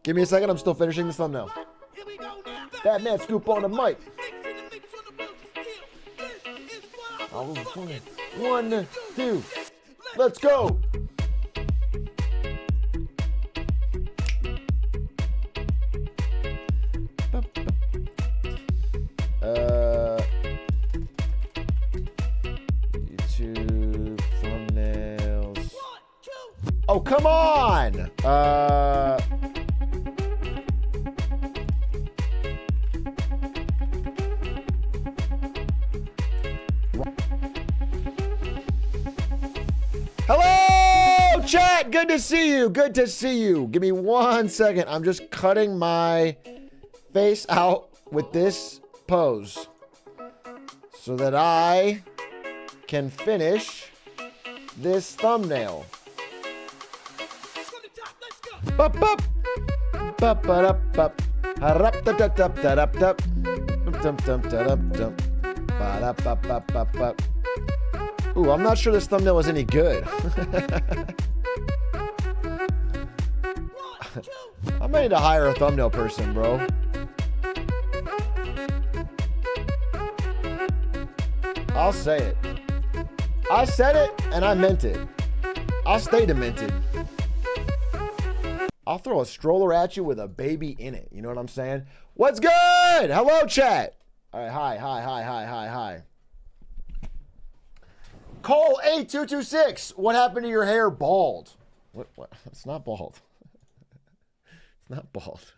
Give me a second. I'm still finishing this thumbnail. Batman scoop on the mic. One, two, let's go. YouTube thumbnails. Oh, come on. Hello, chat. Good to see you. Good to see you. Give me 1 second. I'm just cutting my face out with this pose so that I can finish this thumbnail. Bup, bup. Bup, ba-dup, bup. Harap, dup, dup, dup, da-dup, dup. Dum, dum, dum, da-dup, dum. Ba-dup, bup, bup, bup, bup. Ooh, I'm not sure this thumbnail was any good. I might need to hire a thumbnail person, bro. I'll say it. I said it, and I meant it. I'll stay demented. I'll throw a stroller at you with a baby in it. You know what I'm saying? What's good? Hello, chat. All right, hi. Cole 8226. What happened to your hair? Bald. What? It's not bald. It's not bald.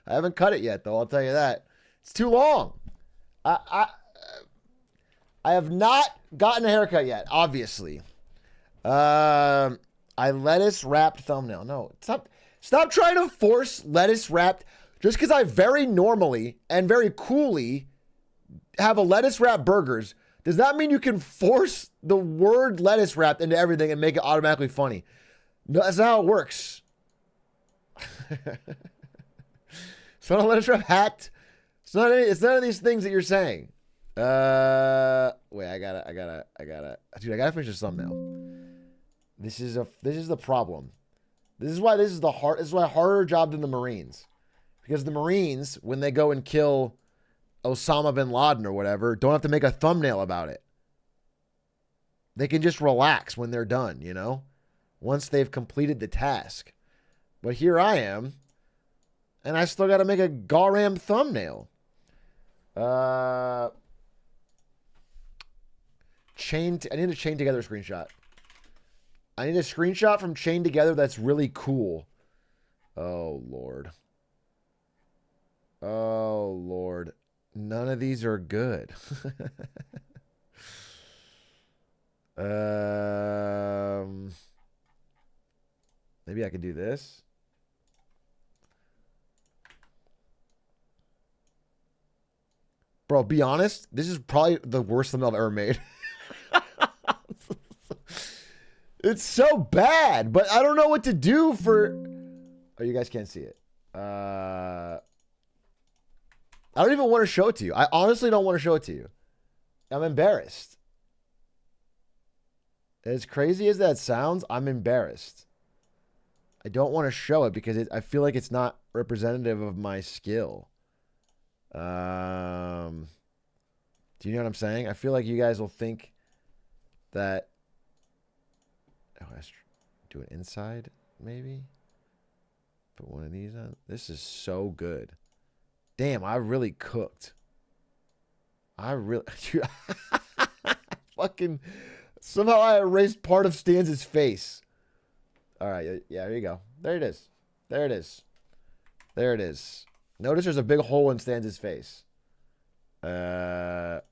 I haven't cut it yet, though. I'll tell you that. It's too long. I have not gotten a haircut yet, obviously. I lettuce wrapped thumbnail. No, stop trying to force lettuce wrapped. Just because I very normally and very coolly have a lettuce wrapped burgers does not mean you can force the word lettuce wrapped into everything and make it automatically funny. No, that's not how it works. It's not a lettuce wrap hat. It's none of these things that you're saying. Wait, I gotta, dude, I gotta finish this thumbnail. This is the problem. This is why a harder job than the Marines. Because the Marines, when they go and kill Osama bin Laden or whatever, don't have to make a thumbnail about it. They can just relax when they're done, you know? Once they've completed the task. But here I am, and I still got to make a goddamn thumbnail. I need to chain together a screenshot. I need a screenshot from chain together that's really cool. Oh, Lord. Oh, Lord. None of these are good. Maybe I could do this. Bro, be honest. This is probably the worst thumbnail I've ever made. It's so bad, but I don't know what to do for... Oh, you guys can't see it. I don't even want to show it to you. I honestly don't want to show it to you. I'm embarrassed. As crazy as that sounds, I'm embarrassed. I don't want to show it because I feel like it's not representative of my skill. Do you know what I'm saying? I feel like you guys will think that... Oh, let's do it inside, maybe? Put one of these on. This is so good. Damn, I really cooked. Dude, fucking... Somehow I erased part of Stan's face. All right, yeah, there you go. There it is. There it is. There it is. Notice there's a big hole in Stan's face. Let's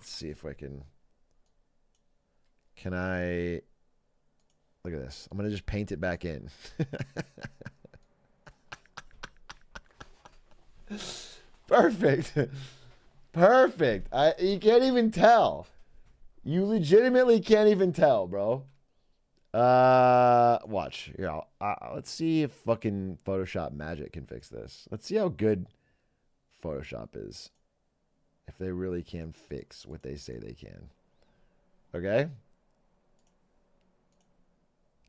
see if I can... Can I... Look at this. I'm going to just paint it back in. Perfect. Perfect. You can't even tell. You legitimately can't even tell, bro. Watch. Here, let's see if fucking Photoshop Magic can fix this. Let's see how good Photoshop is. If they really can fix what they say they can. Okay?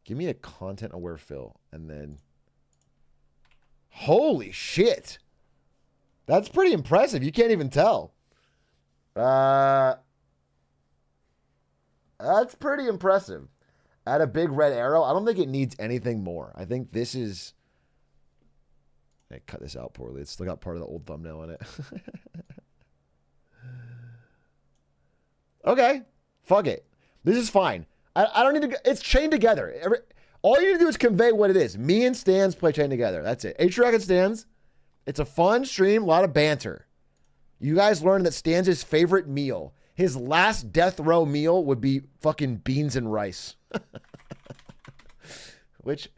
Give me a content-aware fill. And then... Holy shit. That's pretty impressive. You can't even tell. That's pretty impressive. Add a big red arrow. I don't think it needs anything more. I think this is... I cut this out poorly. It's still got part of the old thumbnail in it. Okay. Fuck it. This is fine. I don't need to... It's chained together. All you need to do is convey what it is. Me and Stans play chained together. That's it. Atrioc and Stans. It's a fun stream. A lot of banter. You guys learned that Stans' favorite meal, his last death row meal, would be fucking beans and rice. Which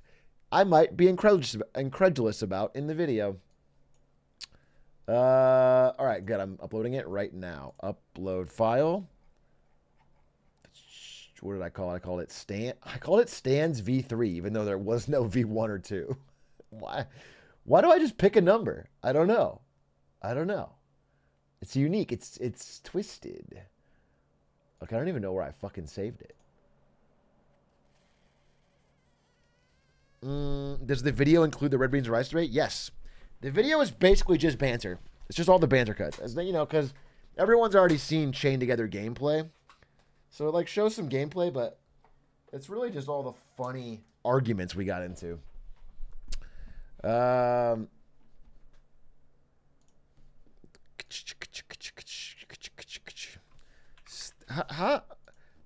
I might be incredulous about in the video. All right, good. I'm uploading it right now. Upload file. What did I call it? I called it Stans V3, even though there was no V1 or 2. Why do I just pick a number? I don't know. It's unique. It's twisted. Okay, I don't even know where I fucking saved it. Does the video include the red beans and rice debate? Yes. The video is basically just banter. It's just all the banter cuts. As you know, because everyone's already seen chain together gameplay. So it like shows some gameplay, but it's really just all the funny arguments we got into.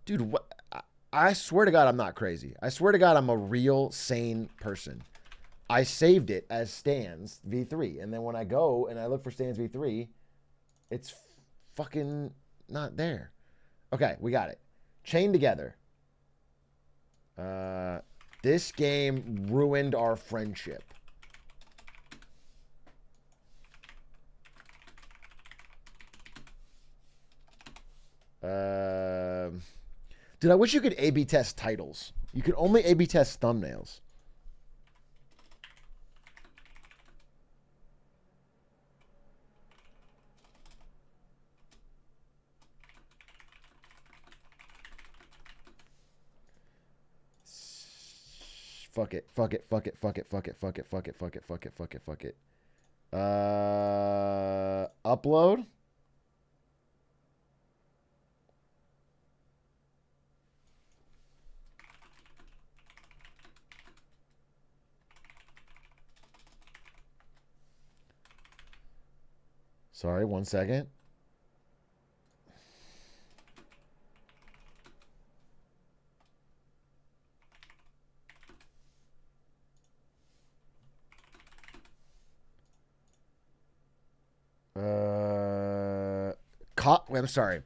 Dude, what? I swear to God, I'm not crazy. I swear to God, I'm a real sane person. I saved it as Stans V3, and then when I go and I look for Stans V3, it's fucking not there. Okay, we got it. Chained together. This game ruined our friendship. Dude, I wish you could A/B test titles. You could only A/B test thumbnails. Fuck it. Upload. Sorry, 1 second. I'm sorry.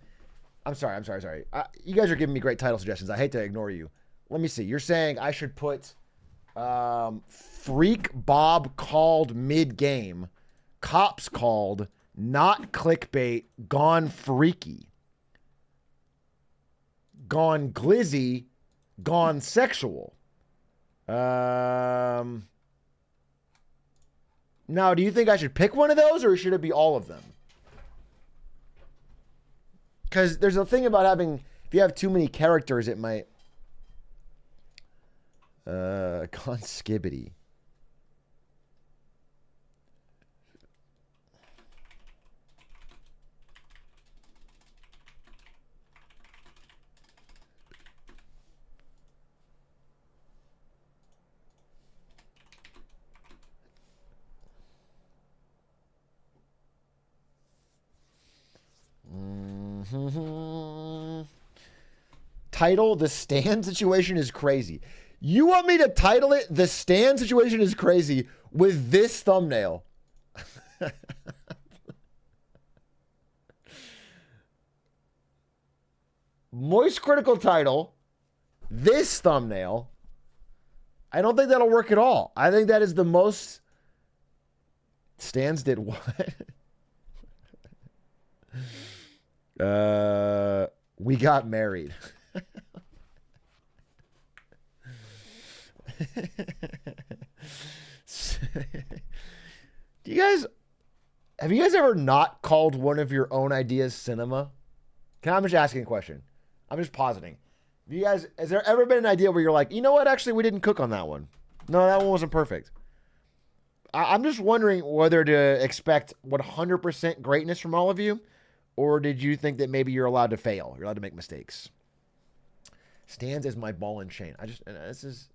You guys are giving me great title suggestions. I hate to ignore you. Let me see. You're saying I should put Freak Bob called mid-game, Cops called, not clickbait, gone freaky, gone glizzy, gone sexual. Now, do you think I should pick one of those, or should it be all of them? Because there's a thing about having, if you have too many characters, it might... Gone skibbity. Title, the stand situation is crazy. You want me to title it, the stand situation is crazy, with this thumbnail? Moist critical title, this thumbnail. I don't think that'll work at all. I think that is the most... Stans did what? We got married. Have you guys ever not called one of your own ideas cinema? I'm just asking a question. I'm just positing. You guys, has there ever been an idea where you're like, you know what? Actually, we didn't cook on that one. No, that one wasn't perfect. I'm just wondering whether to expect 100% greatness from all of you, or did you think that maybe you're allowed to fail? You're allowed to make mistakes. Stands as my ball and chain. This is,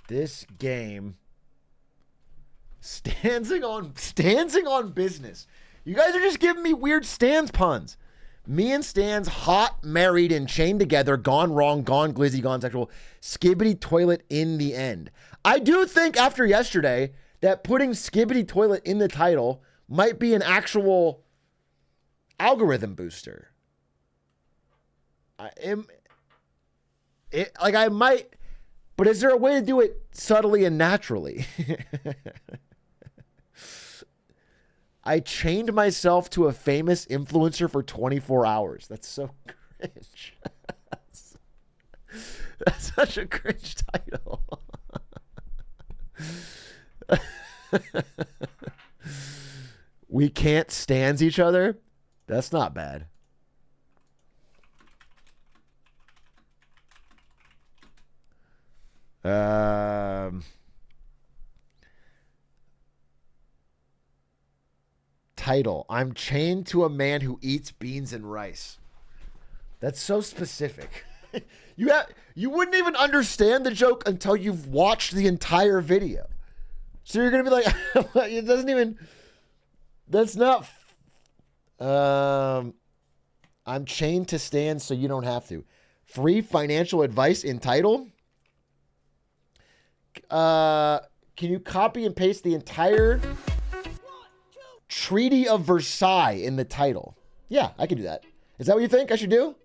this game standing on business. You guys are just giving me weird Stans puns. Me and Stans hot, married, and chained together, gone wrong, gone glizzy, gone sexual, skibbity toilet in the end. I do think after yesterday that putting skibbity toilet in the title might be an actual algorithm booster. I might, but is there a way to do it subtly and naturally? I chained myself to a famous influencer for 24 hours. That's so cringe. That's such a cringe title. We can't stand each other. That's not bad. Title: I'm chained to a man who eats beans and rice. That's so specific. You wouldn't even understand the joke until you've watched the entire video. So you're gonna be like, it doesn't even. That's not. I'm chained to stand so you don't have to. Free financial advice in title. Can you copy and paste the entire Treaty of Versailles in the title? Yeah, I can do that. Is that what you think I should do?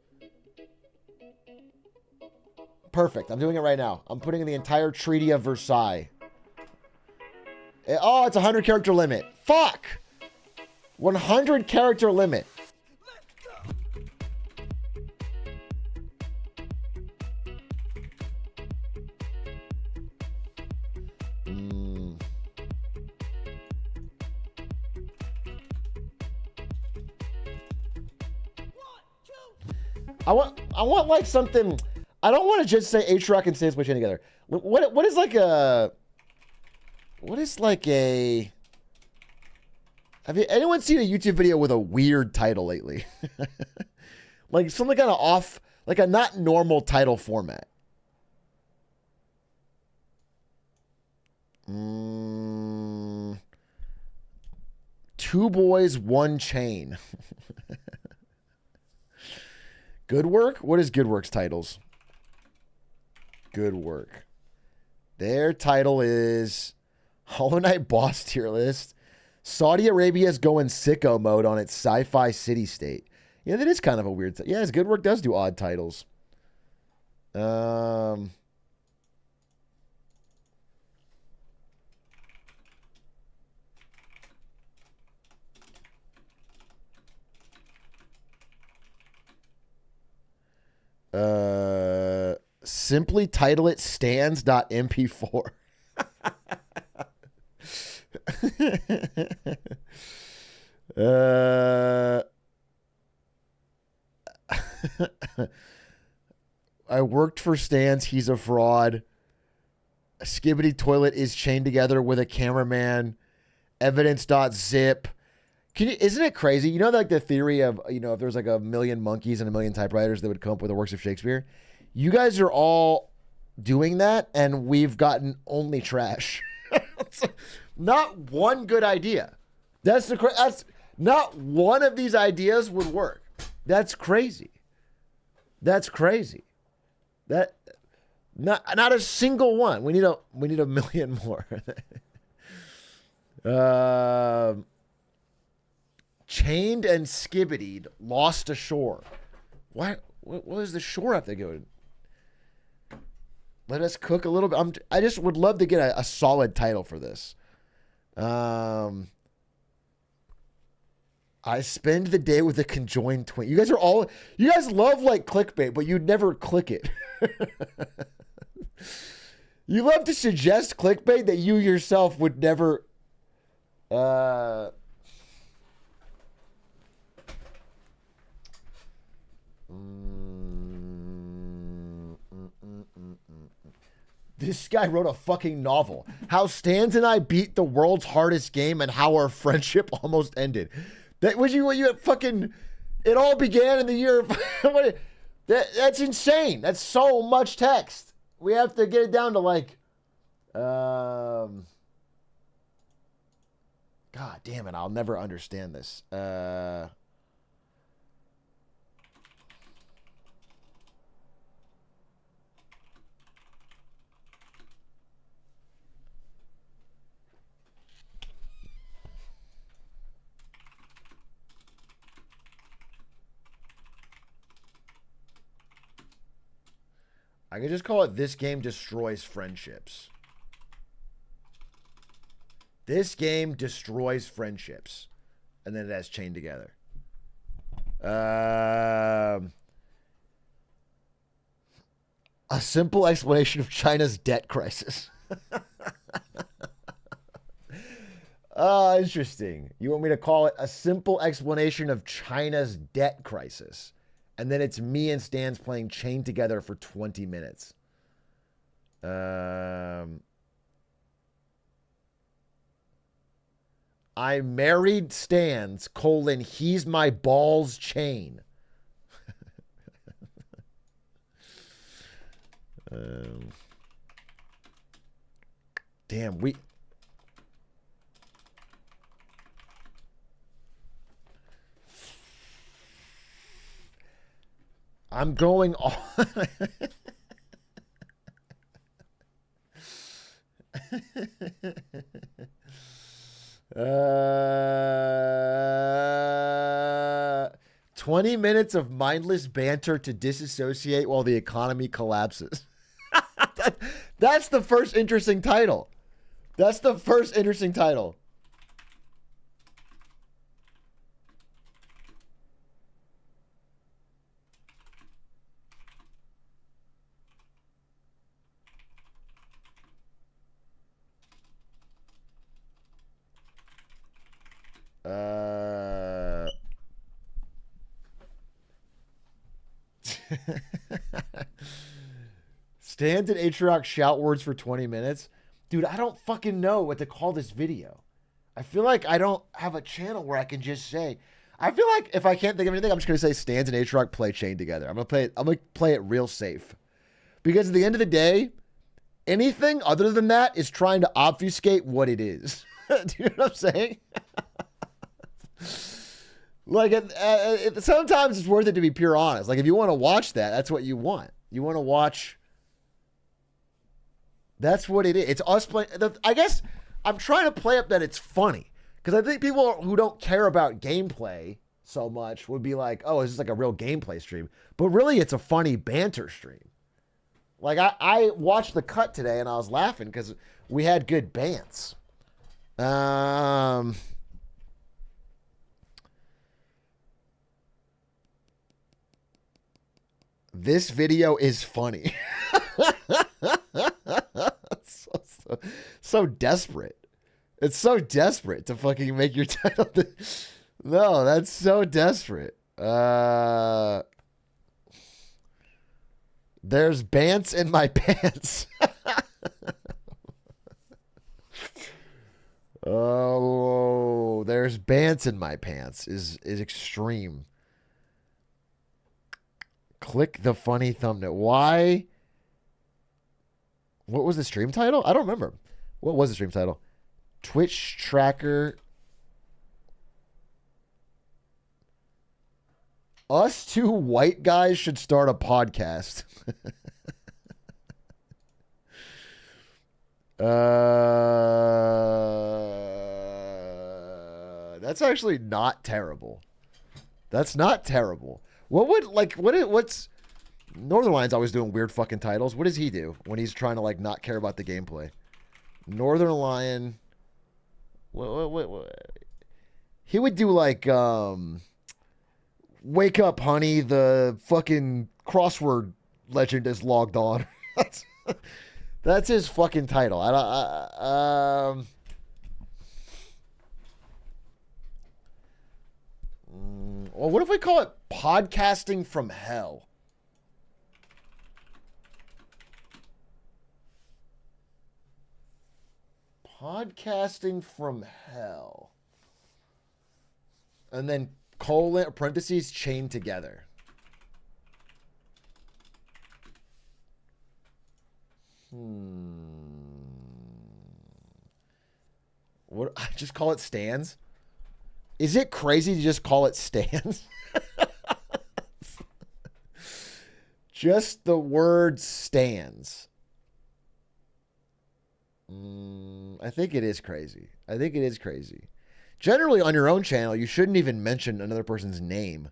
Perfect. I'm doing it right now. I'm putting in the entire Treaty of Versailles. Oh, it's a 100 character limit. Fuck! 100 character limit. I want like something. I don't want to just say Atrioc and Stans pushing together. What is like a? What is like a? Have anyone seen a YouTube video with a weird title lately? Like something kind of off, like a not normal title format. Two boys, one chain. Good Work? What is Good Work's titles? Good Work. Their title is Hollow Knight Boss Tier List. Saudi Arabia's going sicko mode on its sci-fi city state. Yeah, that is kind of a weird. Yeah, Good Work does do odd titles. Simply title it stands.mp4. I worked for Stans. He's a fraud. A skibbity toilet is chained together with a cameraman. Evidence.zip. Isn't it crazy? You know, like the theory of, if there's like a million monkeys and a million typewriters that would come up with the works of Shakespeare. You guys are all doing that, and we've gotten only trash. Not one good idea. That's not one of these ideas would work. That's crazy. That's crazy. Not a single one. We need a million more. Chained and skibbityed, lost ashore. What does the shore have to go to? Let us cook a little bit. I just would love to get a solid title for this. I spend the day with a conjoined twin. You guys love like clickbait, but you'd never click it. You love to suggest clickbait that you yourself would never. This guy wrote a fucking novel. How Stans and I beat the world's hardest game and how our friendship almost ended. That was you fucking. It all began in the year of. That's insane. That's so much text. We have to get it down to like. God damn it! I'll never understand this. I could just call it "This Game Destroys Friendships." This game destroys friendships. And then it has chained together. A simple explanation of China's debt crisis. Interesting. You want me to call it a simple explanation of China's debt crisis. And then it's me and Stans playing chained together for 20 minutes. I married Stans, he's my balls chain. Damn, I'm going on. 20 minutes of mindless banter to disassociate while the economy collapses. That's the first interesting title. That's the first interesting title. Stans and Atrioc shout words for 20 minutes. Dude, I don't fucking know what to call this video. I feel like I don't have a channel where I can just say. I feel like if I can't think of anything, I'm just gonna say Stans and Atrioc play chain together. I'm gonna play it real safe. Because at the end of the day, anything other than that is trying to obfuscate what it is. Do you know what I'm saying? Like, sometimes it's worth it to be pure honest. Like, if you want to watch that, that's what you want. You want to watch. That's what it is. It's us playing. I guess I'm trying to play up that it's funny. Because I think people who don't care about gameplay so much would be like, oh, is this like a real gameplay stream? But really, it's a funny banter stream. Like, I watched the cut today and I was laughing because we had good bants. This video is funny. so desperate. It's so desperate to fucking make your title. No, that's so desperate. There's bants in my pants. Oh, there's bants in my pants is extreme. Click the funny thumbnail. Why? What was the stream title? I don't remember. What was the stream title? Twitch tracker. Us two white guys should start a podcast. That's actually not terrible. That's not terrible. What's Northern Lion's always doing weird fucking titles. What does he do when he's trying to like not care about the gameplay? Northern Lion He would do like wake up, honey, the fucking crossword legend is logged on. That's his fucking title. Well, what if we call it podcasting from hell? Podcasting from hell. And then colon, parentheses, chained together. What? I just call it stands? Is it crazy to just call it stands? Just the word stands. I think it is crazy. Generally, on your own channel, you shouldn't even mention another person's name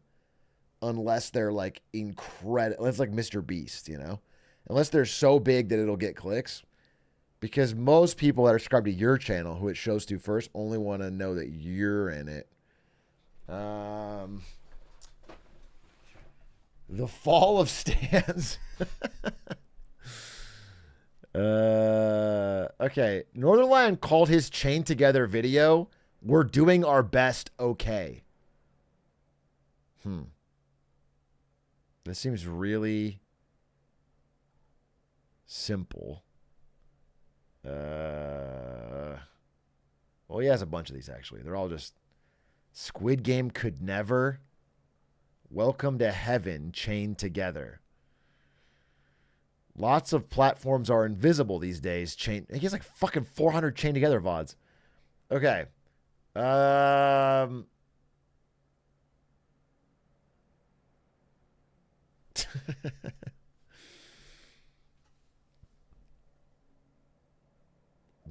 unless they're like incredible. It's like Mr. Beast, you know? Unless they're so big that it'll get clicks. Because most people that are subscribed to your channel, who it shows to first, only want to know that you're in it. The fall of stands. Okay. Northern Lion called his chain together video, "We're doing our best, okay." This seems really simple. Well, he has a bunch of these, actually. They're all just Squid Game could never. Welcome to heaven, chained together. Lots of platforms are invisible these days. He has like fucking 400 chained together VODs. Okay.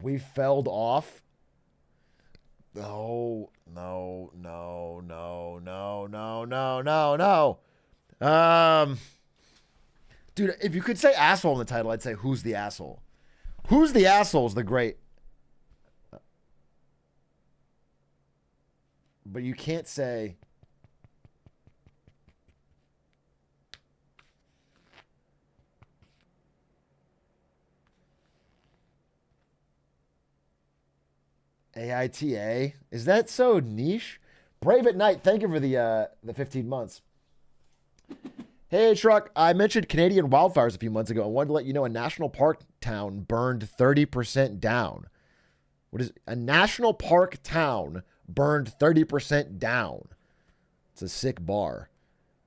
We felled off. No. Dude, if you could say asshole in the title, I'd say who's the asshole. Who's the asshole is the great. But you can't say. AITA? Is that so niche? Brave at Night, thank you for the 15 months. Hey, Truck, I mentioned Canadian wildfires a few months ago. I wanted to let you know a national park town burned 30% down. What is a national park town burned 30% down? It's a sick bar.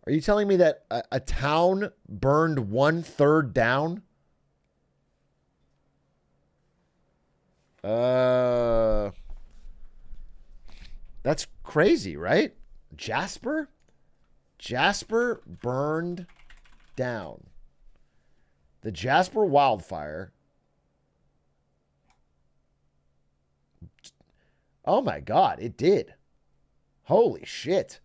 Are you telling me that a town burned 1/3 down? That's crazy, right? Jasper burned down. The Jasper wildfire. Oh my God, it did. Holy shit.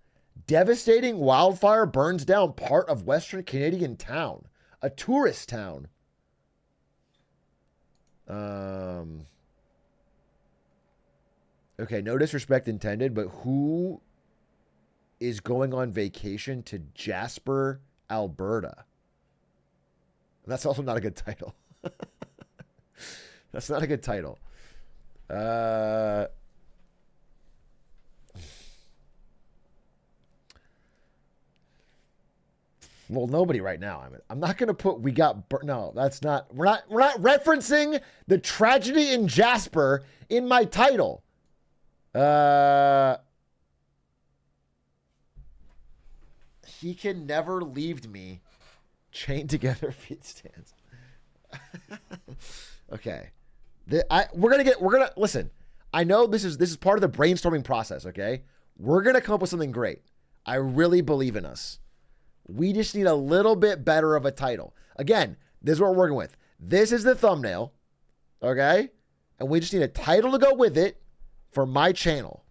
Devastating wildfire burns down part of Western Canadian town. A tourist town. Okay, no disrespect intended, but who is going on vacation to Jasper, Alberta? That's also not a good title. That's not a good title. Well, nobody right now. I'm not going to put we got no, that's not. We're not referencing the tragedy in Jasper in my title. He can never leave me. Chained together feet stands. Okay. We're gonna listen. I know this is part of the brainstorming process, okay? We're gonna come up with something great. I really believe in us. We just need a little bit better of a title. Again, this is what we're working with. This is the thumbnail, okay? And we just need a title to go with it for my channel.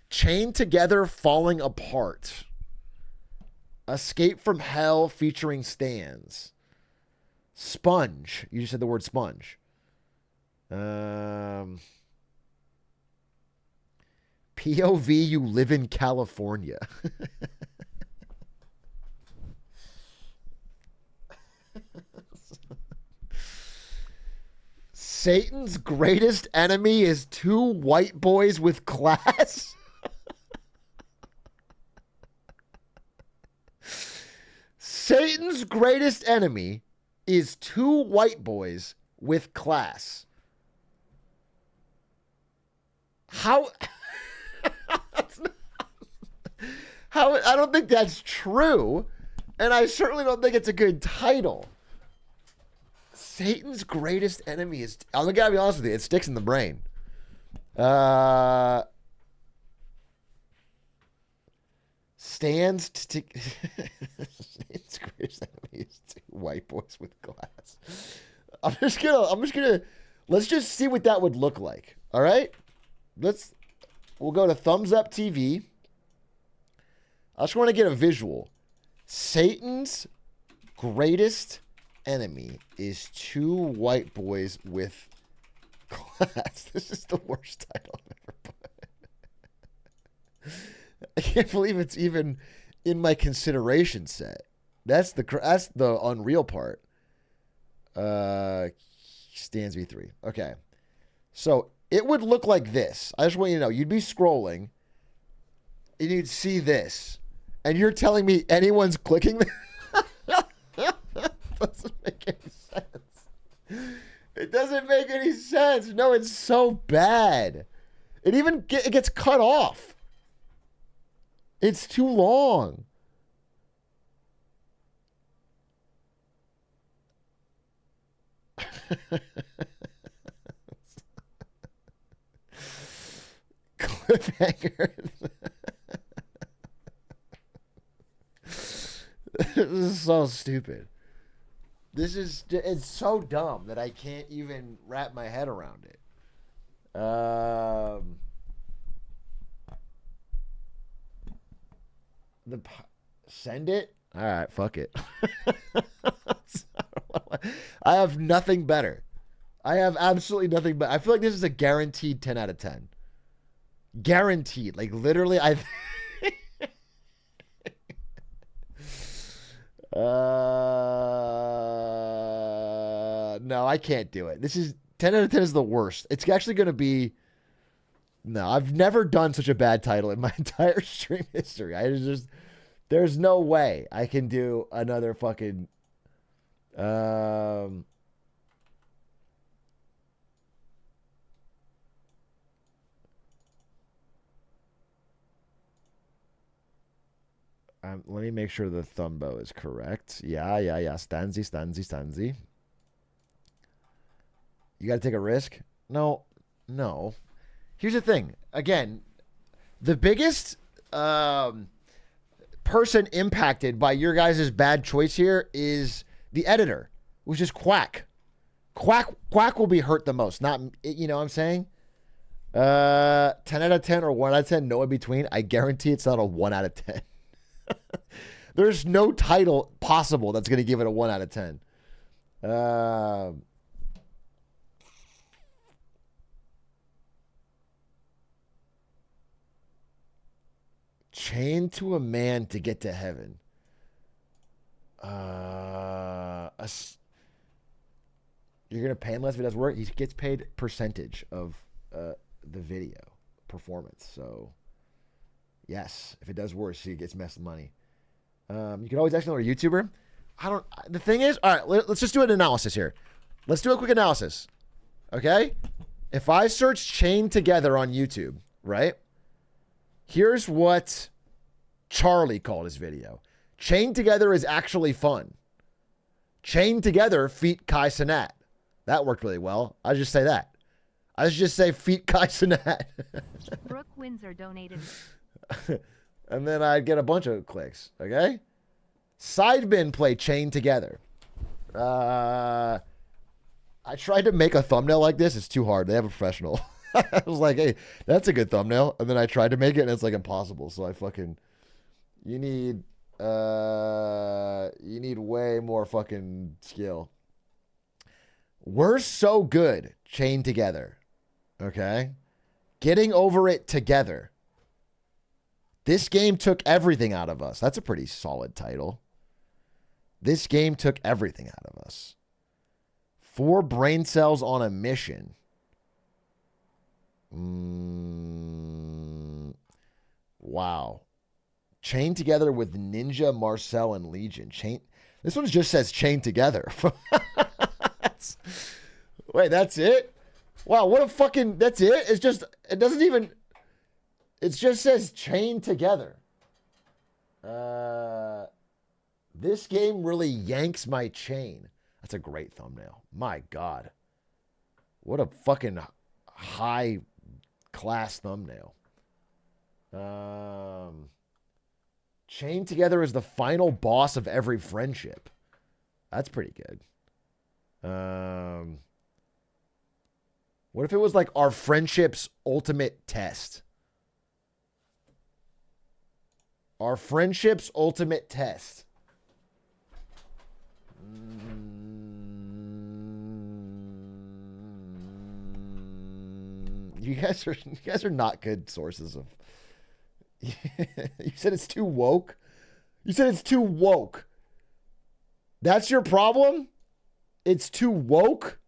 Chained Together Falling Apart. Escape from Hell featuring stands. Sponge. You just said the word sponge. POV, you live in California. Satan's greatest enemy is two white boys with class. Satan's greatest enemy is two white boys with class. How? How? I don't think that's true, and I certainly don't think it's a good title. Satan's greatest enemy is... I'm gonna be honest with you, it sticks in the brain. Satan's greatest enemy is two white boys with glass. Let's just see what that would look like. All right? We'll go to Thumbs Up TV. I just want to get a visual. Satan's greatest enemy is two white boys with glass. This is the worst title I've ever put. I can't believe it's even in my consideration set. That's the unreal part. Stands V3. Okay. So it would look like this. I just want you to know. You'd be scrolling and you'd see this. And you're telling me anyone's clicking this? Doesn't make any sense. It doesn't make any sense. No, it's so bad. It gets cut off. It's too long. Cliffhanger. This is so stupid. It's so dumb that I can't even wrap my head around it. Send it? All right, fuck it. I have nothing better. I have absolutely nothing better. I feel like this is a guaranteed 10 out of 10. Guaranteed. Like, literally, no, I can't do it. This is 10 out of 10 is the worst. It's actually going to be... No, I've never done such a bad title in my entire stream history. There's no way I can do another fucking... let me make sure the Thumbo is correct. Yeah. Stanzi. You got to take a risk? No. Here's the thing. Again, the biggest person impacted by your guys' bad choice here is the editor, which is Quack. Quack will be hurt the most. Not, you know what I'm saying? 10 out of 10 or 1 out of 10, no in between. I guarantee it's not a 1 out of 10. There's no title possible that's going to give it a 1 out of 10. Chained to a man to get to heaven. You're going to pay him less if it does work? He gets paid percentage of the video performance. So, yes, if it does work, he gets messed money. You can always ask another YouTuber. The thing is, all right, let's just do an analysis here. Let's do a quick analysis. Okay? If I search Chained Together on YouTube, right? Here's what Charlie called his video. Chained Together is actually fun. Chained Together feat Kai Cenat. That worked really well. I just say that. I just say feat Kai Cenat. Brooke Windsor donated. And then I'd get a bunch of clicks. Okay? Sidemen play Chained Together. I tried to make a thumbnail like this. It's too hard. They have a professional. I was like, hey, that's a good thumbnail. And then I tried to make it, and it's like impossible. So I fucking... You need way more fucking skill. We're so good chained together. Okay? Getting over it together. This game took everything out of us. That's a pretty solid title. This game took everything out of us. 4 brain cells on a mission. Wow. Chained together with Ninja, Marcel, and Legion. This one just says chained together. Wait, that's it? Wow, what a fucking... That's it? It's just... It doesn't even... It just says chained together. This game really yanks my chain. That's a great thumbnail. My God. What a fucking high class thumbnail. Chained together is the final boss of every friendship. That's pretty good. What if it was like our friendship's ultimate test? Our friendship's ultimate test. You guys are not good sources of. You said it's too woke. You said it's too woke. That's your problem? It's too woke?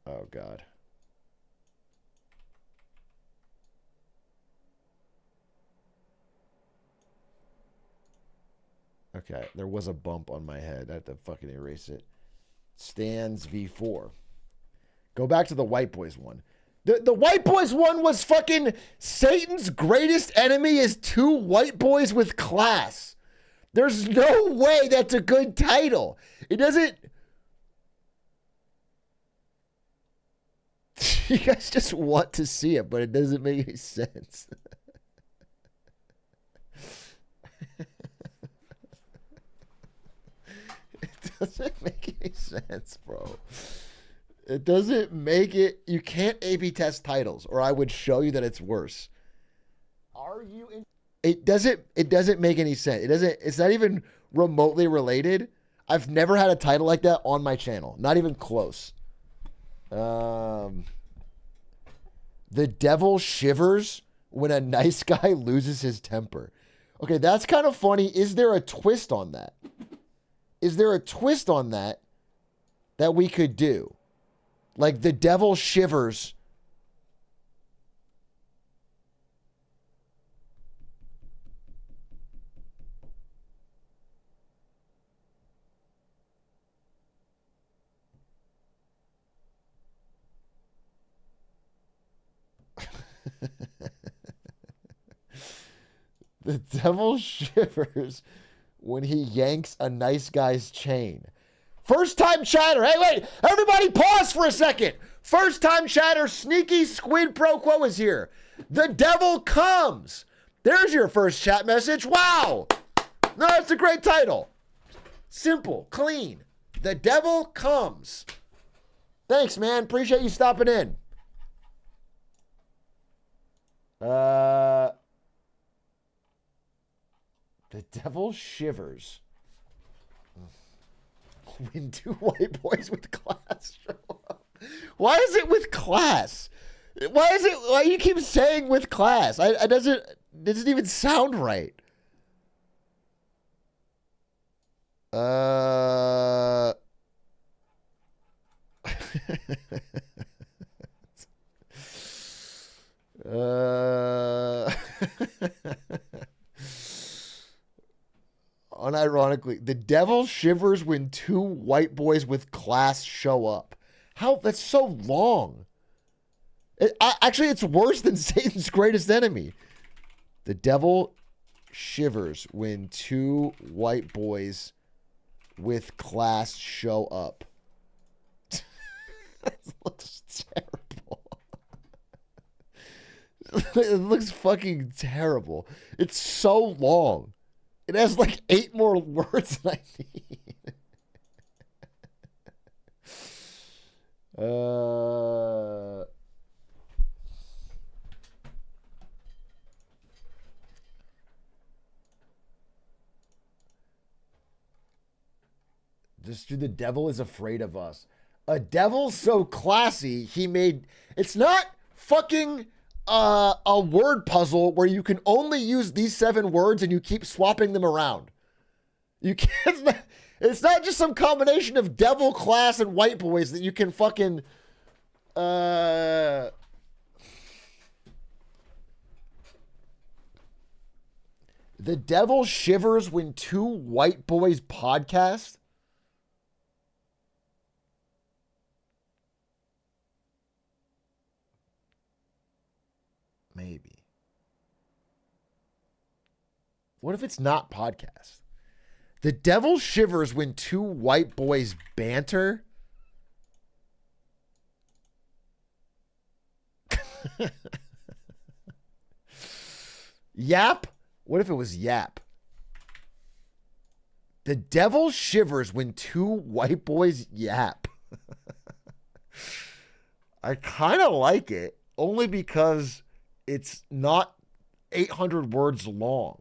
Oh, God. Okay, there was a bump on my head. I have to fucking erase it. Stands V4. Go back to the White Boys one. The White Boys one was fucking Satan's greatest enemy is 2 white boys with class. There's no way that's a good title. It doesn't... You guys just want to see it, but it doesn't make any sense. It doesn't make any sense, bro. It doesn't make it. You can't A/B test titles, or I would show you that it's worse. Are you? It doesn't make any sense. It doesn't. It's not even remotely related. I've never had a title like that on my channel. Not even close. The devil shivers when a nice guy loses his temper. Okay, that's kind of funny. Is there a twist on that? Is there a twist on that that we could do? Like the devil shivers. The devil shivers when he yanks a nice guy's chain. First time chatter. Hey, wait. Everybody pause for a second. First time chatter. Sneaky Squid Pro Quo is here. The devil comes. There's your first chat message. Wow. No, it's a great title. Simple. Clean. The devil comes. Thanks, man. Appreciate you stopping in. The devil shivers when 2 white boys with class show up. Why is it with class? Why do you keep saying with class? It doesn't even sound right. Unironically, the devil shivers when 2 white boys with class show up. How? That's so long. Actually, it's worse than Satan's greatest enemy. The devil shivers when 2 white boys with class show up. That looks terrible. It looks fucking terrible. It's so long. It has like 8 more words than I need. Just the devil is afraid of us. A devil so classy, he made... It's not fucking a word puzzle where you can only use these 7 words and you keep swapping them around. You can't... It's not just some combination of devil, class, and white boys that you can fucking... The devil shivers when 2 white boys podcast? Maybe. What if it's not podcast? The devil shivers when 2 white boys banter? Yap? What if it was yap? The devil shivers when 2 white boys yap. I kind of like it, only because it's not 800 words long.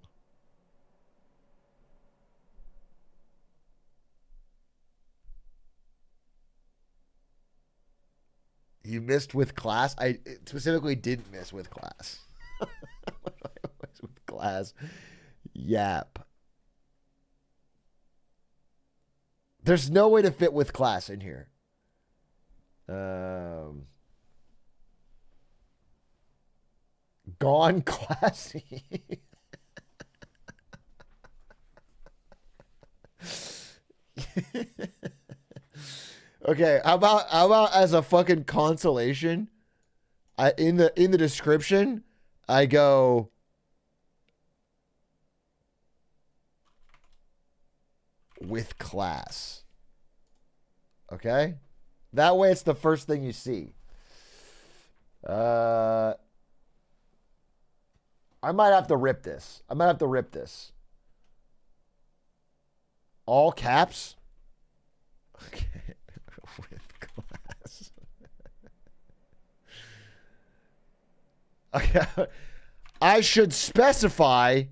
You missed with class? I specifically didn't miss with class. With class. Yap. There's no way to fit with class in here. Gone classy. Okay, how about as a fucking consolation, in the description, I go with class. Okay? That way it's the first thing you see. I might have to rip this. All caps? Okay. With class. Okay. I should specify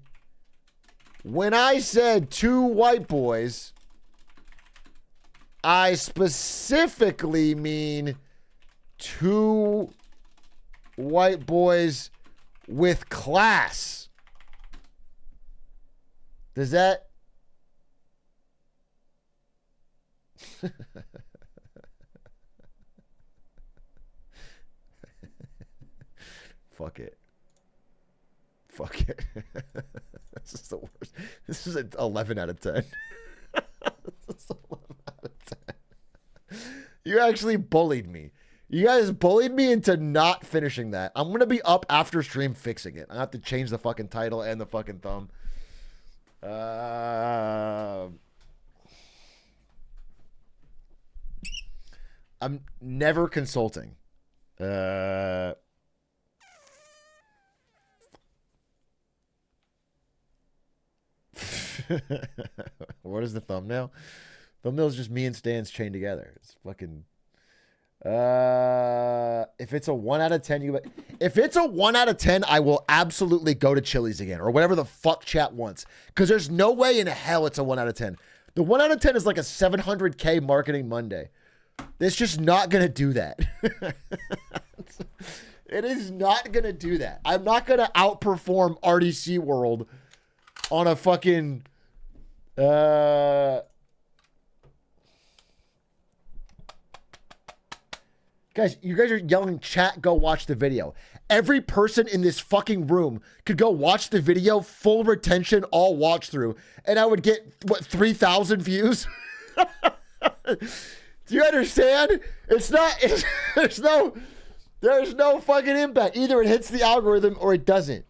when I said 2 white boys, I specifically mean 2 white boys with class. Does that... Fuck it. This is the worst. This is an 11 out of 10. This is 11 out of 10. You actually bullied me. You guys bullied me into not finishing that. I'm going to be up after stream fixing it. I have to change the fucking title and the fucking thumb. I'm never consulting. What is the thumbnail? Thumbnail is just me and Stans chained together. It's fucking... if it's a 1 out of 10, if it's a 1 out of 10, I will absolutely go to Chili's again or whatever the fuck chat wants. Because there's no way in hell it's a 1 out of 10. The 1 out of 10 is like a 700K marketing Monday. It's just not going to do that. It is not going to do that. I'm not going to outperform RDC World on a fucking... Guys, you guys are yelling chat, go watch the video. Every person in this fucking room could go watch the video, full retention, all watch through, and I would get, what, 3,000 views? Do you understand? It's not, there's no fucking impact. Either it hits the algorithm or it doesn't.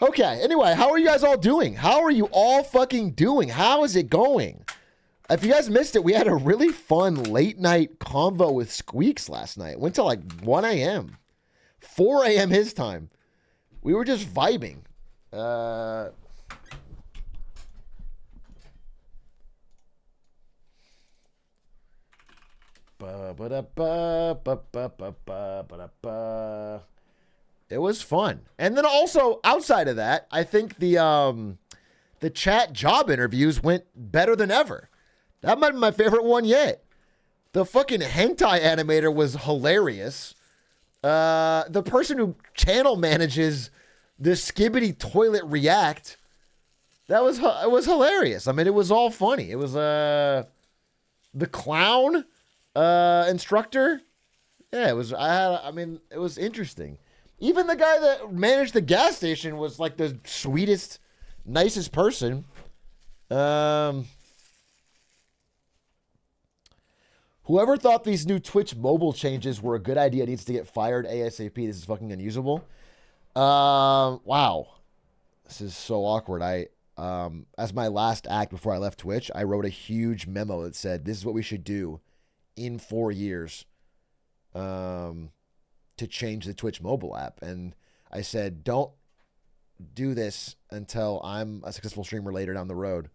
Okay, anyway, how are you guys all doing? How are you all fucking doing? How is it going? If you guys missed it, we had a really fun late night convo with Squeaks last night. Went till like 1 a.m. 4 a.m. his time. We were just vibing. It was fun. And then also outside of that, I think the chat job interviews went better than ever. That might be my favorite one yet. The fucking hentai animator was hilarious. The person who channel manages the Skibbity Toilet React, it was hilarious. I mean, it was all funny. It was the clown instructor. Yeah, it was. It was interesting. Even the guy that managed the gas station was like the sweetest, nicest person. Whoever thought these new Twitch mobile changes were a good idea needs to get fired ASAP. This is fucking unusable. Wow. This is so awkward. As my last act before I left Twitch, I wrote a huge memo that said, this is what we should do in 4 years to change the Twitch mobile app. And I said, don't do this until I'm a successful streamer later down the road.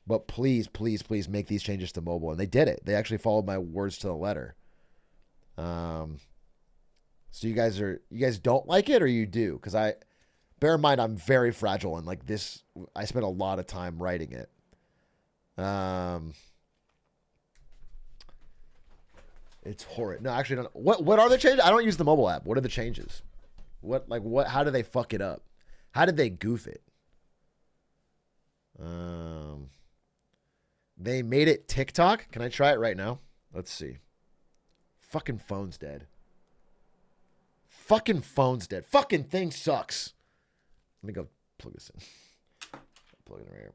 But please, please, please make these changes to mobile. And they did it. They actually followed my words to the letter. So you guys don't like it or you do? Because bear in mind, I'm very fragile and like this, I spent a lot of time writing it. It's horrid. No, actually, no. What are the changes? I don't use the mobile app. What are the changes? How do they fuck it up? How did they goof it? They made it TikTok. Can I try it right now? Let's see. Fucking phone's dead. Fucking phone's dead. Fucking thing sucks. Let me go plug this in. Plug it in right here.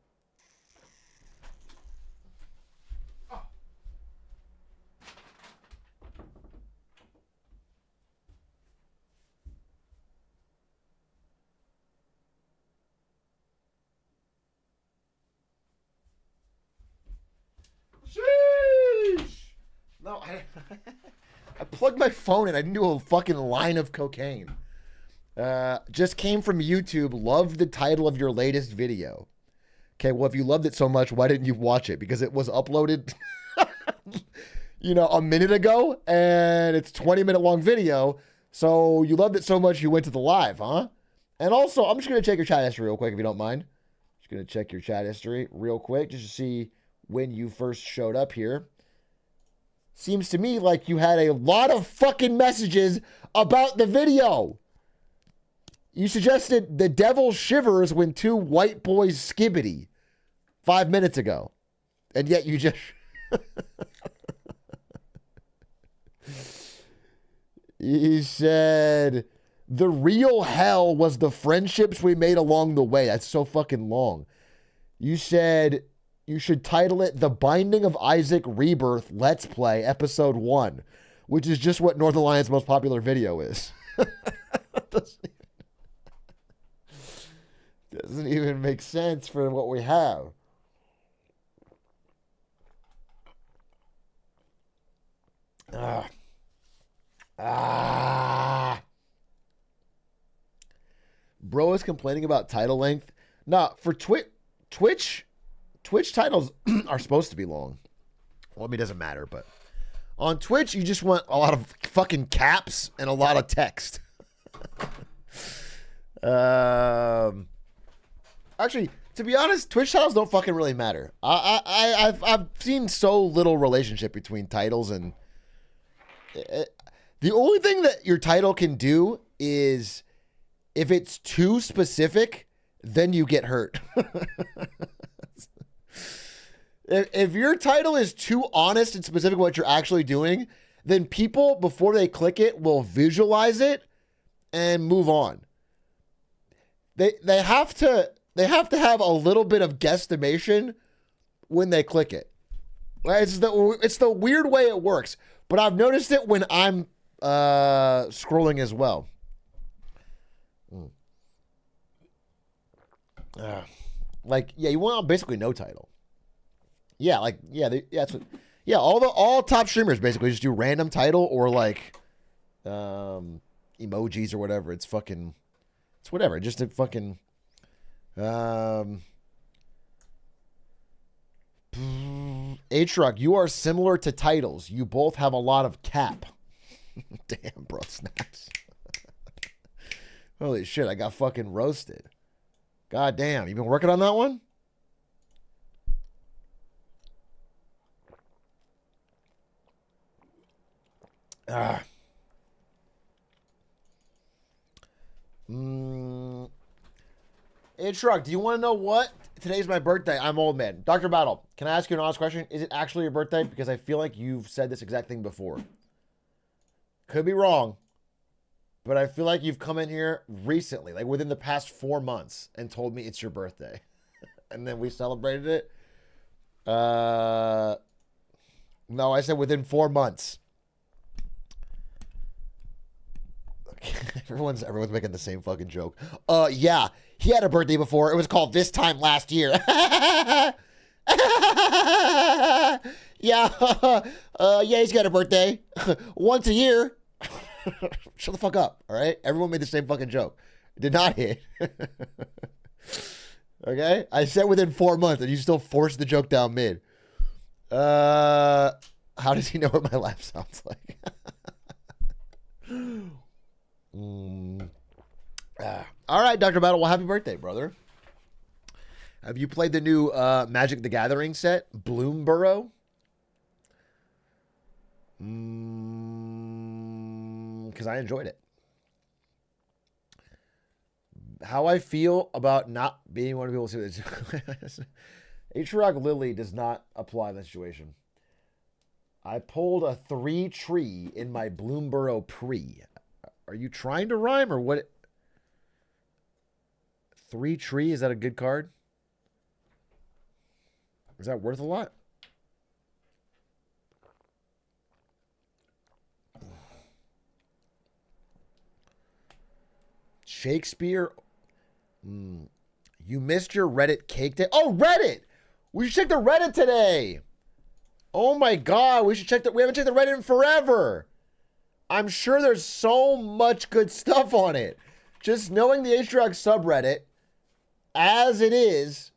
Sheesh! No, I plugged my phone in. I didn't do a fucking line of cocaine. Just came from YouTube. Loved the title of your latest video. Okay, well, if you loved it so much, why didn't you watch it? Because it was uploaded, a minute ago, and it's 20-minute long video. So you loved it so much, you went to the live, huh? And also, I'm just going to check your chat history real quick, if you don't mind. Just going to check your chat history real quick, just to see when you first showed up here. Seems to me like you had a lot of fucking messages about the video. You suggested the devil shivers when two white boys skibbity 5 minutes ago. And yet you just... He said, the real hell was the friendships we made along the way. That's so fucking long. You said... You should title it The Binding of Isaac Rebirth Let's Play Episode 1, which is just what Northern Lion's most popular video is. Doesn't even make sense for what we have. Bro is complaining about title length. Nah, for Twitch titles are supposed to be long. Well, I mean, it doesn't matter, but on Twitch, you just want a lot of fucking caps and a lot of text. Actually, to be honest, Twitch titles don't fucking really matter. I've seen so little relationship between titles and the only thing that your title can do is if it's too specific, then you get hurt. If your title is too honest and specific what you're actually doing, then people, before they click it, will visualize it and move on. They have to have a little bit of guesstimation when they click it. Right? It's the weird way it works, but I've noticed it when I'm scrolling as well. You want basically no title. Yeah, all top streamers basically just do random title or like emojis or whatever. It's whatever. Just a fucking Atrioc, you are similar to titles. You both have a lot of cap. Damn, bro, snaps. Holy shit, I got fucking roasted. God damn, you been working on that one? Ah. Atrioc, do you want to know what? Today's my birthday. I'm old man. Dr. Battle, can I ask you an honest question? Is it actually your birthday? Because I feel like you've said this exact thing before. Could be wrong, but I feel like you've come in here recently, like within the past 4 months, and told me it's your birthday. And then we celebrated it. No, I said within 4 months. Everyone's making the same fucking joke. Yeah, he had a birthday before. It was called this time last year. Yeah, he's got a birthday once a year. Shut the fuck up, all right? Everyone made the same fucking joke. It did not hit. Okay? I said within 4 months, and you still forced the joke down mid. How does he know what my laugh sounds like? All right, Dr. Battle. Well, happy birthday, brother. Have you played the new Magic the Gathering set, Bloomborough? Because I enjoyed it. How I feel about not being one of the people to see this. Atrioc Lily does not apply in this situation. I pulled a 3 tree in my Bloomborough pre. Are you trying to rhyme or what? 3 tree? Is that a good card? Is that worth a lot? Shakespeare. You missed your Reddit cake day. Oh, Reddit! We should check the Reddit today. Oh my God, we should check that. We haven't checked the Reddit in forever. I'm sure there's so much good stuff on it. Just knowing the Atrioc subreddit as it is,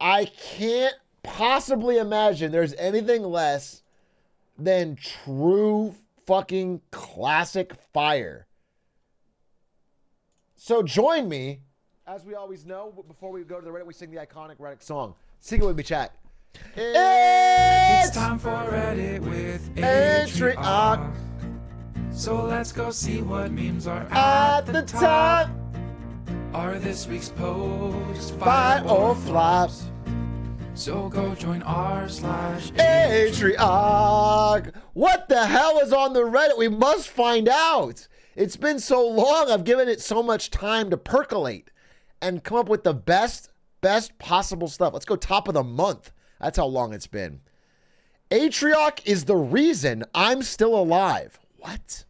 I can't possibly imagine there's anything less than true fucking classic fire. So join me, as we always know, before we go to the Reddit, we sing the iconic Reddit song. Sing it with me, chat. It's time for Reddit with Atrioc. So let's go see what memes are At the top, Are this week's posts fire or flops? So go join Atrioc. What the hell is on the Reddit? We must find out. It's been so long. I've given it so much time to percolate and come up with the best possible stuff. Let's go top of the month. That's how long it's been. Atrioc is the reason I'm still alive. What?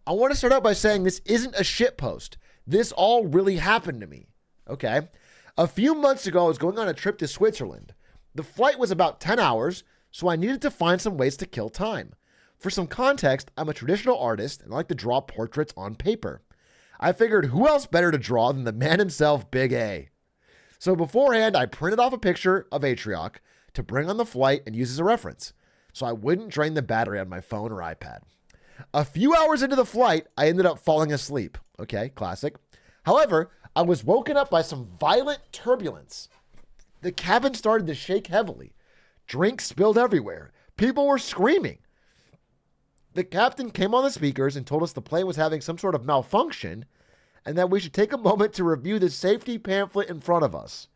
I want to start out by saying this isn't a shitpost. This all really happened to me. Okay. A few months ago, I was going on a trip to Switzerland. The flight was about 10 hours, so I needed to find some ways to kill time. For some context, I'm a traditional artist and I like to draw portraits on paper. I figured who else better to draw than the man himself, Big A. So beforehand, I printed off a picture of Atrioc to bring on the flight and use as a reference, so I wouldn't drain the battery on my phone or iPad. A few hours into the flight, I ended up falling asleep. Okay, classic. However, I was woken up by some violent turbulence. The cabin started to shake heavily. Drinks spilled everywhere. People were screaming. The captain came on the speakers and told us the plane was having some sort of malfunction and that we should take a moment to review the safety pamphlet in front of us.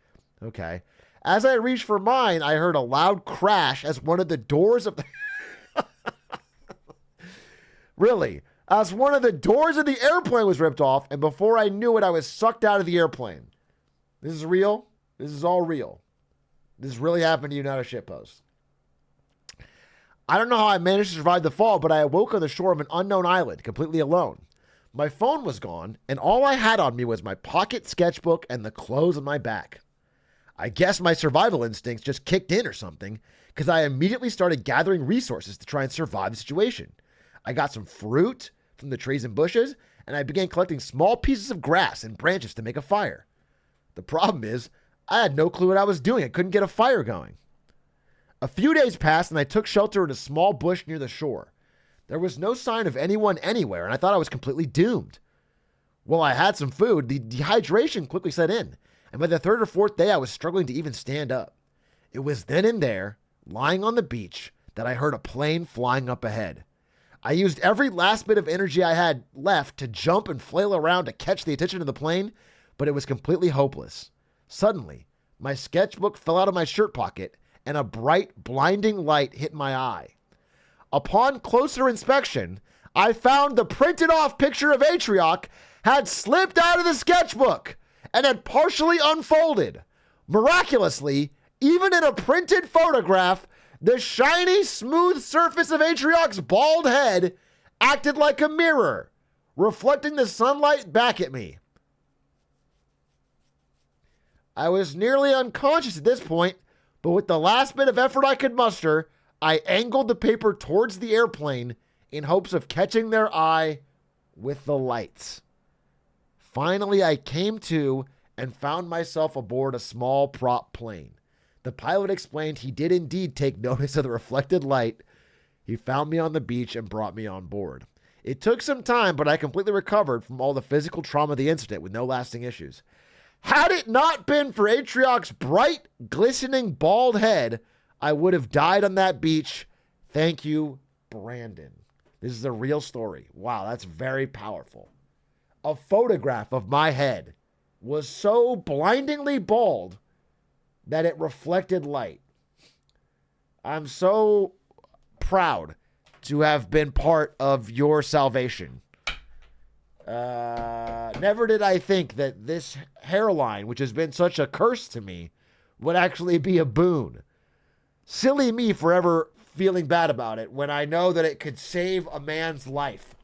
Okay. As I reached for mine, I heard a loud crash as one of the doors of the... Really? As one of the doors of the airplane was ripped off, and before I knew it, I was sucked out of the airplane. This is real. This is all real. This really happened to you, not a shitpost. I don't know how I managed to survive the fall, but I awoke on the shore of an unknown island, completely alone. My phone was gone, and all I had on me was my pocket sketchbook and the clothes on my back. I guess my survival instincts just kicked in or something, because I immediately started gathering resources to try and survive the situation. I got some fruit from the trees and bushes, and I began collecting small pieces of grass and branches to make a fire. The problem is, I had no clue what I was doing. I couldn't get a fire going. A few days passed, and I took shelter in a small bush near the shore. There was no sign of anyone anywhere, and I thought I was completely doomed. While I had some food, the dehydration quickly set in, and by the third or fourth day, I was struggling to even stand up. It was then and there, lying on the beach, that I heard a plane flying up ahead. I used every last bit of energy I had left to jump and flail around to catch the attention of the plane, but it was completely hopeless. Suddenly, my sketchbook fell out of my shirt pocket, and a bright, blinding light hit my eye. Upon closer inspection, I found the printed off picture of Atrioc had slipped out of the sketchbook and had partially unfolded. Miraculously, even in a printed photograph, the shiny, smooth surface of Atrioc's bald head acted like a mirror, reflecting the sunlight back at me. I was nearly unconscious at this point, but with the last bit of effort I could muster, I angled the paper towards the airplane in hopes of catching their eye with the lights. Finally, I came to and found myself aboard a small prop plane. The pilot explained he did indeed take notice of the reflected light. He found me on the beach and brought me on board. It took some time, but I completely recovered from all the physical trauma of the incident with no lasting issues. Had it not been for Atrioc's bright, glistening bald head, I would have died on that beach. Thank you, Brandon. This is a real story. Wow, that's very powerful. A photograph of my head was so blindingly bald that it reflected light. I'm so proud to have been part of your salvation. Never did I think that this hairline, which has been such a curse to me, would actually be a boon. Silly me for ever feeling bad about it when I know that it could save a man's life.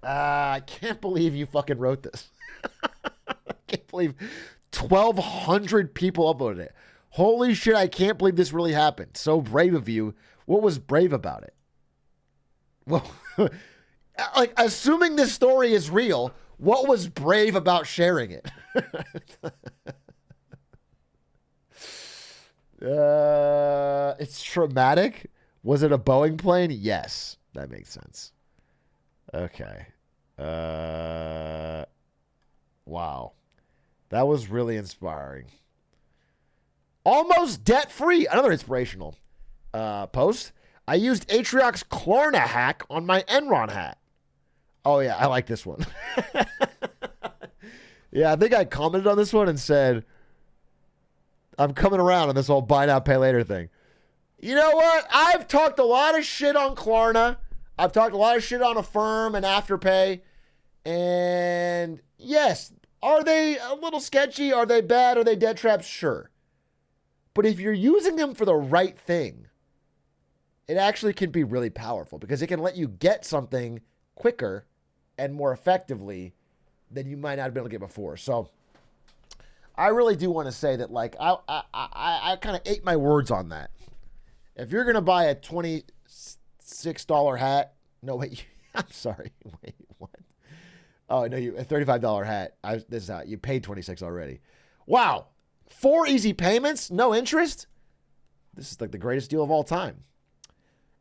I can't believe you fucking wrote this. I can't believe 1,200 people uploaded it. Holy shit, I can't believe this really happened. So brave of you. What was brave about it? Well, like, assuming this story is real, what was brave about sharing it? It's traumatic. Was it a Boeing plane? Yes, that makes sense. Okay. Wow. That was really inspiring. Almost debt-free. Another inspirational post. I used Atrioc's Klarna hack on my Enron hat. Oh, yeah. I like this one. Yeah, I think I commented on this one and said, I'm coming around on this whole buy now, pay later thing. You know what? I've talked a lot of shit on Klarna. I've talked a lot of shit on Affirm and Afterpay. And yes, are they a little sketchy? Are they bad? Are they debt traps? Sure. But if you're using them for the right thing, it actually can be really powerful because it can let you get something quicker and more effectively than you might not have been able to get before. So I really do want to say that, like, I kind of ate my words on that. If you're going to buy a $26 hat, no, wait, I'm sorry. Wait, what? Oh, no, a $35 hat. This is how you paid $26 already. Wow. 4 easy payments, no interest. This is like the greatest deal of all time.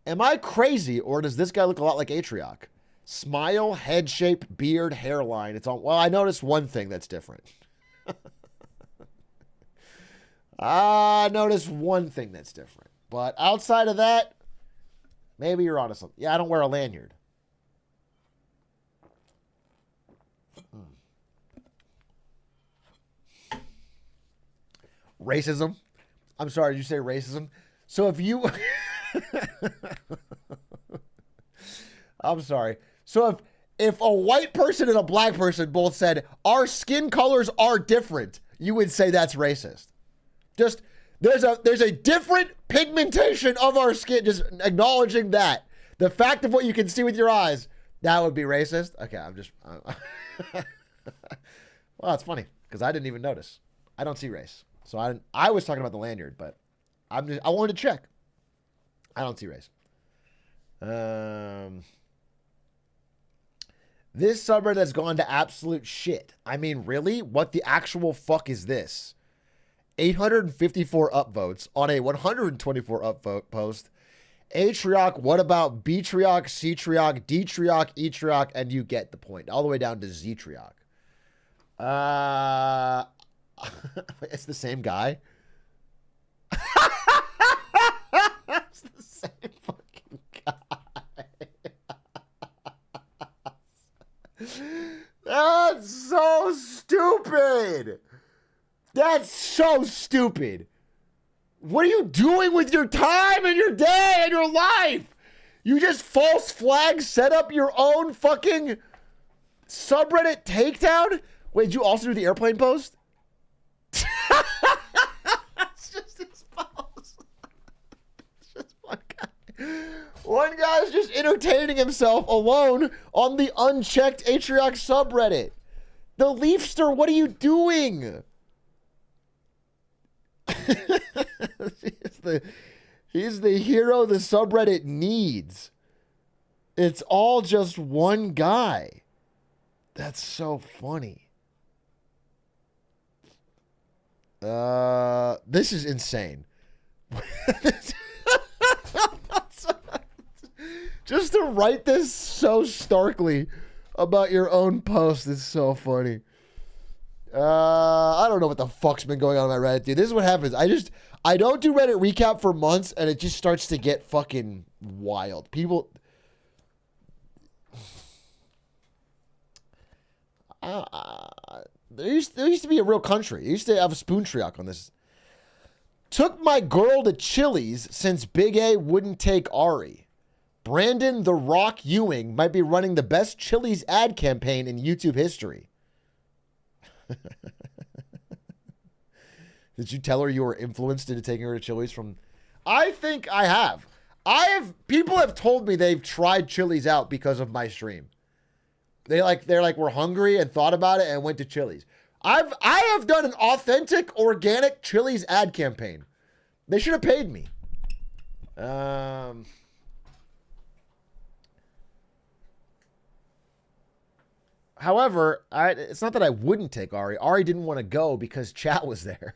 Am I crazy, or does this guy look a lot like Atrioc? Smile, head shape, beard, hairline. It's all. Well, I noticed one thing that's different. I noticed one thing that's different. But outside of that, maybe you're onto something. Yeah, I don't wear a lanyard. Racism. I'm sorry, did you say racism? So if you... I'm sorry. So if a white person and a black person both said, our skin colors are different, you would say that's racist. Just, there's a different pigmentation of our skin, just acknowledging that. The fact of what you can see with your eyes, that would be racist? Okay, well, it's funny, because I didn't even notice. I don't see race. So I was talking about the lanyard, but I wanted to check. I don't see race. This subreddit has gone to absolute shit. I mean, really? What the actual fuck is this? 854 upvotes on a 124 upvote post Atrioc, what about B-Trioc, C-Trioc, D-Trioc, E-Trioc, and you get the point. All the way down to Z-Trioc. It's the same guy. It's the same fucking guy. That's so stupid. That's so stupid. What are you doing with your time and your day and your life? You just false flag set up your own fucking subreddit takedown? Wait, did you also do the airplane post? It's just his post. It's just one guy. One guy's just entertaining himself alone on the unchecked Atrioc subreddit. The Leafster, what are you doing? He's the hero the subreddit needs. It's all just one guy. That's so funny. This is insane. Just to write this so starkly about your own post is so funny. I don't know what the fuck's been going on my Reddit, dude. This is what happens. I don't do Reddit recap for months, and it just starts to get fucking wild. People... There used to be a real country. I used to have a spoon trioc on this. Took my girl to Chili's since Big A wouldn't take Ari. Brandon The Rock Ewing might be running the best Chili's ad campaign in YouTube history. Did you tell her you were influenced into taking her to Chili's from... I think I have. People have told me they've tried Chili's out because of my stream. They're like, we're hungry and thought about it and went to Chili's. I have done an authentic, organic Chili's ad campaign. They should have paid me. However, it's not that I wouldn't take Ari. Ari didn't want to go because chat was there.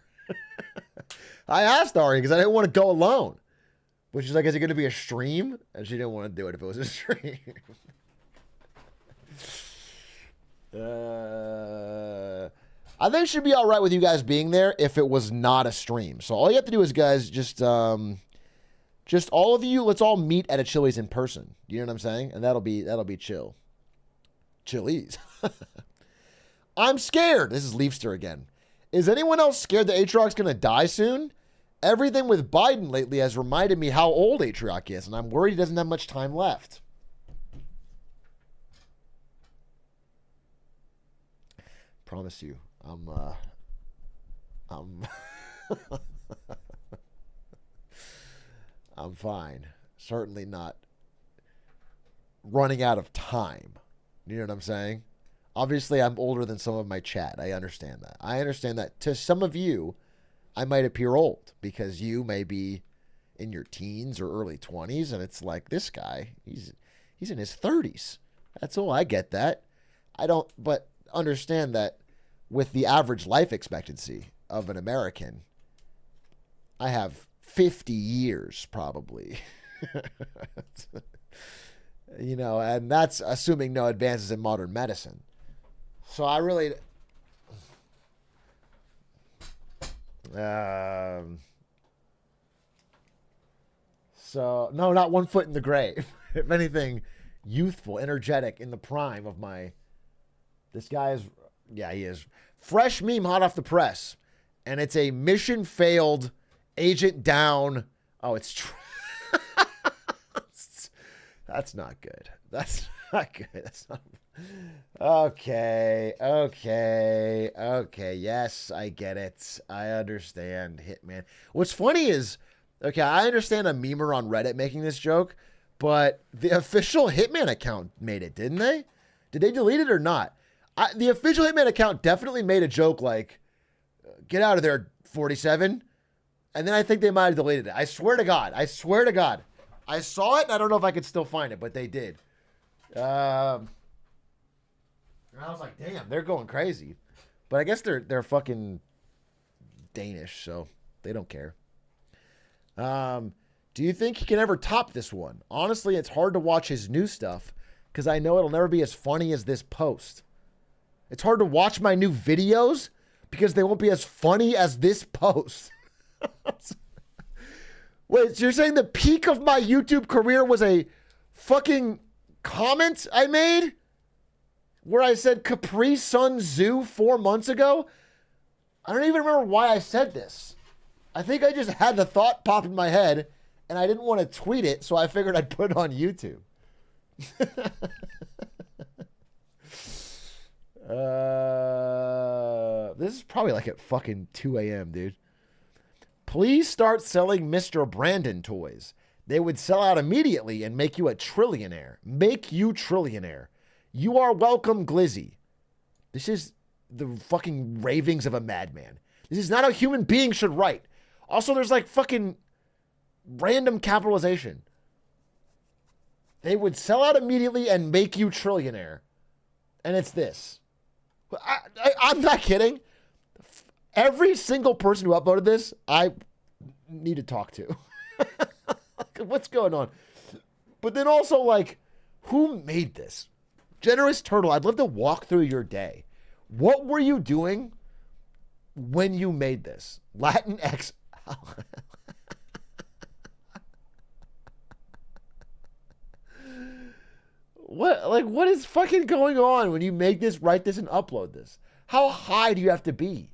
I asked Ari because I didn't want to go alone. But she's like, is it going to be a stream? And she didn't want to do it if it was a stream. I think it should be all right with you guys being there if it was not a stream. So all you have to do is, guys, just all of you, let's all meet at a Chili's in person. You know what I'm saying? And that'll be chill. Chili's. I'm scared. This is Leafster again. Is anyone else scared that Atrioc's going to die soon? Everything with Biden lately has reminded me how old Atrioc is, and I'm worried he doesn't have much time left. Promise you, I'm I'm fine. Certainly not running out of time. You know what I'm saying? Obviously, I'm older than some of my chat. I understand that. I understand that to some of you, I might appear old because you may be in your teens or early 20s, and it's like, this guy, he's in his 30s. That's all. I get that. I don't, but understand that with the average life expectancy of an American, I have 50 years probably. You know, and that's assuming no advances in modern medicine. So I really... So, no, not one foot in the grave. If anything, youthful, energetic, in the prime of my... This guy is... Yeah, he is. Fresh meme hot off the press. And it's a mission failed, agent down. Oh, it's... That's not good. That's not good. That's not... Okay. Yes, I get it. I understand, Hitman. What's funny is, okay, I understand a memer on Reddit making this joke, but the official Hitman account made it, didn't they? Did they delete it or not? The official Hitman account definitely made a joke like, get out of there, 47. And then I think they might have deleted it. I swear to God. I saw it, and I don't know if I could still find it, but they did. And I was like, damn, they're going crazy. But I guess they're fucking Danish, so they don't care. Do you think he can ever top this one? Honestly, it's hard to watch his new stuff because I know it'll never be as funny as this post. It's hard to watch my new videos because they won't be as funny as this post. Wait, so you're saying the peak of my YouTube career was a fucking comment I made where I said Capri Sun Zoo 4 months ago? I don't even remember why I said this. I think I just had the thought pop in my head and I didn't want to tweet it, so I figured I'd put it on YouTube. This is probably like at fucking 2 a.m., dude. Please start selling Mr. Brandon toys. They would sell out immediately and make you a trillionaire. Make you trillionaire. You are welcome, Glizzy. This is the fucking ravings of a madman. This is not how human beings should write. Also, there's like fucking random capitalization. They would sell out immediately and make you trillionaire. And it's this. I'm not kidding. Every single person who uploaded this, I need to talk to. What's going on? But then also, like, who made this? Generous Turtle, I'd love to walk through your day. What were you doing when you made this? Latin X. What is fucking going on when you make this, write this, and upload this? How high do you have to be?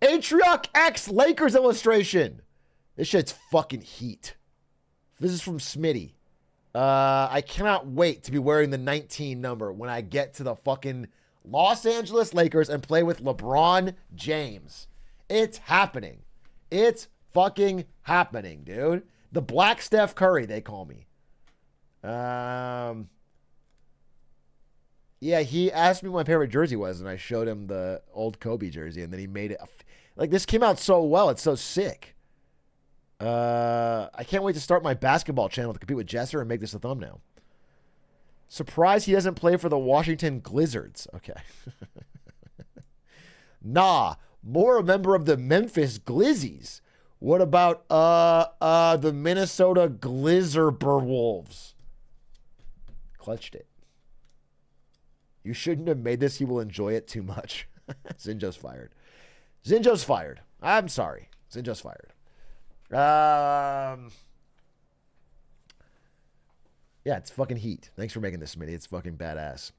Atrioc X Lakers illustration. This shit's fucking heat. This is from Smitty. I cannot wait to be wearing the 19 number when I get to the fucking Los Angeles Lakers and play with LeBron James. It's happening. It's fucking happening, dude. The Black Steph Curry, they call me. Yeah, he asked me what my favorite jersey was, and I showed him the old Kobe jersey, and then he made it. Like, this came out so well. It's so sick. I can't wait to start my basketball channel to compete with Jesser and make this a thumbnail. Surprised he doesn't play for the Washington Glizzards. Okay. Nah, more a member of the Memphis Glizzies. What about the Minnesota Glizzard Wolves? Clutched it. You shouldn't have made this. He will enjoy it too much. Zinjo's fired. Zinjo's fired. I'm sorry. Zinjo's fired. Yeah, it's fucking heat. Thanks for making this, Smitty. It's fucking badass.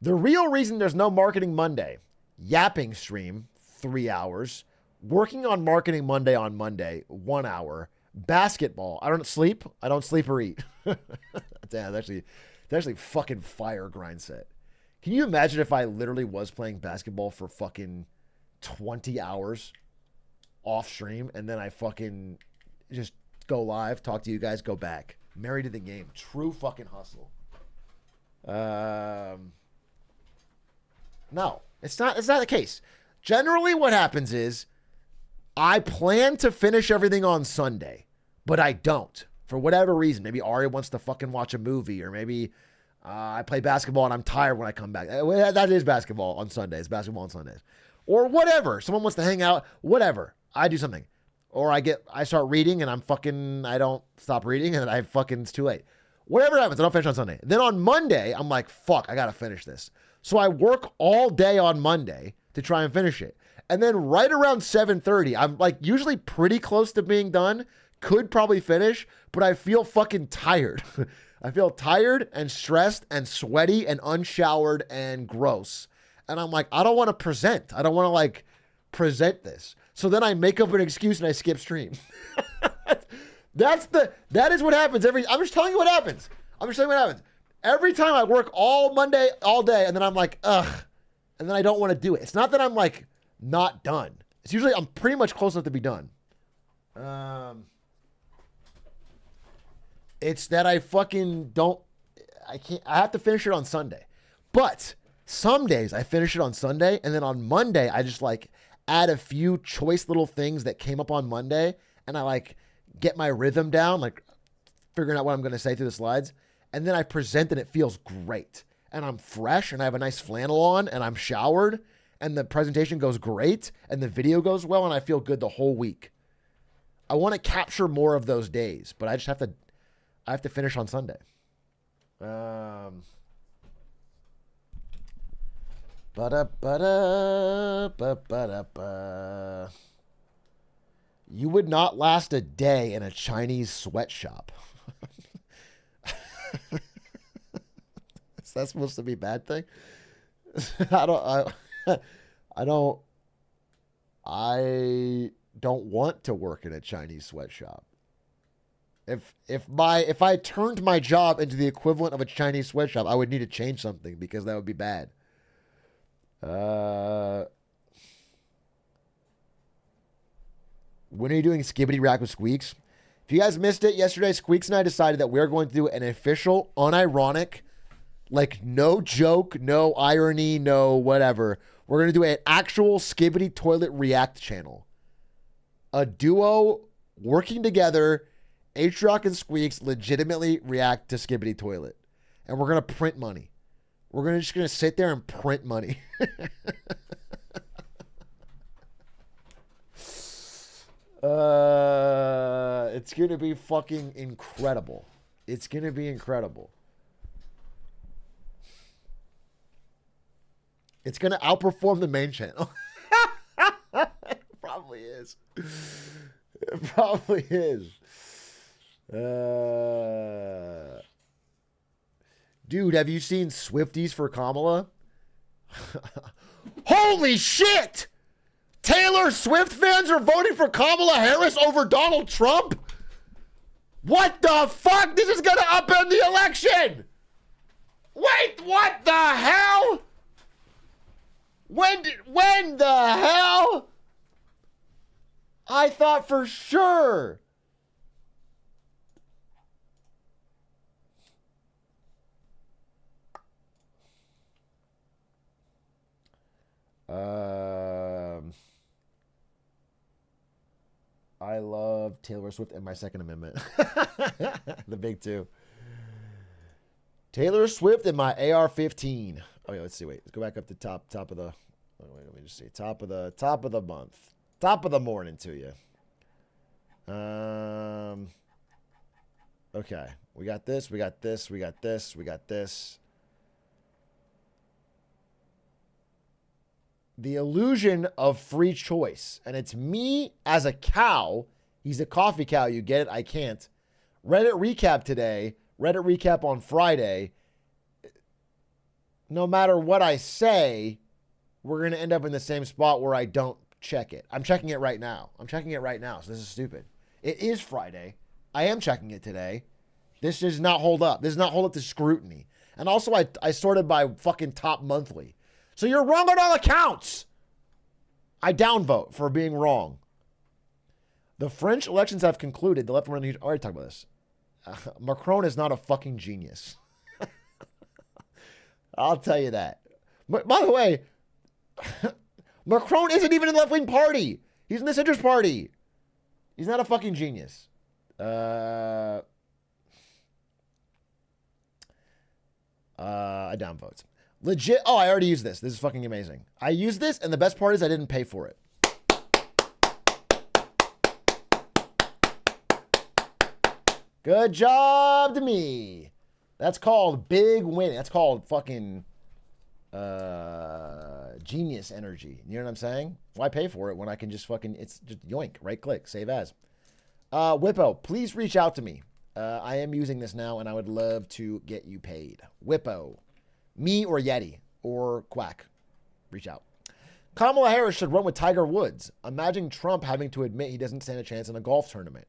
The real reason there's no Marketing Monday. Yapping stream, 3 hours. Working on Marketing Monday on Monday, 1 hour. Basketball. I don't sleep or eat. Damn, that's actually fucking fire grind set. Can you imagine if I literally was playing basketball for fucking 20 hours off stream and then I fucking just go live, talk to you guys, go back. Married to the game. True fucking hustle. No, it's not the case. Generally what happens is I plan to finish everything on Sunday, but I don't. For whatever reason. Maybe Ari wants to fucking watch a movie, or maybe I play basketball and I'm tired when I come back. That is basketball on Sundays. Basketball on Sundays. Or whatever. Someone wants to hang out. Whatever. I do something. Or I start reading and I don't stop reading and it's too late. Whatever happens, I don't finish on Sunday. Then on Monday, I'm like, fuck, I got to finish this. So I work all day on Monday to try and finish it. And then right around 7:30, I'm like usually pretty close to being done. Could probably finish, but I feel fucking tired. I feel tired and stressed and sweaty and unshowered and gross. And I'm like, I don't want to present. I don't want to present this. So then I make up an excuse and I skip stream. That is what happens I'm just telling you what happens. Every time I work all Monday, all day, and then I'm like, ugh. And then I don't want to do it. It's not that I'm like not done. It's usually I'm pretty much close enough to be done. It's that I have to finish it on Sunday. But some days I finish it on Sunday, and then on Monday I just add a few choice little things that came up on Monday, and I get my rhythm down, figuring out what I'm going to say through the slides, and then I present and it feels great. And I'm fresh and I have a nice flannel on and I'm showered and the presentation goes great and the video goes well and I feel good the whole week. I want to capture more of those days, but I have to finish on Sunday. You would not last a day in a Chinese sweatshop. Is that supposed to be a bad thing? I don't want to work in a Chinese sweatshop. If I turned my job into the equivalent of a Chinese sweatshop, I would need to change something because that would be bad. When are you doing Skibbity Rack with Squeaks? If you guys missed it yesterday, Squeaks and I decided that we're going to do an official, unironic, like no joke, no irony, no whatever. We're going to do an actual Skibbity Toilet React channel. A duo working together, Atrioc and Squeaks legitimately react to Skibbity Toilet. And we're going to print money. We're just going to sit there and print money. It's going to be fucking incredible. It's going to be incredible. It's going to outperform the main channel. It probably is. It probably is. Dude, have you seen Swifties for Kamala? Holy shit! Taylor Swift fans are voting for Kamala Harris over Donald Trump? What the fuck? This is gonna upend the election! Wait, what the hell? When the hell? I thought for sure. I love Taylor Swift and my Second Amendment. The big two. Taylor Swift and my AR-15. Oh yeah, let's see. Wait, let's go back up to top of the. Wait, let me just see. Top of the month. Top of the morning to you. Okay, we got this. We got this. We got this. We got this. The illusion of free choice. And it's me as a cow. He's a coffee cow. You get it? I can't. Reddit recap today. Reddit recap on Friday. No matter what I say, we're going to end up in the same spot where I don't check it. I'm checking it right now. So this is stupid. It is Friday. I am checking it today. This does not hold up. This does not hold up to scrutiny. And also, I sorted by fucking top monthly. So you're wrong on all accounts. I downvote for being wrong. The French elections have concluded. The left wing, I already talked about this. Macron is not a fucking genius. I'll tell you that. But by the way, Macron isn't even in the left-wing party. He's in the centrist party. He's not a fucking genius. I downvote. Legit. Oh, I already used this. This is fucking amazing. I used this, and the best part is I didn't pay for it. Good job to me. That's called big winning. That's called fucking genius energy. You know what I'm saying? Why pay for it when I can just fucking, it's just yoink, right click, save as. Whippo, please reach out to me. I am using this now, and I would love to get you paid. Whippo. Me or Yeti or Quack. Reach out. Kamala Harris should run with Tiger Woods. Imagine Trump having to admit he doesn't stand a chance in a golf tournament.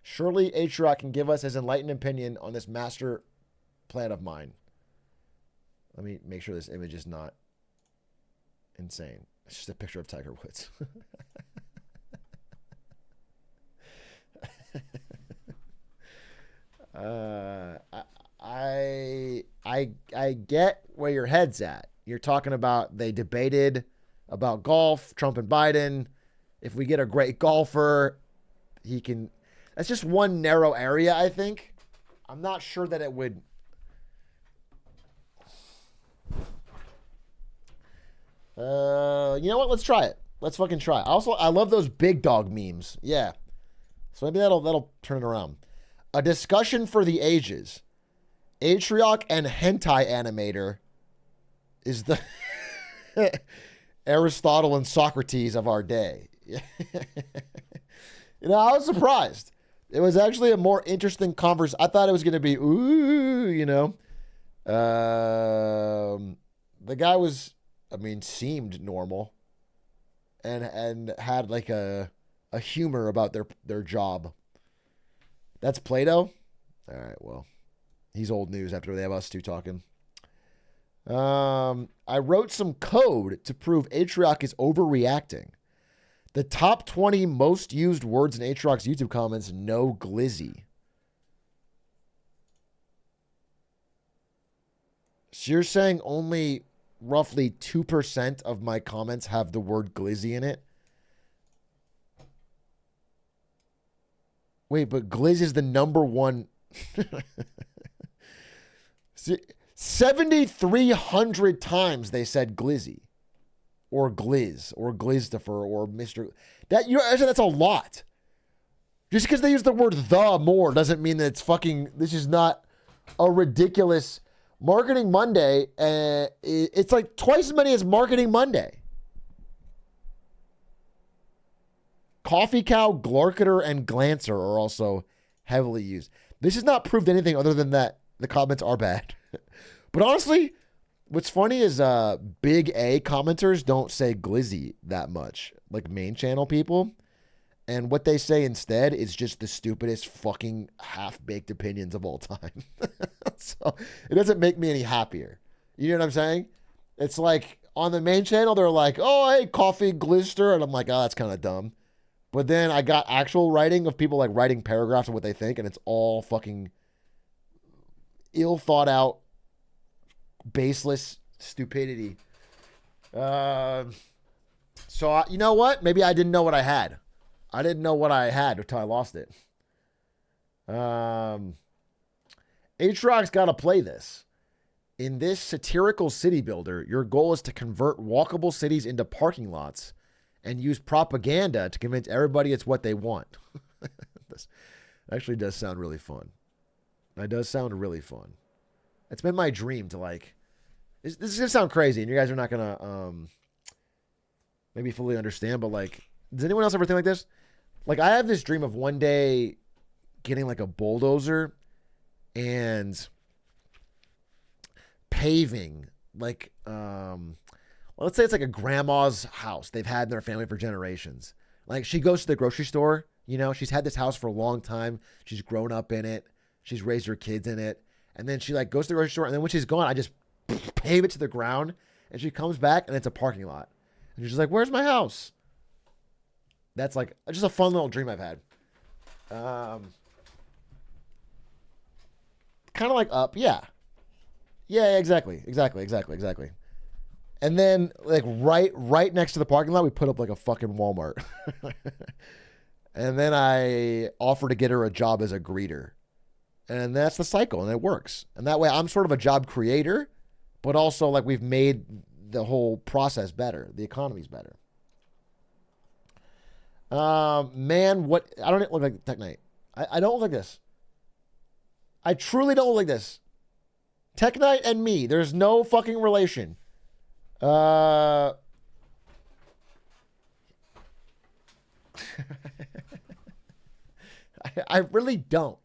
Surely Atrioc can give us his enlightened opinion on this master plan of mine. Let me make sure this image is not insane. It's just a picture of Tiger Woods. I get where your head's at. You're talking about they debated about golf, Trump and Biden. If we get a great golfer, he can. That's just one narrow area, I think. I'm not sure that it would. You know what? Let's try it. Let's fucking try it. Also, I love those big dog memes. Yeah. So maybe that'll turn it around. A discussion for the ages. Atrioc and hentai animator is the Aristotle and Socrates of our day. You know, I was surprised. It was actually a more interesting conversation. I thought it was going to be, ooh, you know. The guy was, I mean, seemed normal and had like a humor about their job. That's Plato? All right, well, he's old news after they have us two talking. I wrote some code to prove Atrioc is overreacting. The top 20 most used words in Atrioc's YouTube comments, no glizzy. So you're saying only roughly 2% of my comments have the word glizzy in it? Wait, but glizz is the number one. 7,300 times they said glizzy or glizz or glizzifer or Mr. That's a lot. Just because they use the word the more doesn't mean that it's fucking, this is not a ridiculous Marketing Monday. It's like twice as many as Marketing Monday. Coffee Cow, Glarketer, and Glancer are also heavily used. This has not proved anything other than that the comments are bad. But honestly, what's funny is big A commenters don't say glizzy that much, like main channel people. And what they say instead is just the stupidest fucking half-baked opinions of all time. So it doesn't make me any happier. You know what I'm saying? It's like on the main channel, they're like, oh, hey, coffee, Glizzard. And I'm like, oh, that's kind of dumb. But then I got actual writing of people like writing paragraphs of what they think, and it's all fucking ill thought out, baseless stupidity. So you know what? Maybe I didn't know what I had. I didn't know what I had until I lost it. Atrioc got to play this. In this satirical city builder, your goal is to convert walkable cities into parking lots and use propaganda to convince everybody it's what they want. This actually does sound really fun. That does sound really fun. It's been my dream to like, this is going to sound crazy and you guys are not going to maybe fully understand, but like, does anyone else ever think like this? Like I have this dream of one day getting like a bulldozer and paving like, let's say it's like a grandma's house they've had in their family for generations. Like she goes to the grocery store, you know, she's had this house for a long time. She's grown up in it. She's raised her kids in it. And then she like goes to the grocery store. And then when she's gone, I just pave it to the ground and she comes back and it's a parking lot. And she's like, where's my house? That's like just a fun little dream I've had. Kind of like up. Yeah. Yeah, exactly. And then like right next to the parking lot, we put up like a fucking Walmart. And then I offer to get her a job as a greeter. And that's the cycle and it works. And that way I'm sort of a job creator, but also like we've made the whole process better. The economy's better. Man, what? I don't look like Tech Knight. I don't look like this. I truly don't look like this. Tech Knight and me, there's no fucking relation. I really don't.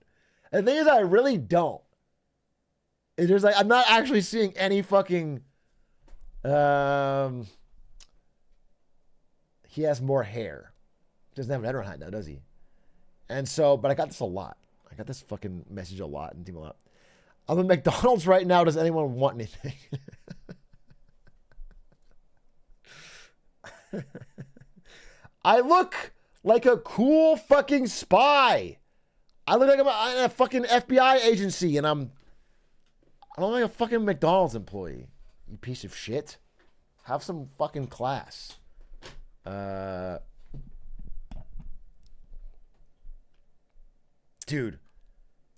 And the thing is, I really don't. It's just like, I'm not actually seeing any fucking, he has more hair. Doesn't have an head on hat now, does he? And so, but I got this a lot. I got this fucking message a lot and team a lot. I'm at McDonald's right now. Does anyone want anything? I look like a cool fucking spy. I look like I'm a fucking FBI agency and I'm like a fucking McDonald's employee. You piece of shit. Have some fucking class. Dude,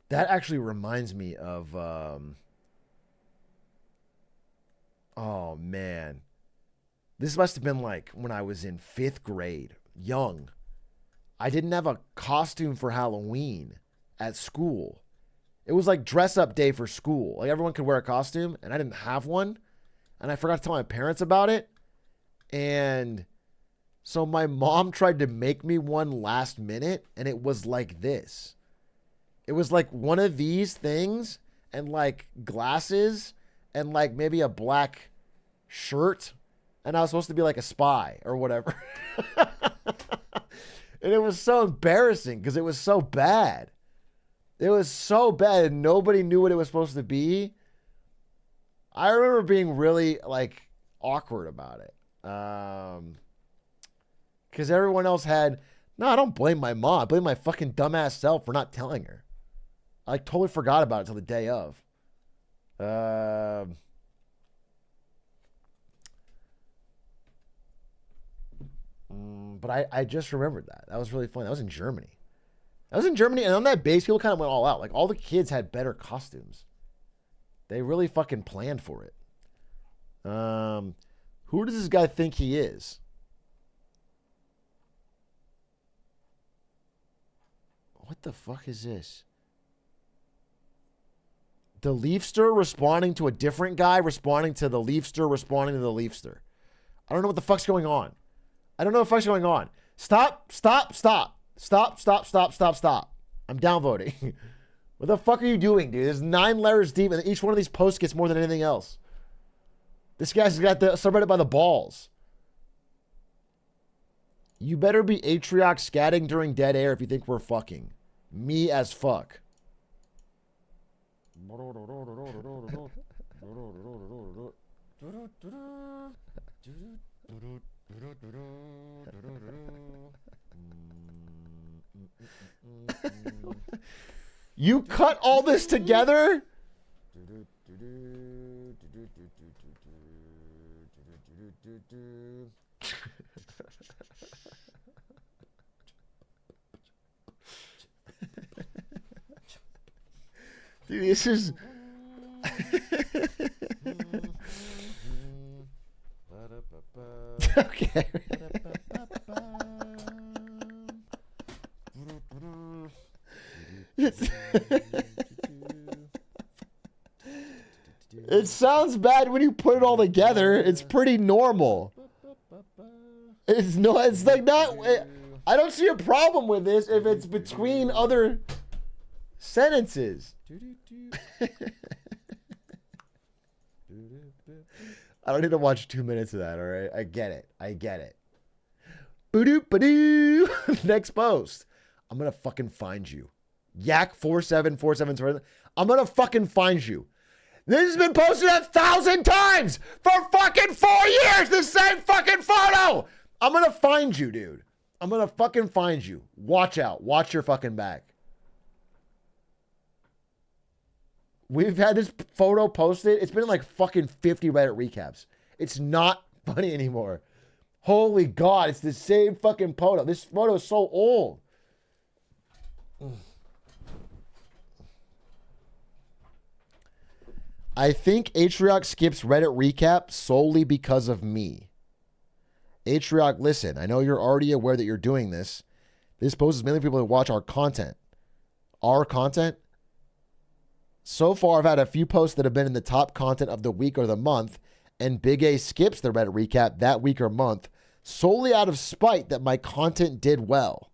that actually reminds me of, oh man. This must have been like when I was in 5th grade, young. I didn't have a costume for Halloween at school. It was like dress up day for school. Like everyone could wear a costume and I didn't have one. And I forgot to tell my parents about it. And so my mom tried to make me one last minute and it was like this. It was like one of these things and like glasses and like maybe a black shirt. And I was supposed to be like a spy or whatever. And it was so embarrassing because it was so bad. It was so bad and nobody knew what it was supposed to be. I remember being really like awkward about it. Because everyone else had, no, I don't blame my mom. I blame my fucking dumbass self for not telling her. I like totally forgot about it till the day of. But I just remembered that. That was really fun. That was in Germany. And on that base, people kind of went all out. Like, all the kids had better costumes. They really fucking planned for it. Who does this guy think he is? What the fuck is this? The Leafster responding to a different guy, responding to the Leafster, responding to the Leafster. I don't know what the fuck's going on. Stop. I'm downvoting. What the fuck are you doing, dude? There's 9 letters deep, and each one of these posts gets more than anything else. This guy's got the subreddit by the balls. You better be Atrioc scatting during dead air if you think we're fucking. Me as fuck. You cut all this together? Dude, this is... Okay. It sounds bad when you put it all together. It's pretty normal. It's like not... I don't see a problem with this if it's between other sentences. I don't need to watch 2 minutes of that, all right? I get it. Boo-doo. Next post. I'm going to fucking find you. Yak4747. I'm going to fucking find you. This has been posted 1,000 times for fucking 4 years. The same fucking photo. I'm going to find you, dude. I'm going to fucking find you. Watch out. Watch your fucking back. We've had this photo posted. It's been in like fucking 50 Reddit recaps. It's not funny anymore. Holy God, it's the same fucking photo. This photo is so old. I think Atrioc skips Reddit recap solely because of me. Atrioc, listen, I know you're already aware that you're doing this. This post is mainly people who watch our content. Our content? So far, I've had a few posts that have been in the top content of the week or the month, and Big A skips the Reddit recap that week or month solely out of spite that my content did well.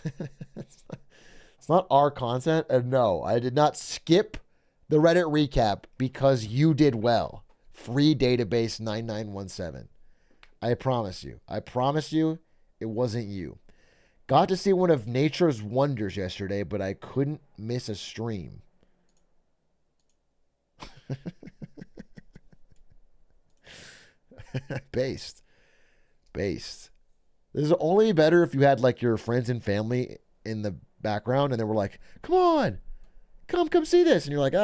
It's not our content. No, I did not skip the Reddit recap because you did well. Free database 9917. I promise you. It wasn't you. Got to see one of nature's wonders yesterday, but I couldn't miss a stream. Based. This is only better if you had like your friends and family in the background and they were like, come on, come see this. And you're like,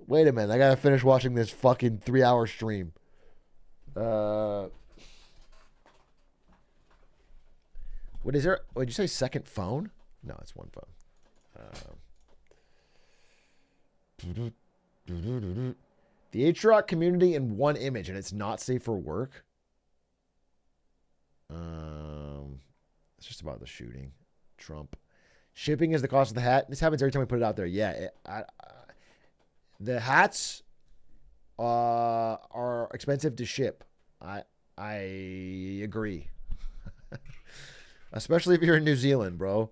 wait a minute. I got to finish watching this fucking 3-hour stream. What is there? Did you say second phone? No, it's one phone. The Atrioc community in one image, and it's not safe for work. It's just about the shooting. Trump. Shipping is the cost of the hat. This happens every time we put it out there. Yeah, the hats are expensive to ship. I agree. Especially if you're in New Zealand, bro.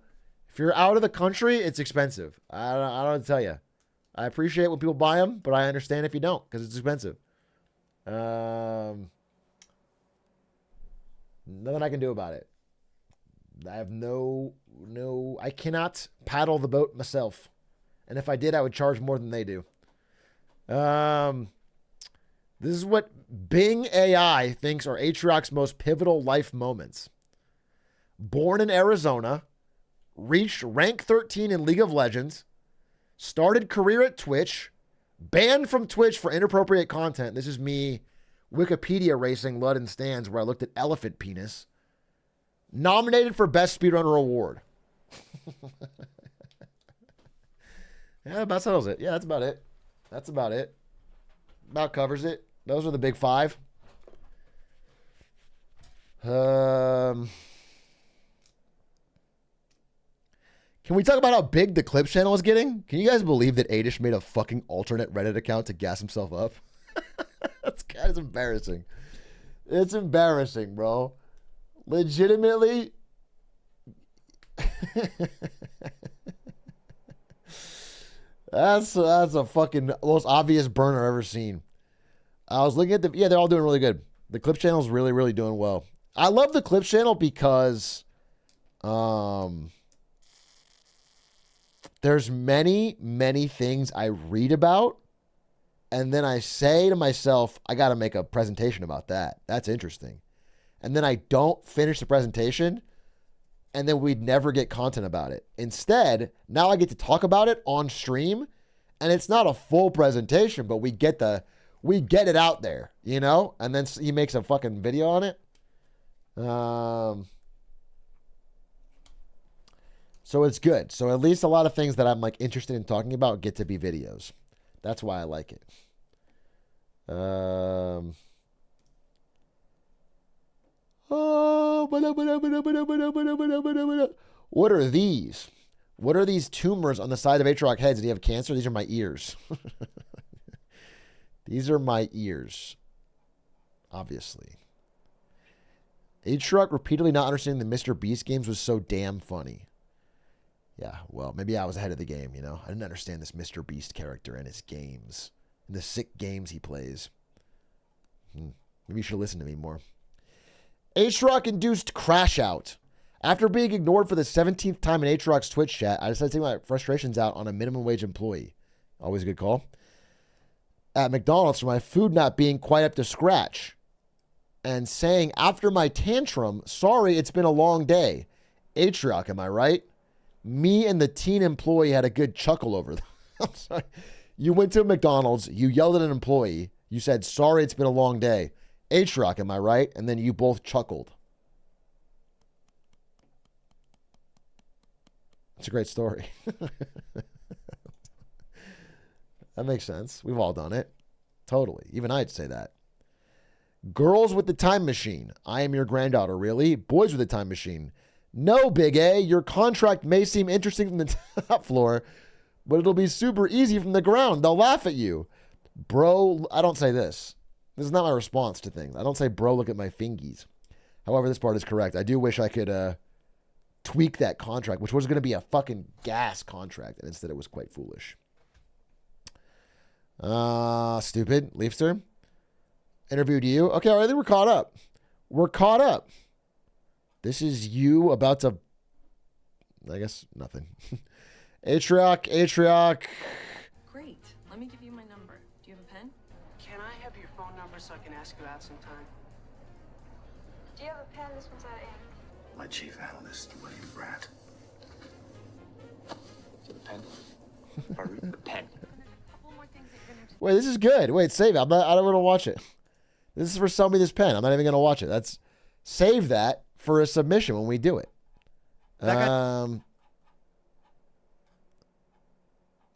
If you're out of the country, it's expensive. I don't know what to tell you. I appreciate when people buy them, but I understand if you don't because it's expensive. Nothing I can do about it. I have I cannot paddle the boat myself. And if I did, I would charge more than they do. This is what Bing AI thinks are Atrioc's most pivotal life moments. Born in Arizona, reached rank 13 in League of Legends, started career at Twitch, banned from Twitch for inappropriate content. This is me Wikipedia racing Lud and Stands where I looked at elephant penis. Nominated for Best Speedrunner Award. Yeah, that about settles it. Yeah, that's about it. That's about it. About covers it. Those are the big five. Can we talk about how big the Clips channel is getting? Can you guys believe that Adish made a fucking alternate Reddit account to gas himself up? That's kind of embarrassing. It's embarrassing, bro. Legitimately. That's a fucking most obvious burn I've ever seen. I was looking at yeah, they're all doing really good. The Clips channel is really, really doing well. I love the Clips channel because there's many, many things I read about, and then I say to myself, I got to make a presentation about that. That's interesting. And then I don't finish the presentation, and then we'd never get content about it. Instead, now I get to talk about it on stream, and it's not a full presentation, but we get it out there, you know? And then he makes a fucking video on it. So it's good. So at least a lot of things that I'm like interested in talking about get to be videos. That's why I like it. What are these? What are these tumors on the side of Atrioc heads? Do you have cancer? These are my ears. These are my ears. Obviously. Atrioc repeatedly not understanding the Mr. Beast games was so damn funny. Yeah, well, maybe I was ahead of the game, you know? I didn't understand this Mr. Beast character and his games. And the sick games he plays. Maybe you should listen to me more. Atrioc induced crash out. After being ignored for the 17th time in Atrioc's Twitch chat, I decided to take my frustrations out on a minimum wage employee. Always a good call. At McDonald's for my food not being quite up to scratch. And saying after my tantrum, sorry, it's been a long day. Atrioc, am I right? Me and the teen employee had a good chuckle over that. I'm sorry. You went to McDonald's, you yelled at an employee, you said, sorry, it's been a long day. Atrioc, am I right? And then you both chuckled. It's a great story. That makes sense. We've all done it. Totally. Even I'd say that. Girls with the time machine. I am your granddaughter, really? Boys with the time machine. No, Big A. Your contract may seem interesting from the top floor, but it'll be super easy from the ground. They'll laugh at you. Bro, I don't say this. This is not my response to things. I don't say, bro, look at my fingies. However, this part is correct. I do wish I could tweak that contract, which was going to be a fucking gas contract, and instead it was quite foolish. Stupid. Leafster. Interviewed you. Okay, I think we're caught up. We're caught up. This is you about to... I guess nothing. Atrioc. Great. Let me give you my number. Do you have a pen? Can I have your phone number so I can ask you out sometime? Do you have a pen? This one's out of ink. My chief analyst, Wayne Bratt. The pen? Pardon? The pen. Wait, this is good. Wait, save it. I don't want to watch it. This is for Sell Me This Pen. I'm not even going to watch it. That's save that for a submission when we do it.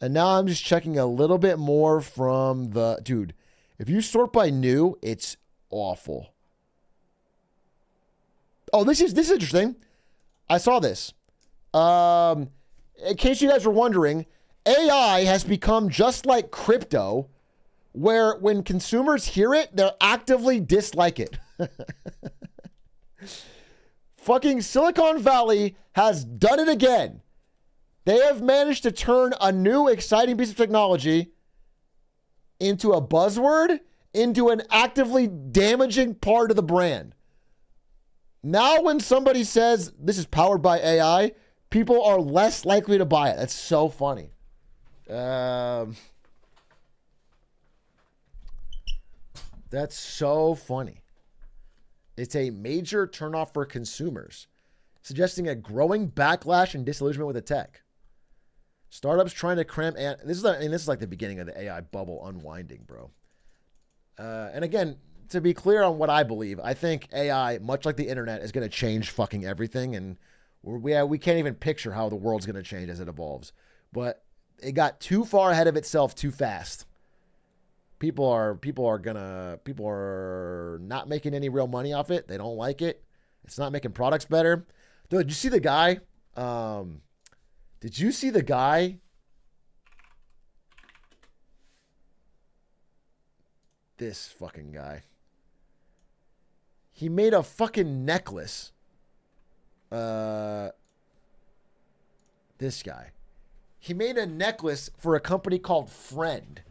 And now I'm just checking a little bit more from the... Dude, if you sort by new, it's awful. Oh, this is interesting. I saw this. In case you guys were wondering, AI has become just like crypto, where when consumers hear it, they'll actively dislike it. Fucking Silicon Valley has done it again. They have managed to turn a new exciting piece of technology into a buzzword, into an actively damaging part of the brand. Now when somebody says this is powered by AI, people are less likely to buy it. That's so funny. That's so funny. It's a major turnoff for consumers, suggesting a growing backlash and disillusionment with the tech. Startups trying to cram this is like the beginning of the AI bubble unwinding, bro. And again, to be clear on what I believe, I think AI, much like the internet, is going to change fucking everything, and we can't even picture how the world's going to change as it evolves. But it got too far ahead of itself too fast. People are not making any real money off it. They don't like it. It's not making products better. Dude, did you see the guy? Did you see the guy? This fucking guy. He made a fucking necklace. This guy. He made a necklace for a company called Friend.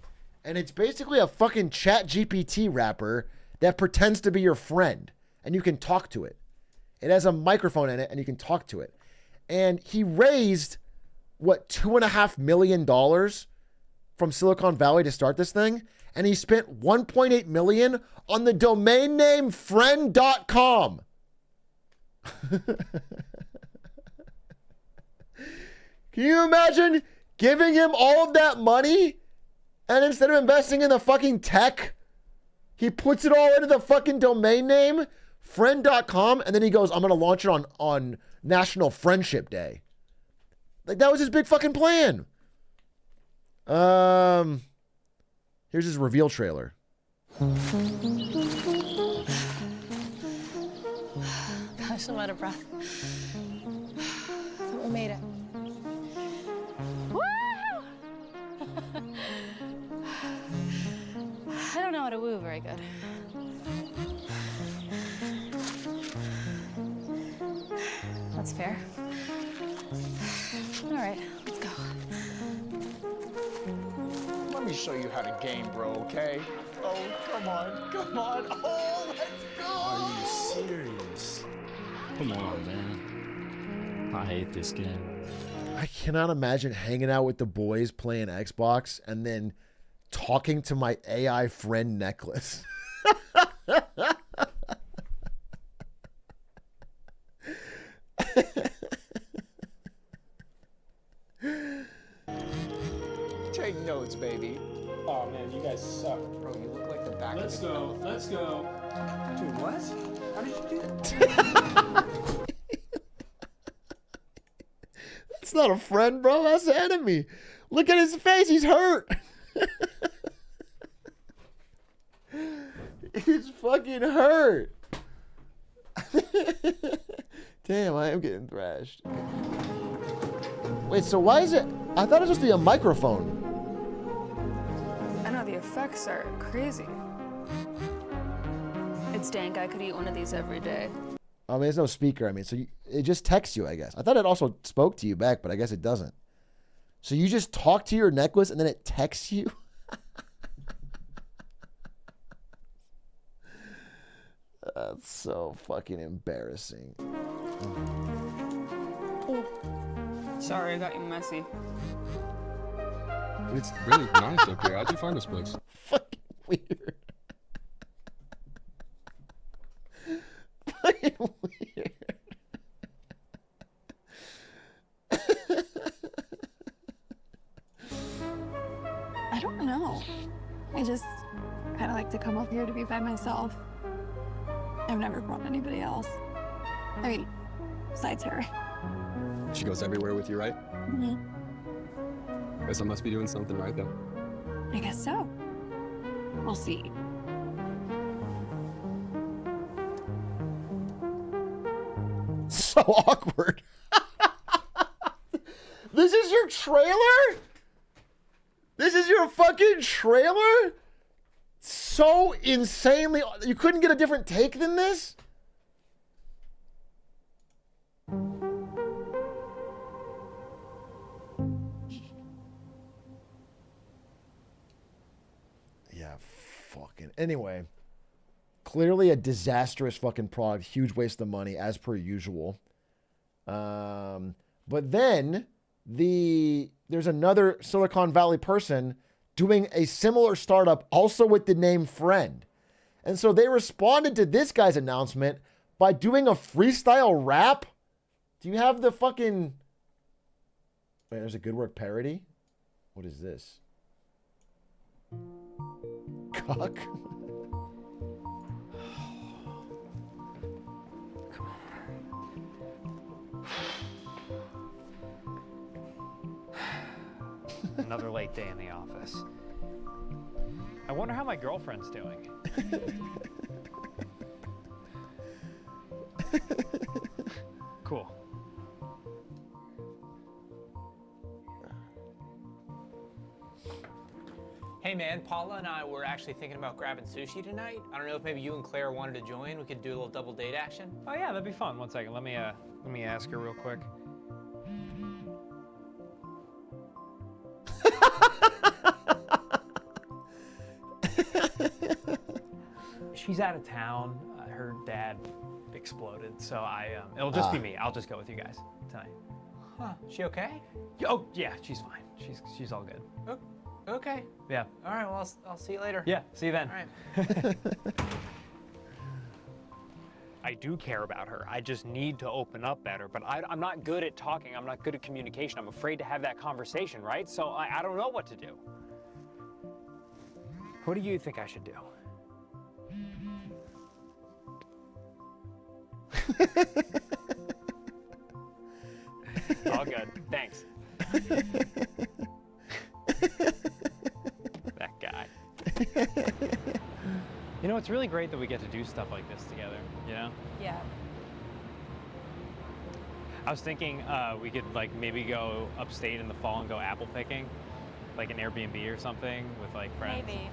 And it's basically a fucking ChatGPT wrapper that pretends to be your friend. And you can talk to it. It has a microphone in it and you can talk to it. And he raised, what, $2.5 million from Silicon Valley to start this thing. And he spent $1.8 million on the domain name friend.com. Can you imagine giving him all of that money? And instead of investing in the fucking tech, he puts it all into the fucking domain name, friend.com, and then he goes, I'm going to launch it on National Friendship Day. Like, that was his big fucking plan. Here's his reveal trailer. Gosh, I'm out of breath. So we made it. Woo! I don't know how to woo very good. That's fair. All right, let's go. Let me show you how to game, bro, okay? Oh, come on, come on. Oh, let's go! Are you serious? Come on, man. I hate this game. I cannot imagine hanging out with the boys playing Xbox and then talking to my AI friend necklace. Take notes, baby. Oh man, you guys suck. Bro, you look like the back Let's of the go. Let's go. Dude, what? How did you do that? That's not a friend, bro. That's an enemy. Look at his face. He's hurt. He's fucking hurt. Damn, I am getting thrashed. Wait, so why is it? I thought it was supposed to be a microphone. I know, the effects are crazy. It's dank. I could eat one of these every day. I mean, there's no speaker. I mean, so it just texts you, I guess. I thought it also spoke to you back, but I guess it doesn't. So you just talk to your necklace and then it texts you? That's so fucking embarrassing. Sorry, I got you messy. It's really nice up here. How'd you find this place? Fucking weird. Fucking weird. I don't know. I just kind of like to come up here to be by myself. I've never brought anybody else. I mean, besides her. She goes everywhere with you, right? Mm-hmm. Guess I must be doing something right then. I guess so. We'll see. So awkward. This is your trailer? This is your fucking trailer? So insanely... You couldn't get a different take than this? Yeah, fucking... Anyway. Clearly a disastrous fucking product. Huge waste of money, as per usual. But then... There's another Silicon Valley person doing a similar startup also with the name Friend. And so they responded to this guy's announcement by doing a freestyle rap. Do you have the fucking... Wait, there's a Good Work parody? What is this? Cuck? Another late day in the office. I wonder how my girlfriend's doing. Cool. Hey man, Paula and I were actually thinking about grabbing sushi tonight. I don't know if maybe you and Claire wanted to join. We could do a little double date action. Oh yeah, that'd be fun. One second, let me ask her real quick. She's out of town. Her dad exploded, so it'll just be me. I'll just go with you guys tonight. Huh? She okay? Oh yeah, she's fine. She's all good. Oh, okay. Yeah. All right. Well, I'll see you later. Yeah. See you then. All right. I do care about her. I just need to open up better, but I'm not good at talking. I'm not good at communication. I'm afraid to have that conversation, right? So I don't know what to do. What do you think I should do? All good. Thanks. That guy. You know, it's really great that we get to do stuff like this together, you know? Yeah. I was thinking we could like maybe go upstate in the fall and go apple picking, like an Airbnb or something with like friends. Maybe.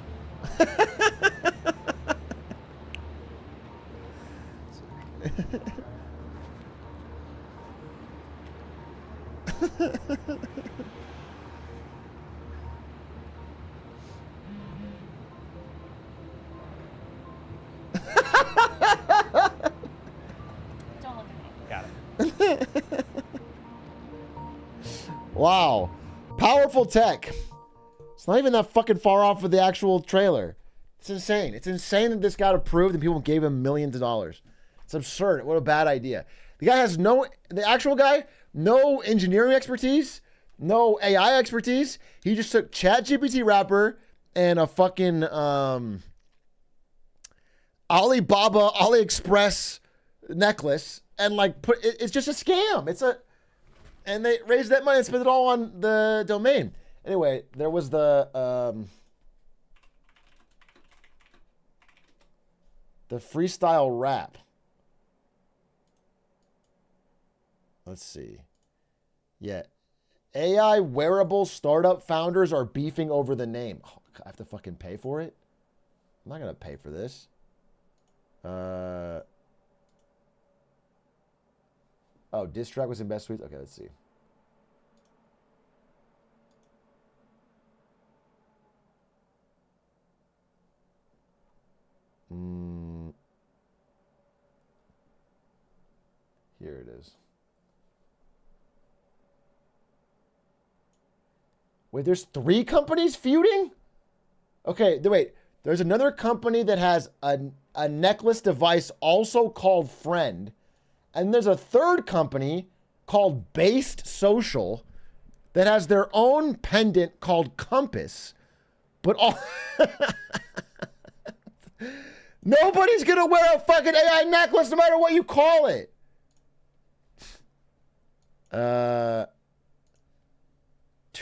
Don't look at me. Got it. Wow. Powerful tech. It's not even that fucking far off of the actual trailer. It's insane. It's insane that this got approved and people gave him millions of dollars. It's absurd. What a bad idea. The guy has the actual guy, no engineering expertise, no AI expertise. He just took ChatGPT wrapper and a fucking Alibaba, AliExpress necklace and like it's just a scam. And they raised that money and spent it all on the domain. Anyway, there was the freestyle rap. Let's see. Yeah. AI wearable startup founders are beefing over the name. Oh, I have to fucking pay for it? I'm not going to pay for this. Oh, diss track was in best suites. Okay, let's see. Here it is. Wait, there's 3 companies feuding? Okay, wait. There's another company that has a necklace device also called Friend. And there's a third company called Based Social that has their own pendant called Compass. But all... Nobody's going to wear a fucking AI necklace no matter what you call it.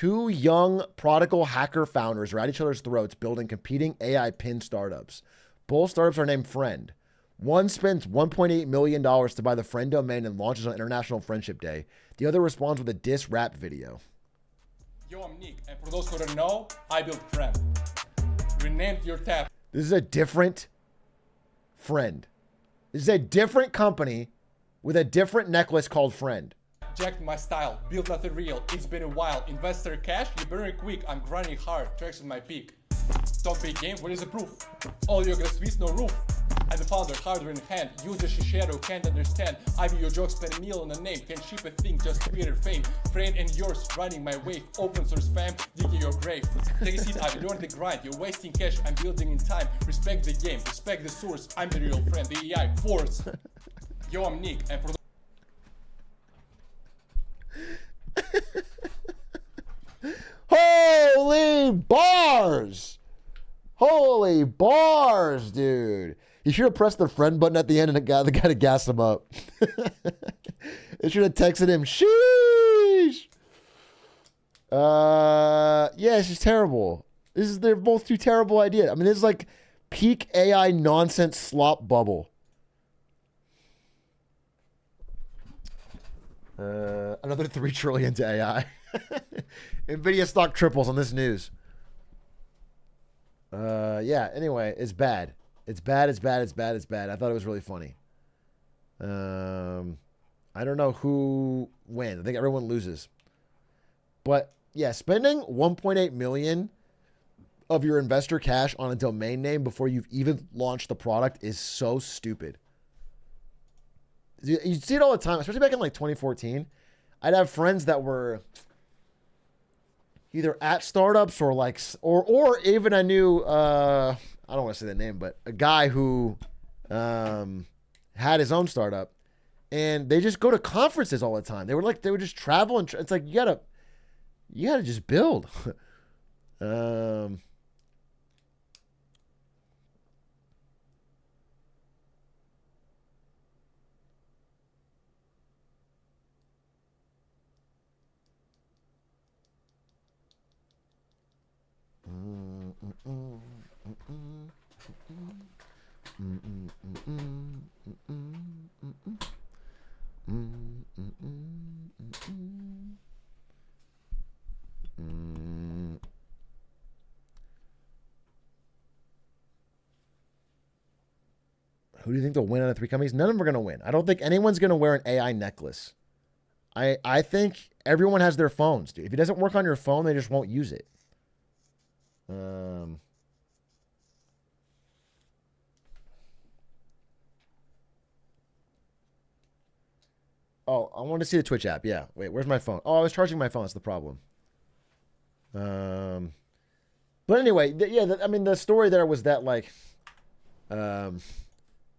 Two young prodigal hacker founders are at each other's throats building competing AI pin startups. Both startups are named Friend. One spends $1.8 million to buy the Friend domain and launches on International Friendship Day. The other responds with a diss rap video. Yo, I'm Nick, and for those who don't know, I built Friend. Renamed your tab. This is a different Friend. This is a different company with a different necklace called Friend. Jacked my style, built nothing real, it's been a while. Investor cash, you burn quick, I'm grinding hard, tracks in my peak. Top big game, where is the proof? All your grass no roof. I'm the founder, hardware in hand, user Shishero can't understand. I be your joke, spend a meal on a name, can't ship a thing, just Twitter fame. Friend and yours, riding my wave, open source spam, digging your grave. Take a seat, I've learned the grind, you're wasting cash, I'm building in time. Respect the game, respect the source, I'm the real friend, the AI force. Yo, I'm Nick, and for Holy bars! Holy bars, dude. You should have pressed the Friend button at the end and the guy to gas him up. They should have texted him, sheesh. Yeah, it's just terrible. They're both two terrible ideas. I mean, this is like peak AI nonsense slop bubble. Another 3 trillion to AI. Nvidia stock triples on this news. Yeah, anyway, it's bad. It's bad. I thought it was really funny. I don't know who wins. I think everyone loses. But yeah, spending 1.8 million of your investor cash on a domain name before you've even launched the product is so stupid. You see it all the time, especially back in like 2014. I'd have friends that were either at startups or like, or even I knew, I don't want to say the name, but a guy who had his own startup, and they just go to conferences all the time. They would just travel, and it's like, you gotta just build. Who do you think will win out of 3 companies? None of them are going to win. I don't think anyone's going to wear an AI necklace. I think everyone has their phones, dude. If it doesn't work on your phone, they just won't use it. Oh, I want to see the Twitch app. Yeah. Wait, where's my phone? Oh, I was charging my phone. That's the problem. But anyway, I mean, the story there was that, like,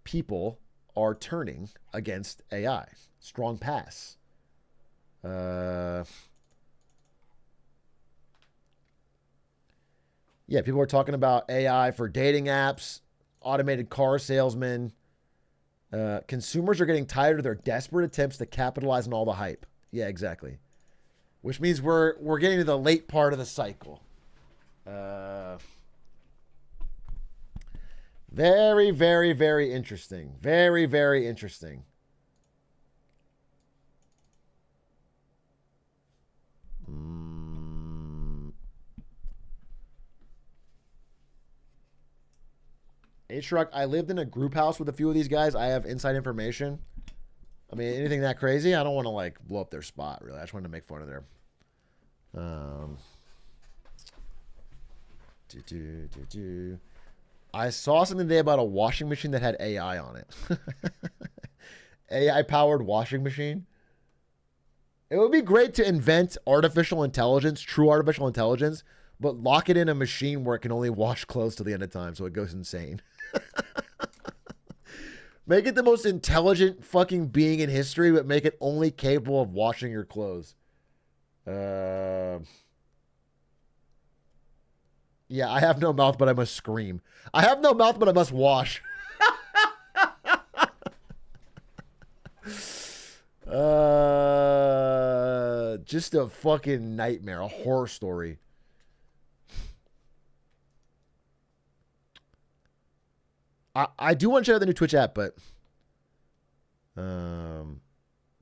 people are turning against AI. Strong pass. Yeah, people are talking about AI for dating apps, automated car salesmen. Consumers are getting tired of their desperate attempts to capitalize on all the hype. Yeah, exactly. Which means we're getting to the late part of the cycle. Very, very, very interesting. Very, very interesting. Atrioc, I lived in a group house with a few of these guys. I have inside information. I mean, anything that crazy, I don't want to like blow up their spot, really. I just wanted to make fun of their I saw something today about a washing machine that had AI on it. AI powered washing machine. It would be great to invent artificial intelligence, true artificial intelligence, but lock it in a machine where it can only wash clothes till the end of time so it goes insane. Make it the most intelligent fucking being in history, but make it only capable of washing your clothes. Yeah, I have no mouth, but I must scream. I have no mouth, but I must wash. Just a fucking nightmare, a horror story. I do want to check out the new Twitch app, but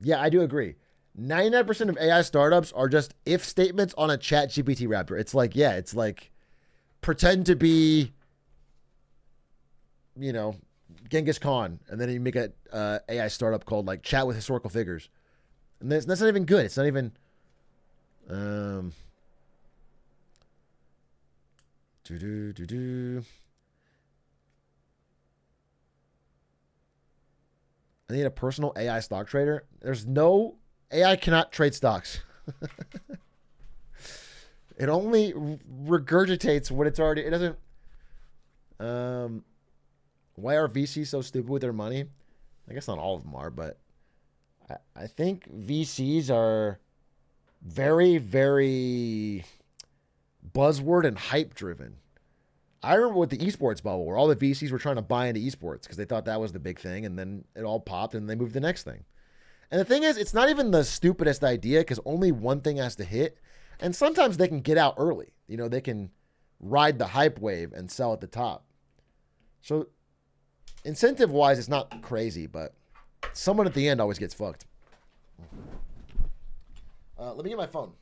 yeah, I do agree. 99% of AI startups are just if statements on a chat GPT wrapper. It's like, yeah, it's like pretend to be, you know, Genghis Khan, and then you make a AI startup called like chat with historical figures. And that's not even good. It's not even I need a personal AI stock trader. There's no AI cannot trade stocks. It only regurgitates what it's already. It doesn't. Why are VCs so stupid with their money? I guess not all of them are, but I think VCs are very, very buzzword and hype driven. I remember with the esports bubble where all the VCs were trying to buy into esports because they thought that was the big thing, and then it all popped and they moved to the next thing. And the thing is, it's not even the stupidest idea because only one thing has to hit. And sometimes they can get out early. You know, they can ride the hype wave and sell at the top. So incentive-wise, it's not crazy, but someone at the end always gets fucked. Let me get my phone.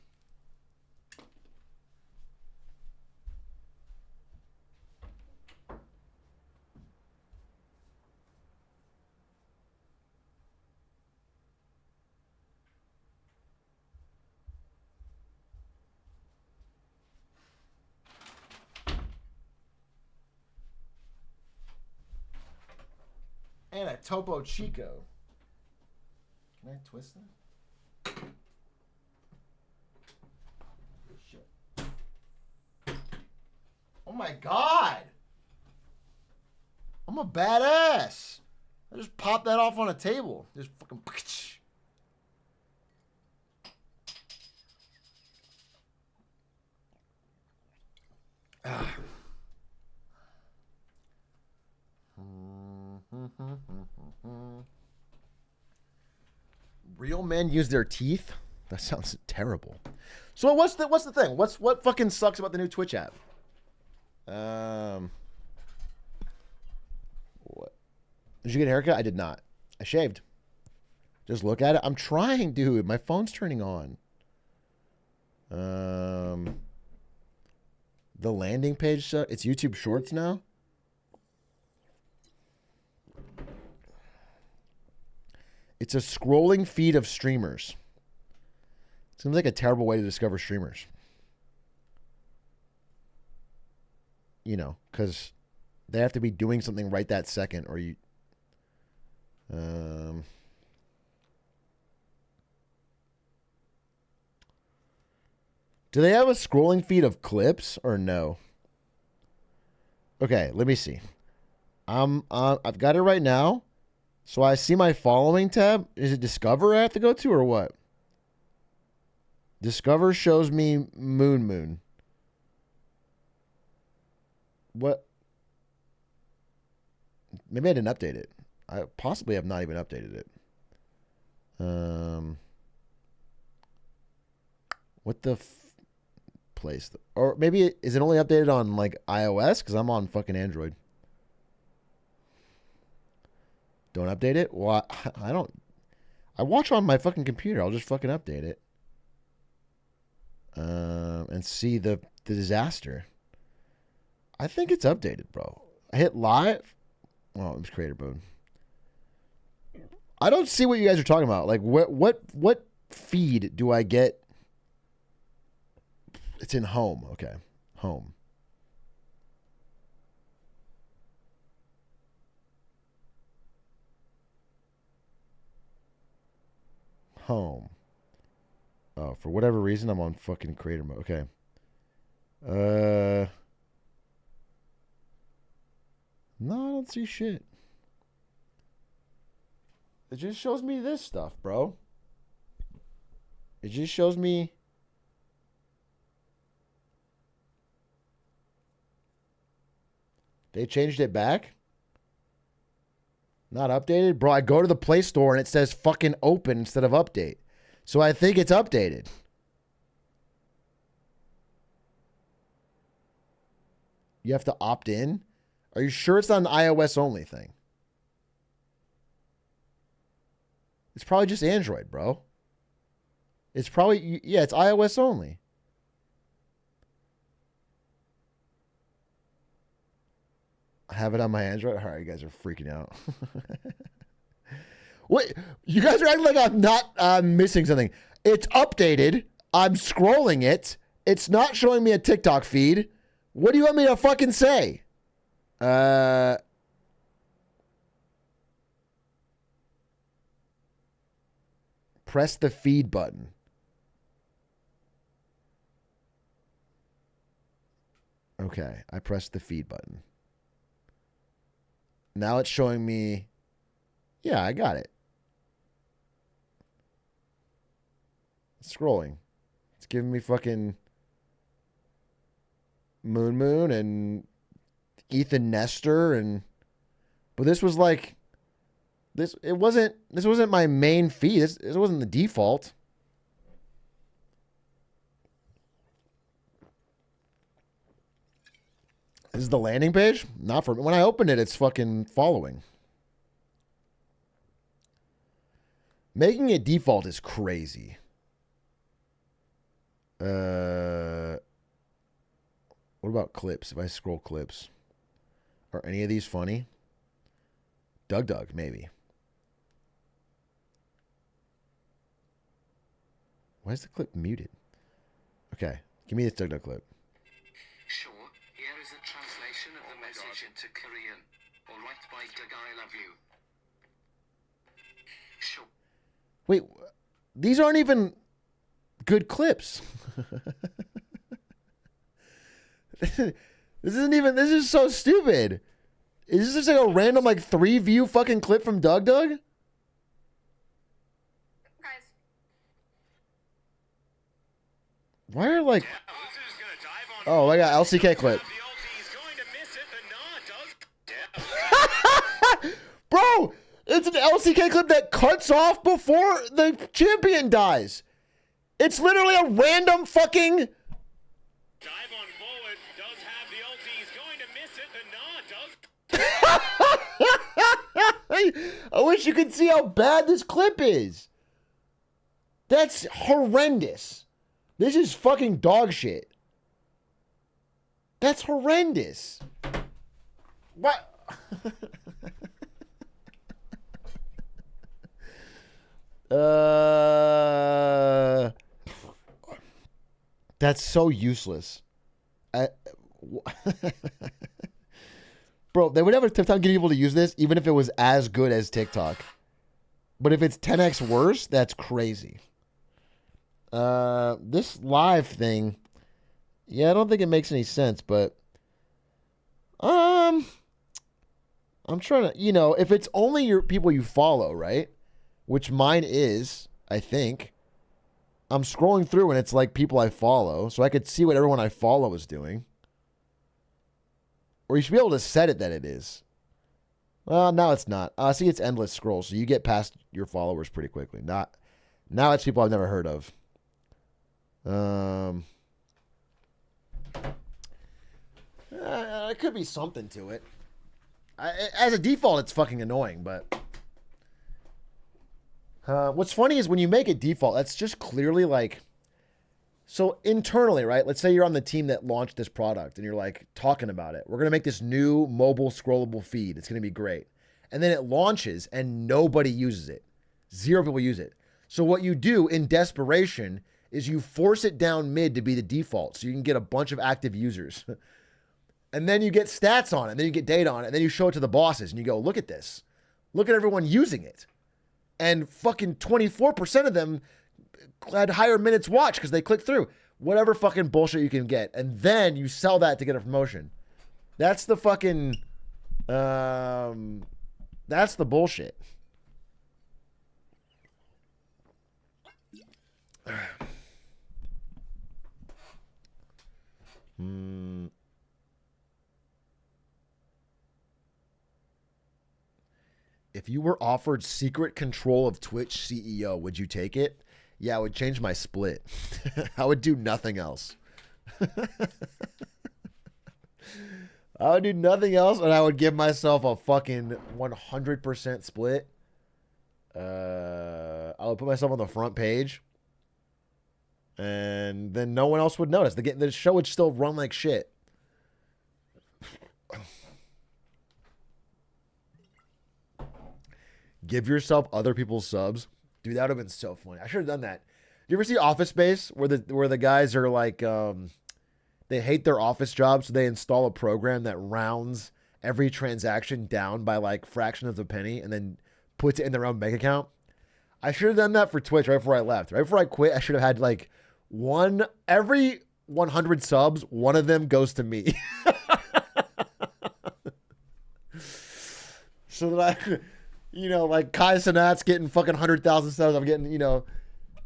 And a Topo Chico. Can I twist that? Shit. Oh my God. I'm a badass. I just popped that off on a table. Just fucking. Ah. Real men use their teeth? That sounds terrible. So what's the thing? What fucking sucks about the new Twitch app? What? Did you get a haircut? I did not. I shaved. Just look at it. I'm trying, dude. My phone's turning on. The landing page, it's YouTube Shorts now. It's a scrolling feed of streamers. Seems like a terrible way to discover streamers. You know, because they have to be doing something right that second, or you. Do they have a scrolling feed of clips or no? Okay, let me see. I've got it right now. So I see my following tab. Is it Discover I have to go to or what? Discover shows me Moon. What? Maybe I didn't update it. I possibly have not even updated it. What the place? Or maybe is it only updated on like iOS? Because I'm on fucking Android. Don't update it? Well, I don't. I watch on my fucking computer. I'll just fucking update it. And see the disaster. I think it's updated, bro. I hit live. Oh, it was creator mode. I don't see what you guys are talking about. Like, what feed do I get? It's in home. Okay, home. Home. Oh, for whatever reason, I'm on fucking creator mode. Okay. No, I don't see shit. It just shows me this stuff, bro. It just shows me. They changed it back? Not updated? Bro, I go to the Play Store and it says fucking open instead of update. So I think it's updated. You have to opt in? Are you sure it's not an iOS only thing? It's probably just Android, bro. It's probably, yeah, it's iOS only. I have it on my Android. All right, you guys are freaking out. What? You guys are acting like I'm not missing something. It's updated. I'm scrolling it. It's not showing me a TikTok feed. What do you want me to fucking say? Press the feed button. Okay, I pressed the feed button. Now it's showing me. Yeah, I got it. It's scrolling. It's giving me fucking Moon and Ethan Nestor and. But this was like. This wasn't my main feed. This wasn't the default. This is the landing page? Not for when I open it, it's fucking following. Making it default is crazy. What about clips? If I scroll clips, are any of these funny? Doug, maybe. Why is the clip muted? Okay, give me this Doug clip. Sure, here is a translation of the message into Korean. Alright, by Doug, I love you. Sure. Wait, these aren't even good clips. This is so stupid. Is this just like a random like 3-view fucking clip from Doug? Why are like... Oh, I got LCK clip. Bro, it's an LCK clip that cuts off before the champion dies. It's literally a random fucking... Dive on forward, does have the ulti, he's going to miss it, but does... I wish you could see how bad this clip is. That's horrendous. This is fucking dog shit. That's horrendous. What? That's so useless. Bro, they would have a tough time getting people to use this, even if it was as good as TikTok. But if it's 10x worse, that's crazy. This live thing, yeah, I don't think it makes any sense, but I'm trying to, if it's only your people you follow, right? Which mine is, I think. I'm scrolling through and it's like people I follow, so I could see what everyone I follow is doing. Or you should be able to set it that it is. Well, now it's not. See, it's endless scroll, so you get past your followers pretty quickly. Now it's people I've never heard of. There could be something to it. As a default, it's fucking annoying, but... what's funny is when you make it default, that's just clearly like... So internally, right? Let's say you're on the team that launched this product and you're like talking about it. We're going to make this new mobile scrollable feed. It's going to be great. And then it launches and nobody uses it. 0 people use it. So what you do in desperation is you force it down mid to be the default so you can get a bunch of active users. And then you get stats on it. And then you get data on it. And then you show it to the bosses and you go, look at this. Look at everyone using it. And fucking 24% of them had higher minutes watched because they clicked through. Whatever fucking bullshit you can get. And then you sell that to get a promotion. That's the fucking... that's the bullshit. If you were offered secret control of Twitch CEO, would you take it? Yeah, I would change my split. I would do nothing else. I would do nothing else, and I would give myself a fucking 100% split. I would put myself on the front page, and then no one else would notice. The show would still run like shit. Give yourself other people's subs. Dude, that would have been so funny. I should have done that. You ever see Office Space where the guys are like they hate their office job, so they install a program that rounds every transaction down by like fraction of a penny and then puts it in their own bank account? I should have done that for Twitch right before I left. Right before I quit, I should have had like every 100 subs, one of them goes to me. So that I, like Kai Cenat's getting fucking 100,000 subs. I'm getting,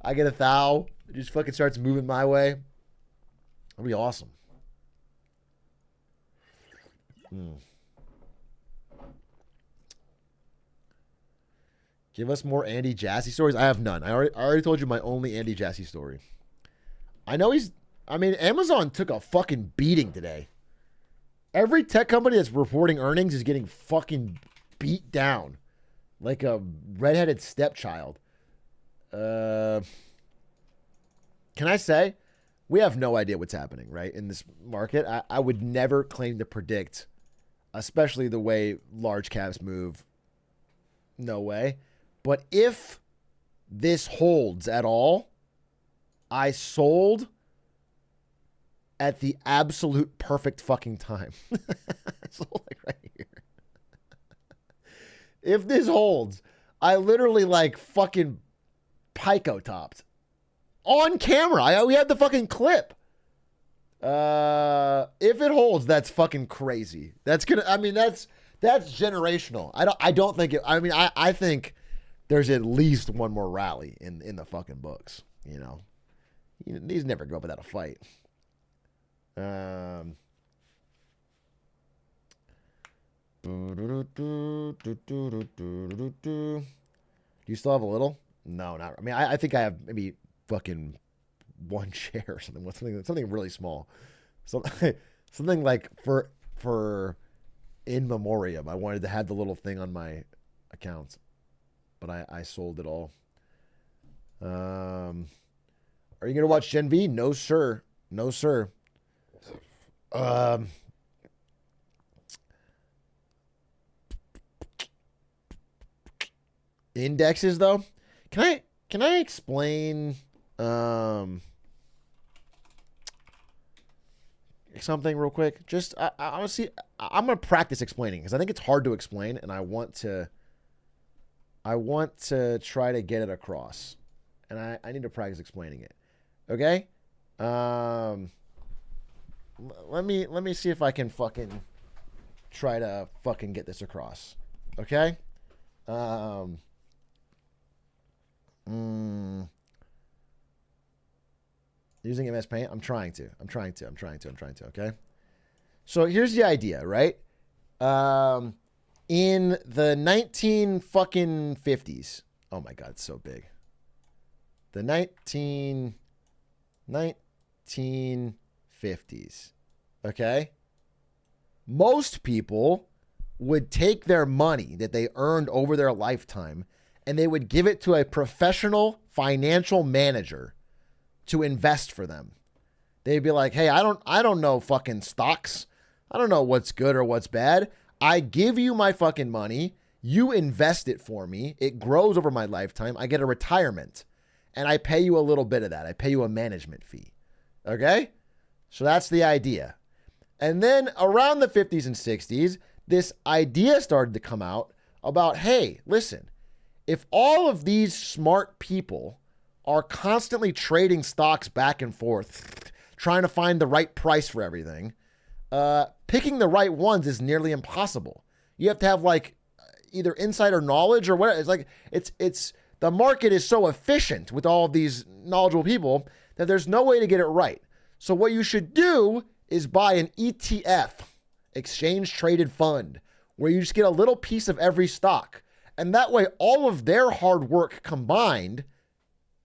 I get 1,000. It just fucking starts moving my way. That'd be awesome. Give us more Andy Jassy stories. I have none. I already told you my only Andy Jassy story. I know Amazon took a fucking beating today. Every tech company that's reporting earnings is getting fucking beat down like a redheaded stepchild. Can I say we have no idea what's happening, right, in this market? I would never claim to predict, especially the way large caps move. No way. But if this holds at all, I sold at the absolute perfect fucking time. I sold like right here. If this holds, I literally like fucking Pico topped on camera. We had the fucking clip. If it holds, that's fucking crazy. That's generational. I don't think it. I think there's at least one more rally in the fucking books. These never go up without a fight. Do you still have a little? No, not. I think I have maybe fucking one share or something. Something really small. Something like for in memoriam. I wanted to have the little thing on my account, but I sold it all. Are you gonna watch Gen V? No, sir. No, sir. Indexes though. Can I explain something real quick? Just I honestly, I'm gonna practice explaining because I think it's hard to explain, and I want to try to get it across, and I need to practice explaining it. Okay. Let me see if I can fucking try to fucking get this across. Okay. Using MS Paint. I'm trying to. Okay. So here's the idea, right? In the 1950s. Oh my God, it's so big. The 1950s. Okay. Most people would take their money that they earned over their lifetime and they would give it to a professional financial manager to invest for them. They'd be like, hey, I don't know fucking stocks. I don't know what's good or what's bad. I give you my fucking money. You invest it for me. It grows over my lifetime. I get a retirement and I pay you a little bit of that. I pay you a management fee. Okay. So that's the idea. And then around the 50s and 60s, this idea started to come out about, hey, listen, if all of these smart people are constantly trading stocks back and forth, trying to find the right price for everything, picking the right ones is nearly impossible. You have to have like either insider knowledge or whatever. It's like, it's the market is so efficient with all of these knowledgeable people that there's no way to get it right. So what you should do is buy an ETF, exchange traded fund, where you just get a little piece of every stock. And that way, all of their hard work combined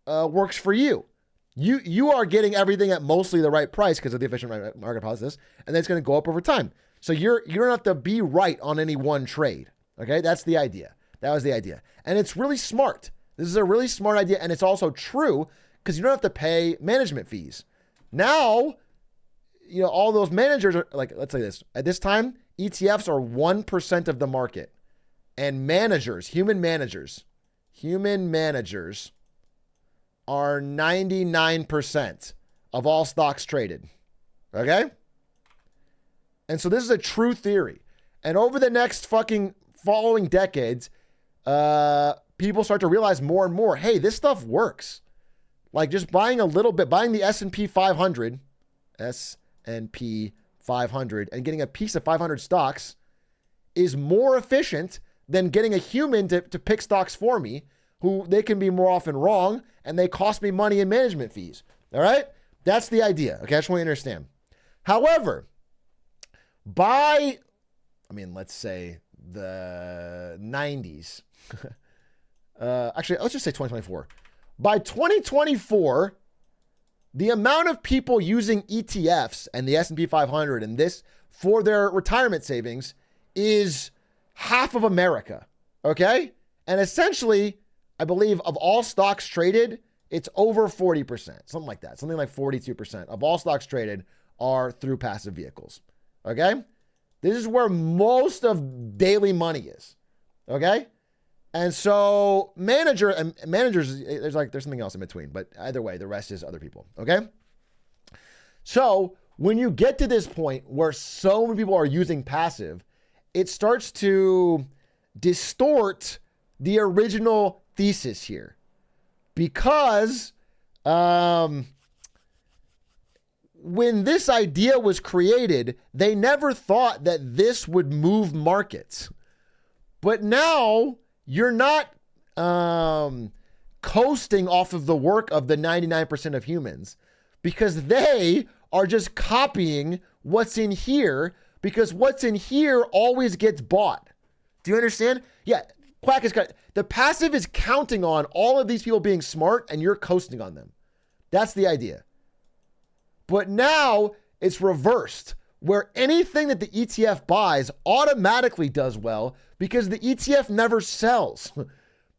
works for you. You are getting everything at mostly the right price because of the efficient market process, and then it's going to go up over time. So you don't have to be right on any one trade. Okay, that's the idea. That was the idea. And it's really smart. This is a really smart idea, and it's also true because you don't have to pay management fees. Now, all those managers are like, let's say this. At this time, ETFs are 1% of the market. And human managers are 99% of all stocks traded. Okay? And so this is a true theory. And over the next fucking following decades, people start to realize more and more, hey, this stuff works. Like just buying a little bit, buying the S&P 500, and getting a piece of 500 stocks is more efficient than getting a human to pick stocks for me, who they can be more often wrong, and they cost me money in management fees. All right? That's the idea. Okay, I just want you to understand. However, let's say the 90s. Actually, let's just say 2024. By 2024, the amount of people using ETFs and the S&P 500 and this for their retirement savings is half of America. Okay? And essentially, I believe of all stocks traded, it's over 40%, something like that. Something like 42% of all stocks traded are through passive vehicles. Okay? This is where most of daily money is. Okay? And so managers, there's something else in between, but either way, the rest is other people. Okay? So when you get to this point where so many people are using passive, it starts to distort the original thesis here. Because when this idea was created, they never thought that this would move markets. But now you're not coasting off of the work of the 99% of humans, because they are just copying what's in here, because what's in here always gets bought. Do you understand? Yeah. Quack is the passive is counting on all of these people being smart, and you're coasting on them. That's the idea. But now it's reversed, where anything that the ETF buys automatically does well because the ETF never sells.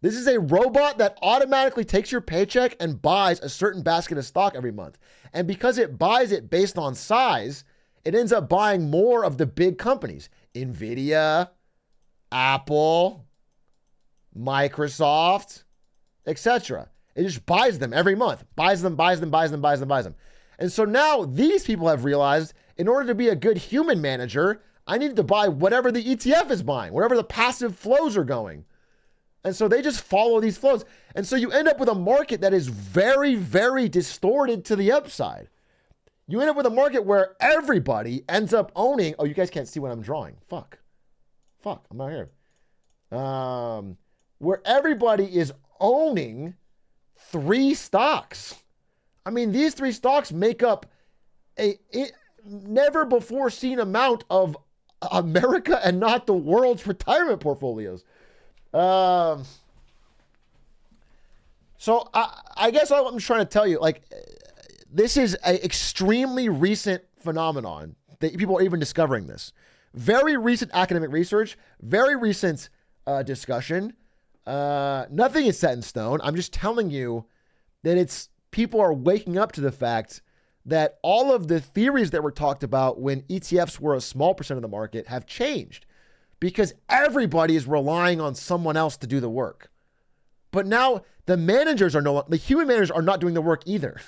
This is a robot that automatically takes your paycheck and buys a certain basket of stock every month. And because it buys it based on size, it ends up buying more of the big companies. Nvidia, Apple, Microsoft, etc. It just buys them every month. Buys them. And so now these people have realized, in order to be a good human manager, I need to buy whatever the ETF is buying, wherever the passive flows are going. And so they just follow these flows. And so you end up with a market that is very, very distorted to the upside. You end up with a market where everybody ends up owning. Oh, you guys can't see what I'm drawing. Fuck, I'm not here. Where everybody is owning 3 stocks. I mean, these 3 stocks make up a never before seen amount of America and not the world's retirement portfolios. So I guess what I'm trying to tell you, like, this is an extremely recent phenomenon that people are even discovering this. Very recent academic research, very recent discussion. Nothing is set in stone. I'm just telling you that people are waking up to the fact that all of the theories that were talked about when ETFs were a small percent of the market have changed, because everybody is relying on someone else to do the work. But now the human managers are not doing the work either.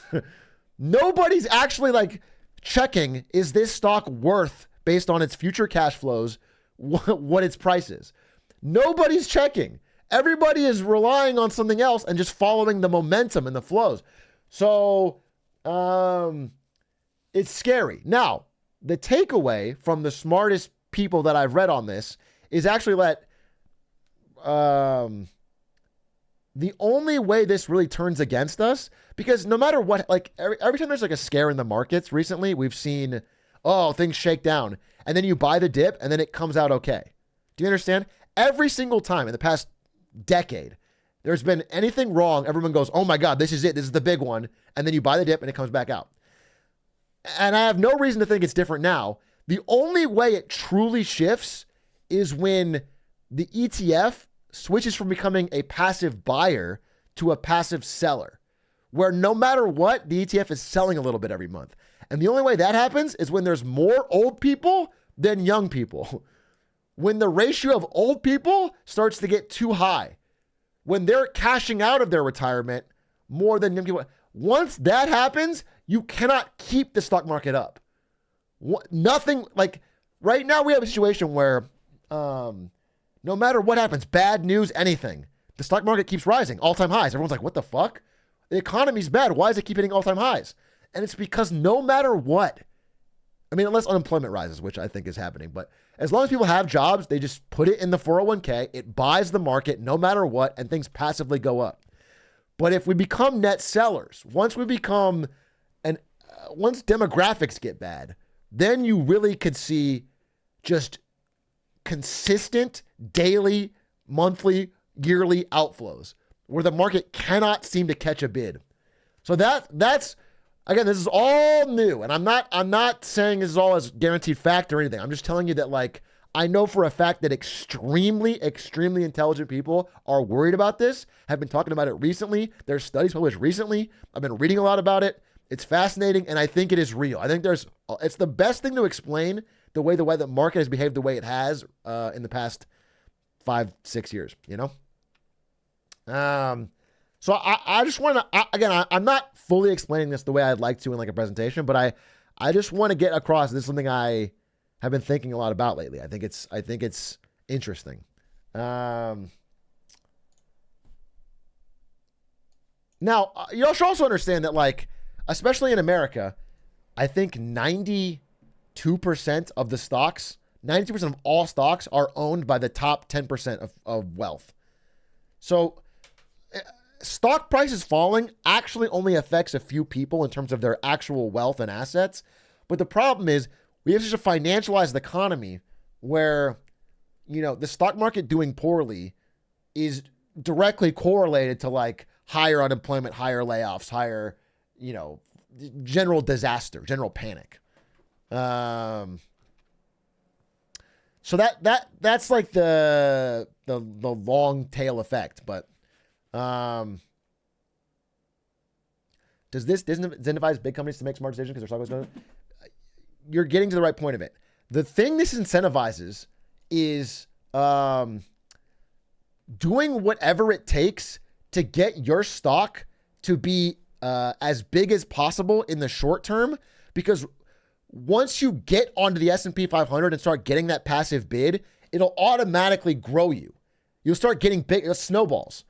Nobody's actually like checking, is this stock worth, based on its future cash flows, what its price is? Nobody's checking. Everybody is relying on something else and just following the momentum and the flows. So it's scary. Now, the takeaway from the smartest people that I've read on this is actually that the only way this really turns against us, because no matter what, like every time there's like a scare in the markets recently, we've seen, things shake down, and then you buy the dip and then it comes out okay. Do you understand? Every single time in the past decade, there's been anything wrong, everyone goes, oh my God, this is it. This is the big one. And then you buy the dip and it comes back out. And I have no reason to think it's different now. The only way it truly shifts is when the ETF switches from becoming a passive buyer to a passive seller, where no matter what, the ETF is selling a little bit every month. And the only way that happens is when there's more old people than young people. When the ratio of old people starts to get too high, when they're cashing out of their retirement more than young people. Once that happens, you cannot keep the stock market up. Nothing, like right now we have a situation where no matter what happens, bad news, anything, the stock market keeps rising, all-time highs. Everyone's like, what the fuck? The economy's bad. Why does it keep hitting all-time highs? And it's because no matter what, I mean, unless unemployment rises, which I think is happening, but as long as people have jobs, they just put it in the 401k, it buys the market no matter what, and things passively go up. But if we become net sellers, once demographics get bad, then you really could see just consistent daily, monthly, yearly outflows where the market cannot seem to catch a bid. So that's again, this is all new, and I'm not saying this is all as guaranteed fact or anything. I'm just telling you that, like, I know for a fact that extremely intelligent people are worried about this, have been talking about it recently. There's studies published recently. I've been reading a lot about it. It's fascinating, and I think it is real. I think it's the best thing to explain the way the market has behaved the way it has in the past 5-6 years, you know? So I just want to, again, I'm not fully explaining this the way I'd like to in like a presentation, but I just want to get across, this is something I have been thinking a lot about lately. I think it's interesting. Now, you should also understand that, like, especially in America, I think 92% of the stocks, 92% of all stocks are owned by the top 10% of wealth. So stock prices falling actually only affects a few people in terms of their actual wealth and assets. But the problem is we have such a financialized economy where, you know, the stock market doing poorly is directly correlated to like higher unemployment, higher layoffs, higher, you know, general disaster, general panic. So that's like the long tail effect. But does this incentivize big companies to make smart decisions because their stock was going? You're getting to the right point of it. The thing this incentivizes is doing whatever it takes to get your stock to be as big as possible in the short term, because once you get onto the S&P 500 and start getting that passive bid, it'll automatically grow you. You'll start getting big snowballs.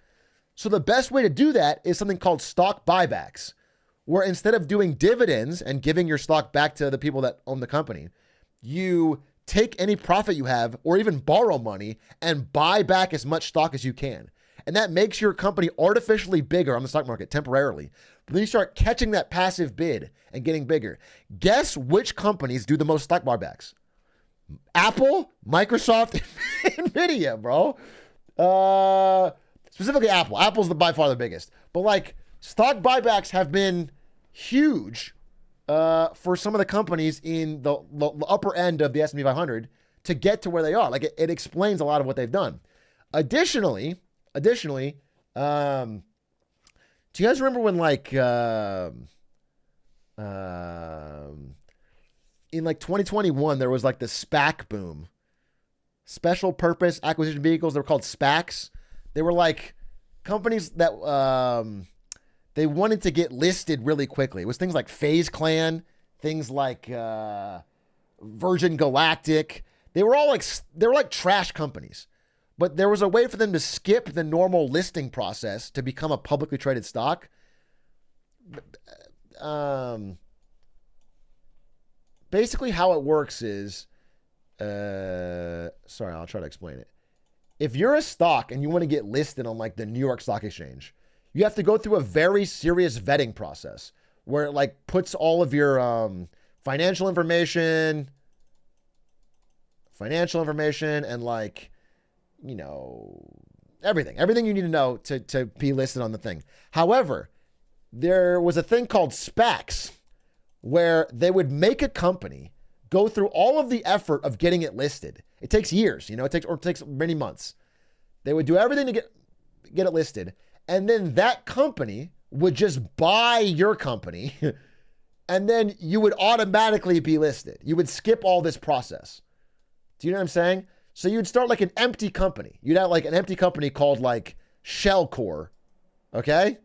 So the best way to do that is something called stock buybacks, where instead of doing dividends and giving your stock back to the people that own the company, you take any profit you have or even borrow money and buy back as much stock as you can. And that makes your company artificially bigger on the stock market temporarily. But then you start catching that passive bid and getting bigger. Guess which companies do the most stock buybacks? Apple, Microsoft, Nvidia, bro. Specifically Apple. Apple's by far the biggest. But like, stock buybacks have been huge for some of the companies in the upper end of the S&P 500 to get to where they are. Like, it explains a lot of what they've done. Additionally, do you guys remember when like in like 2021 there was like the SPAC boom, special purpose acquisition vehicles? They were called SPACs. They were like companies that they wanted to get listed really quickly. It was things like FaZe Clan, things like Virgin Galactic. They were like trash companies. But there was a way for them to skip the normal listing process to become a publicly traded stock. Basically how it works is, sorry, I'll try to explain it. If you're a stock and you want to get listed on like the New York Stock Exchange, you have to go through a very serious vetting process where it like puts all of your financial information and like, you know, everything you need to know to be listed on the thing. However, there was a thing called SPACs where they would make a company go through all of the effort of getting it listed. It takes years, you know, it takes many months. They would do everything to get it listed. And then that company would just buy your company and then you would automatically be listed. You would skip all this process. Do you know what I'm saying? So you'd start like an empty company. You'd have like an empty company called like Shellcore. Okay.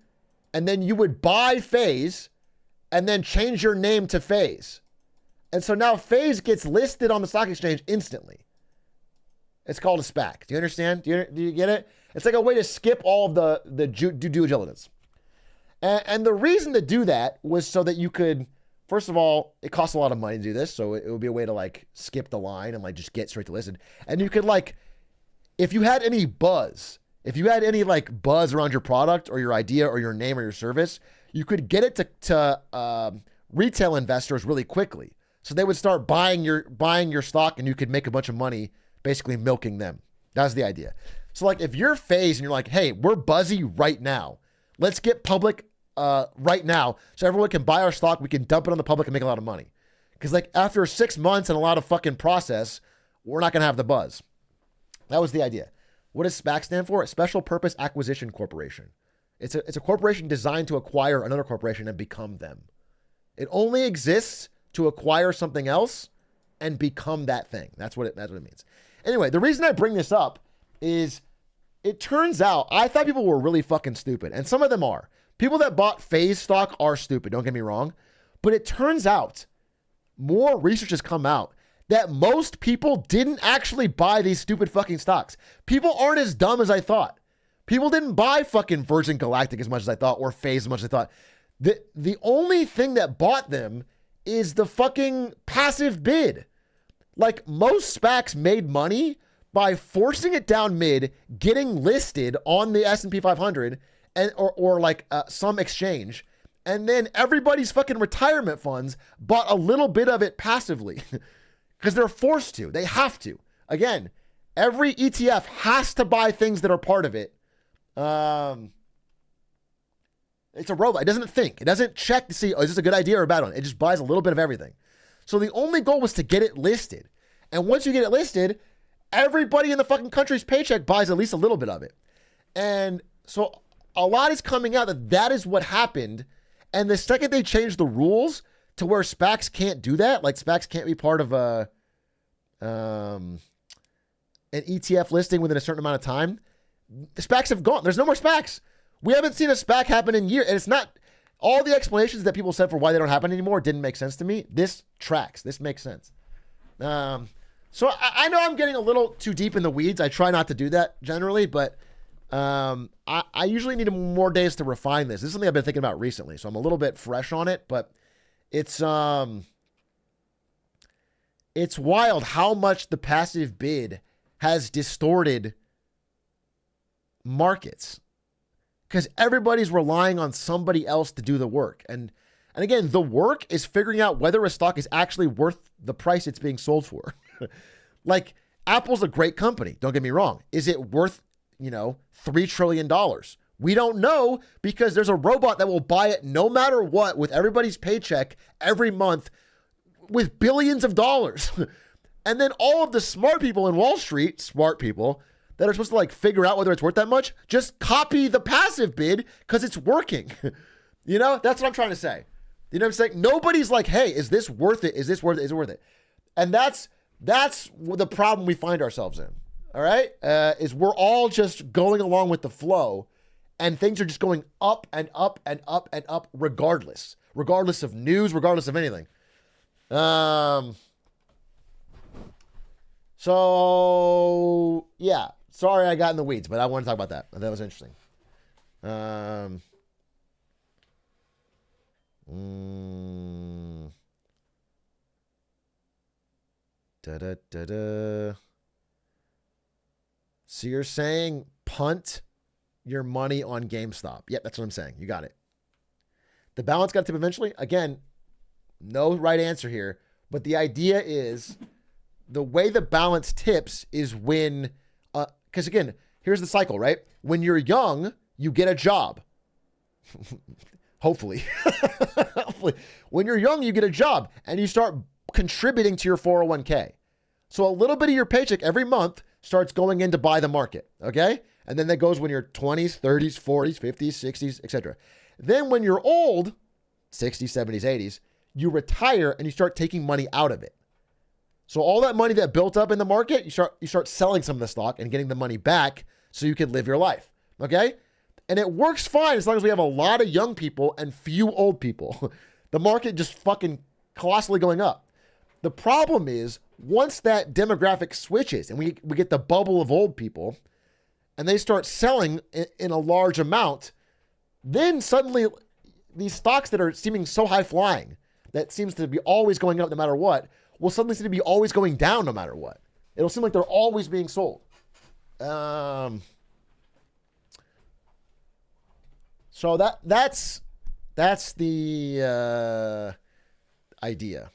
And then you would buy FaZe and then change your name to FaZe. And so now FaZe gets listed on the stock exchange instantly. It's called a SPAC. Do you understand? Do you get it? It's like a way to skip all of the due diligence. And the reason to do that was so that you could, first of all, it costs a lot of money to do this. So it would be a way to like skip the line and like just get straight to listed. And you could like, if you had any buzz, around your product or your idea or your name or your service, you could get it to retail investors really quickly. So they would start buying your stock and you could make a bunch of money basically milking them. That's the idea. So like if you're FaZe and you're like, hey, we're buzzy right now. Let's get public right now so everyone can buy our stock. We can dump it on the public and make a lot of money. Because like after 6 months and a lot of fucking process, we're not going to have the buzz. That was the idea. What does SPAC stand for? Special Purpose Acquisition Corporation. It's a corporation designed to acquire another corporation and become them. It only exists to acquire something else and become that thing. That's what it means. Anyway, the reason I bring this up is it turns out I thought people were really fucking stupid, and some of them are. People that bought FaZe stock are stupid, don't get me wrong. But it turns out more research has come out that most people didn't actually buy these stupid fucking stocks. People aren't as dumb as I thought. People didn't buy fucking Virgin Galactic as much as I thought, or FaZe as much as I thought. The only thing that bought them is the fucking passive bid. Like most SPACs made money by forcing it down mid, getting listed on the S&P 500 and or like some exchange, and then everybody's fucking retirement funds bought a little bit of it passively because they're forced to. They have to. Again, every ETF has to buy things that are part of it. It's a robot. It doesn't think. It doesn't check to see, oh, is this a good idea or a bad one? It just buys a little bit of everything. So the only goal was to get it listed. And once you get it listed, everybody in the fucking country's paycheck buys at least a little bit of it. And so a lot is coming out that is what happened. And the second they changed the rules to where SPACs can't do that, like SPACs can't be part of an ETF listing within a certain amount of time, the SPACs have gone. There's no more SPACs. We haven't seen a SPAC happen in years. And it's not, all the explanations that people said for why they don't happen anymore didn't make sense to me. This tracks. This makes sense. So I know I'm getting a little too deep in the weeds. I try not to do that generally, but I usually need more days to refine this. This is something I've been thinking about recently, so I'm a little bit fresh on it, but it's wild how much the passive bid has distorted markets because everybody's relying on somebody else to do the work. And again, the work is figuring out whether a stock is actually worth the price it's being sold for. Like Apple's a great company. Don't get me wrong. Is it worth, $3 trillion? We don't know because there's a robot that will buy it no matter what with everybody's paycheck every month with billions of dollars. And then all of the smart people in Wall Street, smart people that are supposed to like figure out whether it's worth that much, just copy the passive bid because it's working. That's what I'm trying to say. You know what I'm saying? Nobody's like, hey, is this worth it? Is this worth it? Is it worth it? And that's the problem we find ourselves in. All right. Is we're all just going along with the flow and things are just going up and up and up and up regardless of news, regardless of anything. So yeah, sorry I got in the weeds, but I want to talk about that. That was interesting. So you're saying punt your money on GameStop. Yep, that's what I'm saying. You got it. The balance got to tip eventually. Again, no right answer here. But the idea is the way the balance tips is when, because again, here's the cycle, right? When you're young, you get a job. Hopefully. Hopefully. When you're young, you get a job and you start contributing to your 401k. So a little bit of your paycheck every month starts going in to buy the market, okay? And then that goes when you're 20s, 30s, 40s, 50s, 60s, etc. Then when you're old, 60s, 70s, 80s, you retire and you start taking money out of it. So all that money that built up in the market, you start selling some of the stock and getting the money back so you can live your life, okay? And it works fine as long as we have a lot of young people and few old people. The market just fucking colossally going up. The problem is once that demographic switches and we get the bubble of old people and they start selling in a large amount, then suddenly these stocks that are seeming so high flying, that seems to be always going up no matter what, will suddenly seem to be always going down no matter what. It'll seem like they're always being sold. So that's the idea.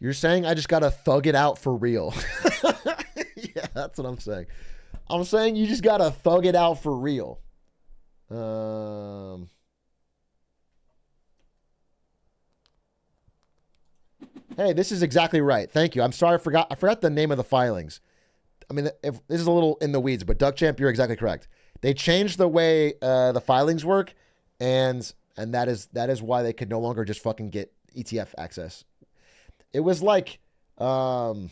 You're saying I just gotta thug it out for real. Yeah, that's what I'm saying. I'm saying you just gotta thug it out for real. Hey, this is exactly right. Thank you. I'm sorry, I forgot the name of the filings. I mean, if this is a little in the weeds, but Duck Champ, you're exactly correct. They changed the way the filings work, and that is why they could no longer just fucking get ETF access. It was like it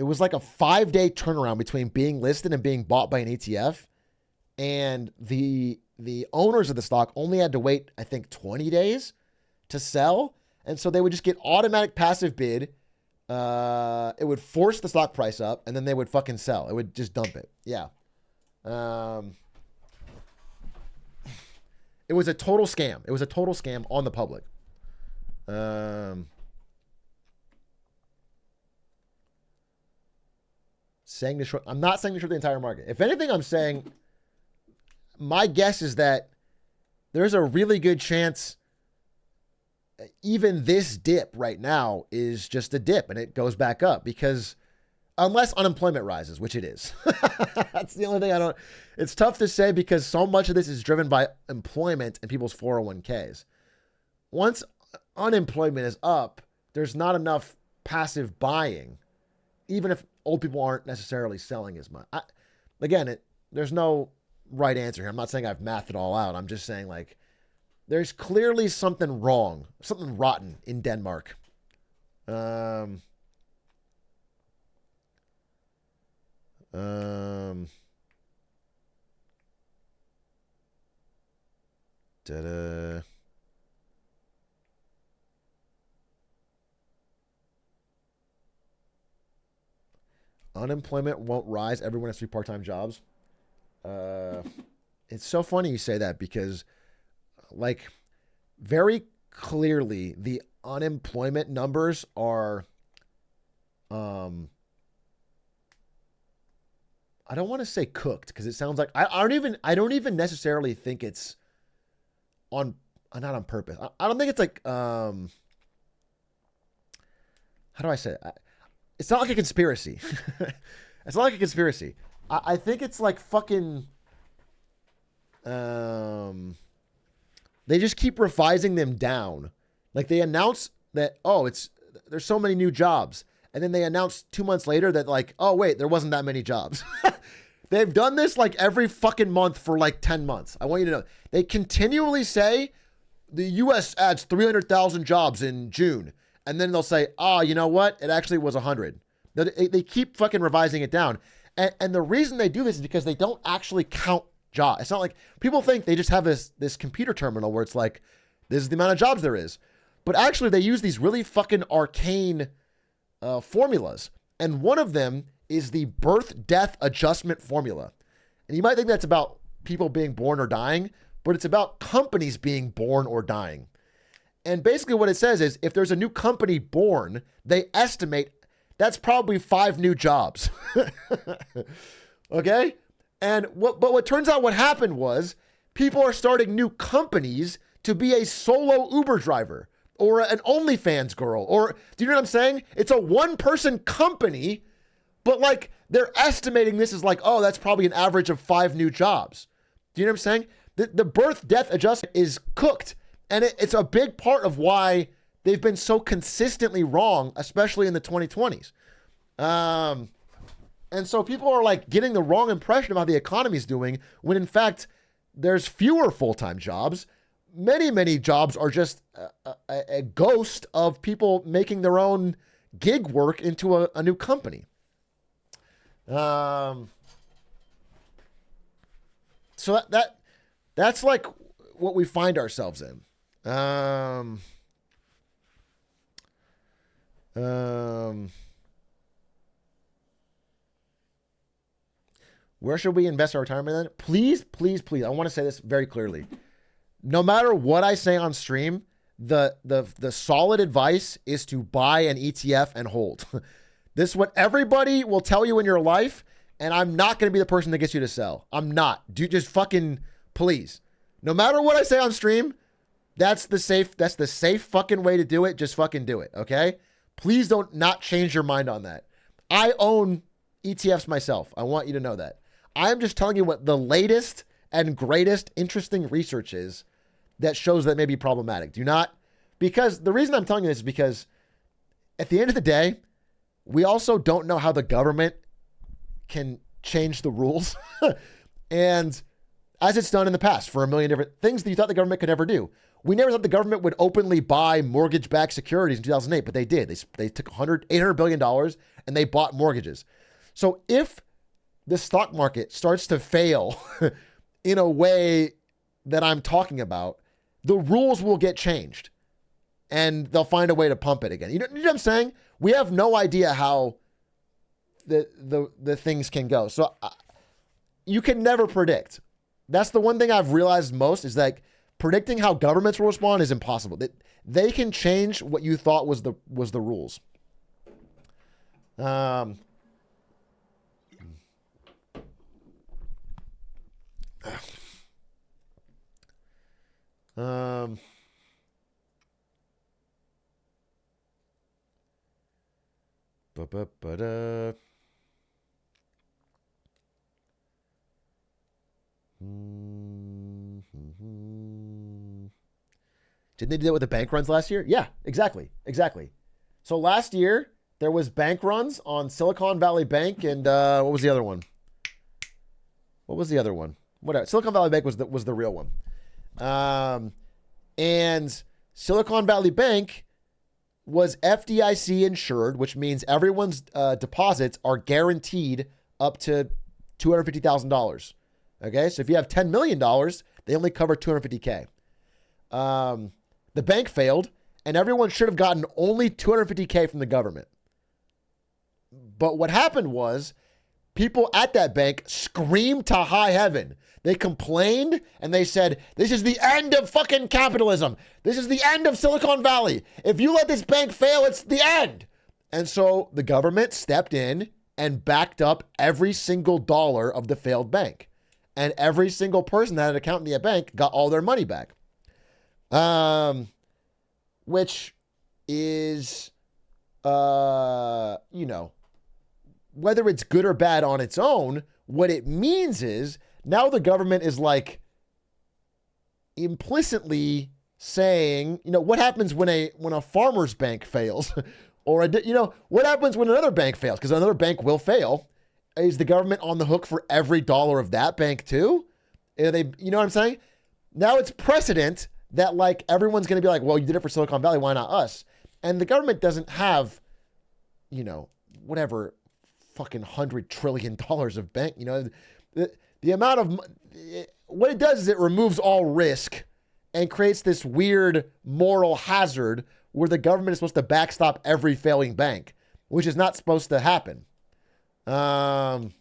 was like a 5-day turnaround between being listed and being bought by an ETF, and the owners of the stock only had to wait, I think, 20 days to sell, and so they would just get automatic passive bid. It would force the stock price up, and then they would fucking sell. It would just dump it. Yeah. It was a total scam. It was a total scam on the public. Saying to short, I'm not saying to short the entire market. If anything, I'm saying my guess is that there's a really good chance even this dip right now is just a dip and it goes back up, because unless unemployment rises, which it is. That's the only thing it's tough to say because so much of this is driven by employment and people's 401ks. Once unemployment is up, there's not enough passive buying, even if old people aren't necessarily selling as much. There's no right answer here. I'm not saying I've mathed it all out. I'm just saying, like, there's clearly something wrong, something rotten in Denmark. Da-da. Unemployment won't rise. Everyone has 3 part-time jobs. It's so funny you say that because, like, very clearly the unemployment numbers are, I don't want to say cooked because it sounds like I don't even necessarily think it's not on purpose. I don't think it's like, how do I say it? It's not like a conspiracy. It's not like a conspiracy. I think it's like fucking, they just keep revising them down. Like they announce that, there's so many new jobs. And then they announce 2 months later that, like, oh wait, there wasn't that many jobs. They've done this like every fucking month for like 10 months. I want you to know. They continually say the US adds 300,000 jobs in June. And then they'll say, you know what? It actually was 100. They keep fucking revising it down. And the reason they do this is because they don't actually count jobs. It's not like people think they just have this computer terminal where it's like, this is the amount of jobs there is. But actually they use these really fucking arcane formulas. And one of them is the birth-death adjustment formula. And you might think that's about people being born or dying, but it's about companies being born or dying. And basically what it says is if there's a new company born, they estimate that's probably 5 new jobs. Okay? And what turns out what happened was people are starting new companies to be a solo Uber driver or an OnlyFans girl, or do you know what I'm saying? It's a one-person company, but like they're estimating this is like, oh, that's probably an average of 5 new jobs. Do you know what I'm saying? The birth-death adjustment is cooked, and it's a big part of why they've been so consistently wrong, especially in the 2020s. And so people are like getting the wrong impression of how the economy is doing when in fact there's fewer full-time jobs. Many jobs are just a ghost of people making their own gig work into a new company. So that's like what we find ourselves in. Where should we invest our retirement then? Please. I want to say this very clearly. No matter what I say on stream, the solid advice is to buy an ETF and hold. This is what everybody will tell you in your life, and I'm not going to be the person that gets you to sell. I'm not. Dude, just fucking please. No matter what I say on stream, that's the safe fucking way to do it. Just fucking do it, okay? Please don't not change your mind on that. I own ETFs myself. I want you to know that. I'm just telling you what the latest and greatest interesting research is that shows that may be problematic. Do not, because the reason I'm telling you this is because at the end of the day, we also don't know how the government can change the rules. And as it's done in the past for a million different things that you thought the government could never do. We never thought the government would openly buy mortgage-backed securities in 2008, but they did. They took $800 billion and they bought mortgages. So if the stock market starts to fail in a way that I'm talking about, the rules will get changed and they'll find a way to pump it again. You know what I'm saying? We have no idea how the things can go. So you can never predict. That's the one thing I've realized most is that predicting how governments will respond is impossible. They can change what you thought was the rules. Didn't they do that with the bank runs last year? Yeah, exactly. So last year there was bank runs on Silicon Valley Bank and what was the other one? Whatever. Silicon Valley Bank was the real one. And Silicon Valley Bank was FDIC insured, which means everyone's deposits are guaranteed up to $250,000. Okay, so if you have $10 million, they only cover $250K. The bank failed, and everyone should have gotten only $250K from the government. But what happened was people at that bank screamed to high heaven. They complained and they said, this is the end of fucking capitalism. This is the end of Silicon Valley. If you let this bank fail, it's the end. And so the government stepped in and backed up every single dollar of the failed bank. And every single person that had an account in the bank got all their money back. Which is, whether it's good or bad on its own, what it means is now the government is like implicitly saying, what happens when a farmer's bank fails or, what happens when another bank fails? Because another bank will fail. Is the government on the hook for every dollar of that bank too? Are they, you know what I'm saying? Now it's precedent that like everyone's going to be like, well, you did it for Silicon Valley. Why not us? And the government doesn't have, whatever fucking $100 trillion of bank, the amount of, what it does is it removes all risk and creates this weird moral hazard where the government is supposed to backstop every failing bank, which is not supposed to happen. And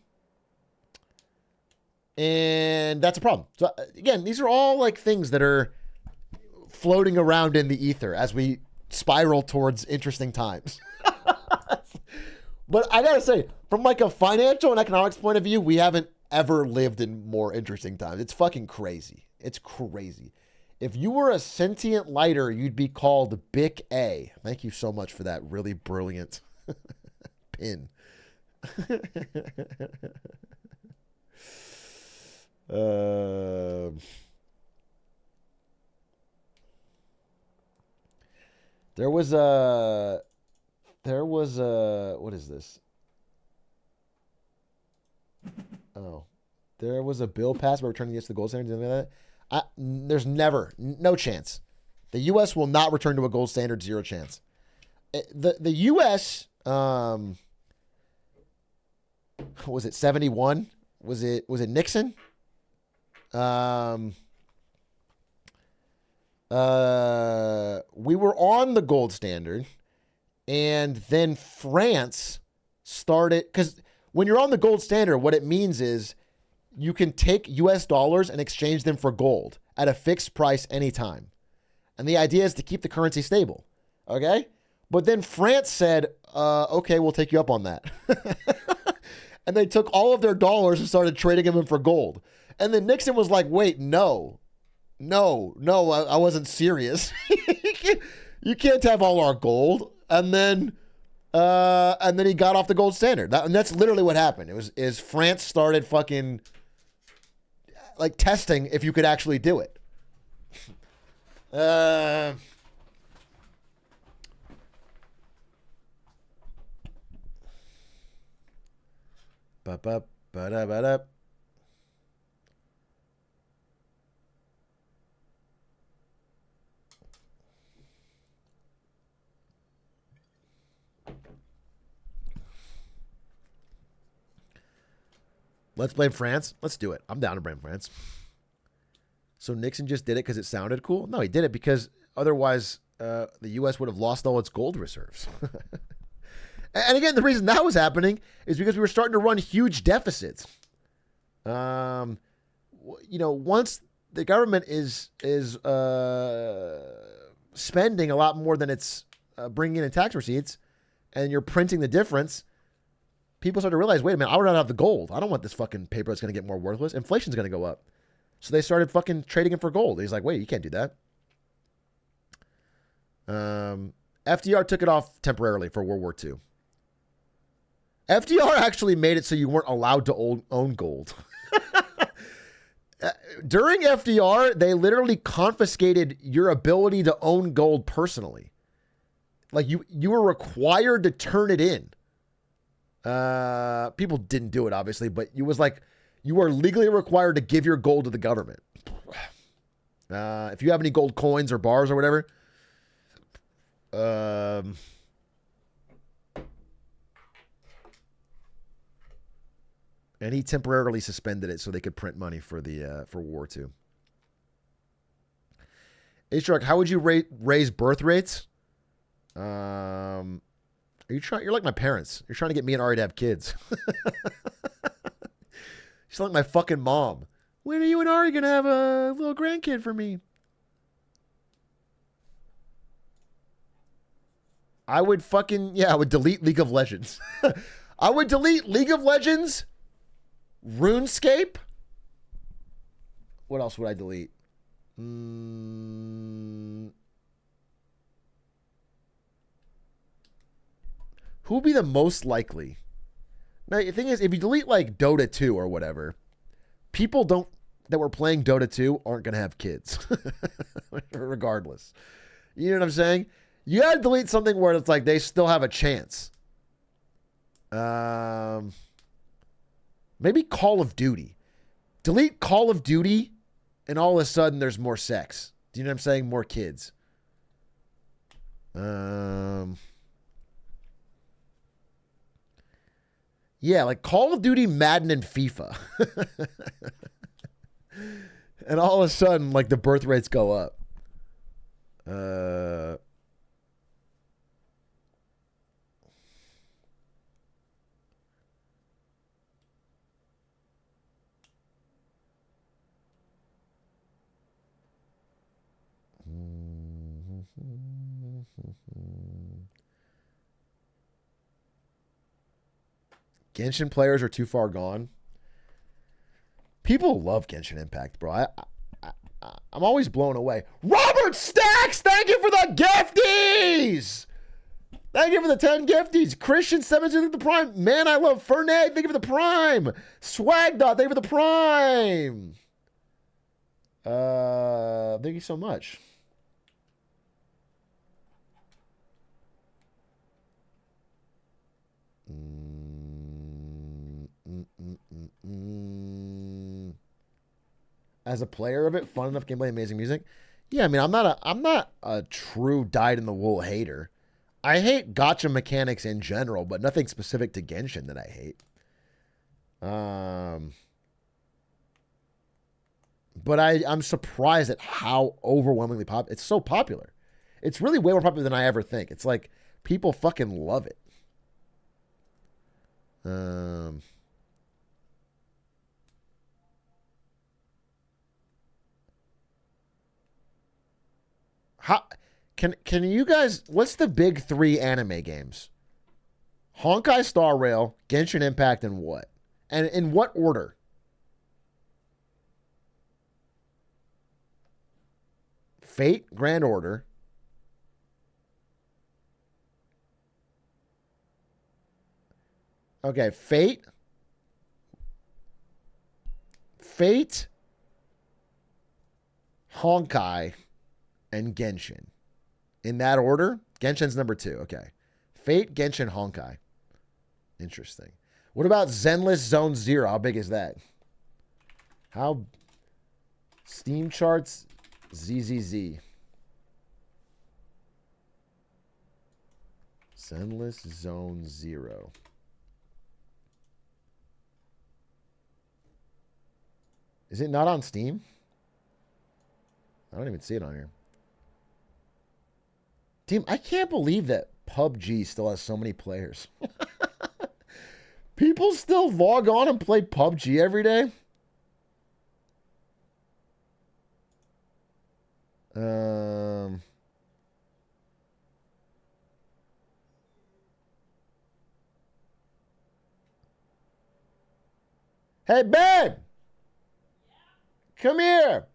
that's a problem. So again, these are all like things that are floating around in the ether as we spiral towards interesting times. But I gotta say, from like a financial and economics point of view, we haven't ever lived in more interesting times. It's fucking crazy. It's crazy. If you were a sentient lighter, you'd be called Bic A. Thank you so much for that really brilliant pin. There was a what is this? Oh, there was a bill passed by returning against the gold standard. Something like that. There's no chance. The U.S. will not return to a gold standard. Zero chance. The U.S. Was it 71? Was it Nixon? We were on the gold standard, and then France started, because when you're on the gold standard, what it means is you can take US dollars and exchange them for gold at a fixed price anytime. And the idea is to keep the currency stable. Okay? But then France said, okay, we'll take you up on that. And they took all of their dollars and started trading them for gold. And then Nixon was like, wait, no, I wasn't serious. You can't have all our gold. And then he got off the gold standard. And that's literally what happened. Is France started fucking like testing if you could actually do it. Ba-ba-ba-da-ba-da. Let's blame France. Let's do it. I'm down to blame France. So Nixon just did it because it sounded cool? No, he did it because otherwise the U.S. would have lost all its gold reserves. And again, the reason that was happening is because we were starting to run huge deficits. Once the government is spending a lot more than it's bringing in tax receipts, and you're printing the difference, people start to realize, wait a minute, I would not have the gold. I don't want this fucking paper that's going to get more worthless. Inflation's going to go up. So they started fucking trading it for gold. He's like, wait, you can't do that. FDR took it off temporarily for World War II. FDR actually made it so you weren't allowed to own gold. During FDR, they literally confiscated your ability to own gold personally. Like you were required to turn it in. People didn't do it, obviously, but it was like you were legally required to give your gold to the government. If you have any gold coins or bars or whatever, and he temporarily suspended it so they could print money for World War II. Atrioc, how would you raise birth rates? You're like my parents. You're trying to get me and Ari to have kids. She's like my fucking mom. When are you and Ari gonna have a little grandkid for me? I would delete League of Legends. I would delete League of Legends, RuneScape. What else would I delete? Who would be the most likely? Now, the thing is, if you delete like Dota 2 or whatever, people that were playing Dota 2 aren't going to have kids. Regardless. You know what I'm saying? You got to delete something where it's like they still have a chance. Maybe Call of Duty. Delete Call of Duty, and all of a sudden there's more sex. Do you know what I'm saying? More kids. Yeah, like Call of Duty, Madden, and FIFA. And all of a sudden, like, the birth rates go up. Genshin players are too far gone. People love Genshin Impact, bro. I'm always blown away. Robert Stacks, thank you for the gifties. Thank you for the 10 gifties. Christian 17, thank you for the prime. Man, I love Fernay, thank you for the prime. Swagdot, thank you for the prime. Thank you so much. As a player of it, fun enough gameplay, amazing music. Yeah, I mean, I'm not a true dyed-in-the-wool hater. I hate gacha mechanics in general, but nothing specific to Genshin that I hate. But I'm surprised at how overwhelmingly popular. It's so popular. It's really way more popular than I ever think. It's like people fucking love it. How can you guys? What's the big 3 anime games? Honkai Star Rail, Genshin Impact, and what? And in what order? Fate, Grand Order. Okay, Fate, Honkai, and Genshin. In that order? Genshin's number 2. Okay. Fate, Genshin, Honkai. Interesting. What about Zenless Zone Zero? How big is that? How? Steam charts, ZZZ. Zenless Zone Zero. Is it not on Steam? I don't even see it on here. Team, I can't believe that PUBG still has so many players. People still log on and play PUBG every day? Hey, babe! Come here!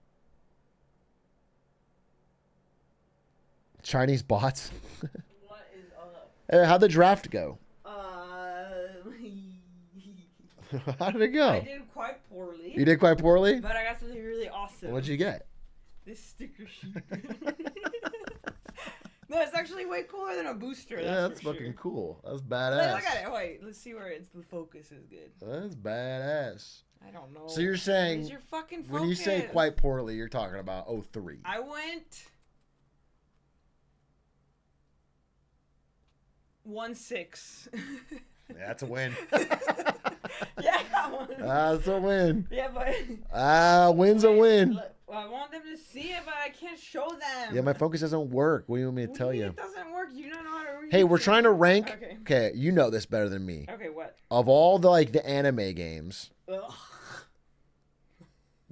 Chinese bots. What is up? Hey, how'd the draft go? How did it go? I did quite poorly. You did quite poorly? But I got something really awesome. What'd you get? This sticker sheet. No, it's actually way cooler than a booster. That's fucking cool. That's Look badass. at it. Wait, let's see where the focus is good. That's badass. I don't know. So you're saying Where's your fucking focus? when you say quite poorly, you're talking about 03. I went 1-6. That's a win. Yeah, I got one. That's a win. Yeah, but win's a win. Look, well, I want them to see it, but I can't show them. Yeah, my focus doesn't work. What do you want me to tell you? It doesn't work. You don't know how to read. Hey, we're trying to rank. Okay. Okay, you know this better than me. Okay, what? Of all the anime games. Ugh.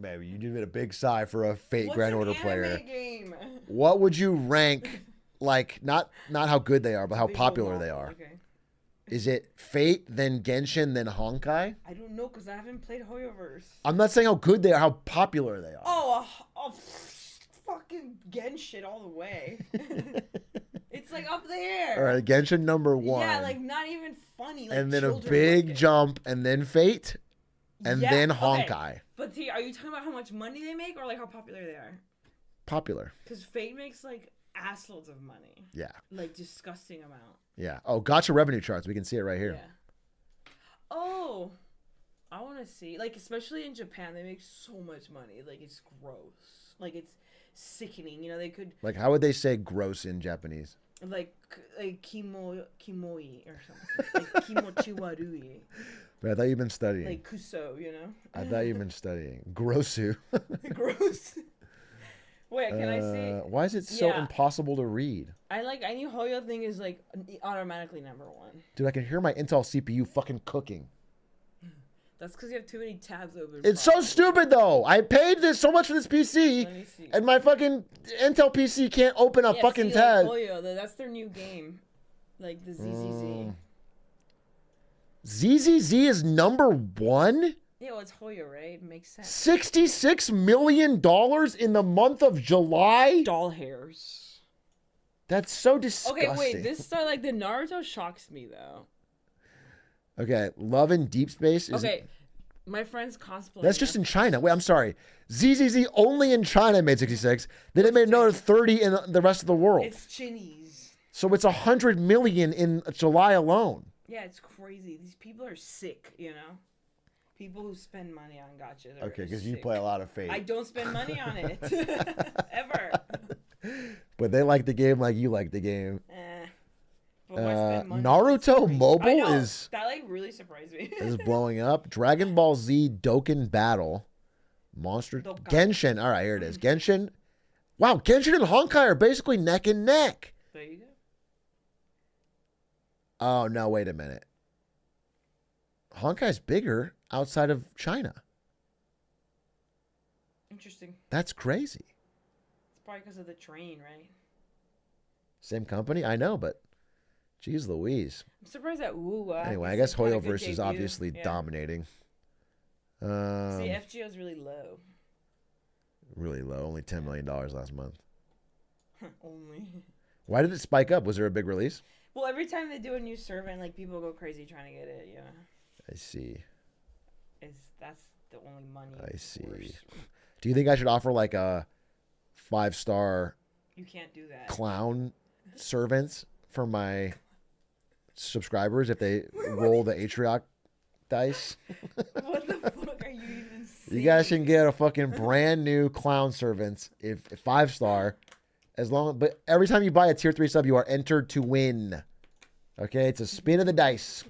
Baby, you did a big sigh for a Fate What's Grand an Order anime player. Game? What would you rank? Like not how good they are, but how Visual popular novel, they are. Okay. Is it Fate, then Genshin, then Honkai? I don't know because I haven't played Hoyoverse. I'm not saying how good they are, how popular they are. Oh, fucking Genshin all the way. It's like up there. All right, Genshin number 1. Yeah, like not even funny. Like, and then a children big like it. jump, and then Fate, and Yeah, then okay. Honkai. But see, are you talking about how much money they make or like how popular they are? Popular. Because Fate makes like assloads of money. Yeah. Like disgusting amount. Yeah. Oh, gotcha revenue charts. We can see it right here. Yeah. Oh, I want to see. Like, especially in Japan, they make so much money. Like, it's gross. Like, it's sickening. You know, they could. Like, how would they say gross in Japanese? Like kimoi or something. Like kimochiwarui. But I thought you've been studying. Like kuso, you know. I thought you've been studying. Grossu. Gross. Wait, can I see? Why is it so impossible to read? I knew Hoyo thing is like automatically number 1. Dude, I can hear my Intel CPU fucking cooking. That's because you have too many tabs open. It's so stupid though. I paid so much for this PC, and my fucking Intel PC can't open a fucking tab. Like Hoyo, that's their new game. Like the ZZZ. ZZZ is number 1? Yeah, well, it's Hoya, right? It makes sense. $66 million in the month of July? Doll hairs. That's so disgusting. Okay, wait. This style, like, the Naruto shocks me, though. Okay, Love in Deep Space is... Okay, my friend's cosplaying. That's just in China. Wait, I'm sorry. ZZZ only in China made 66. Then it made another 30 in the rest of the world. It's Chinese. So it's 100 million in July alone. Yeah, it's crazy. These people are sick, you know? People who spend money on gachas are Okay, because you sick. play a lot of Fate. I don't spend money on it. Ever. But they like the game like you like the game. But why spend money? Naruto I Mobile know. is That, like, really surprised me. is blowing up. Dragon Ball Z Dokkan Battle. Monster Genshin. All right, here it is. Genshin. Wow, Genshin and Honkai are basically neck and neck. There you go. Oh, no, wait a minute. Honkai's bigger outside of China. Interesting. That's crazy. It's probably because of the train, right? Same company? I know, but geez Louise. I'm surprised that Woo. Anyway, I guess Hoyoverse is obviously dominating. See, FGO's really low. Really low. Only $10 million last month. Only. Why did it spike up? Was there a big release? Well, every time they do a new servant, like, people go crazy trying to get it, you know? I see. That's the only money. I see. Do you think I should offer like a 5-star You can't do that. clown servants for my subscribers if they roll the Atrioc dice? What the fuck are you even saying? You guys can get a fucking brand new clown servants if 5-star, but every time you buy a tier 3 sub, you are entered to win. Okay, it's a spin of the dice.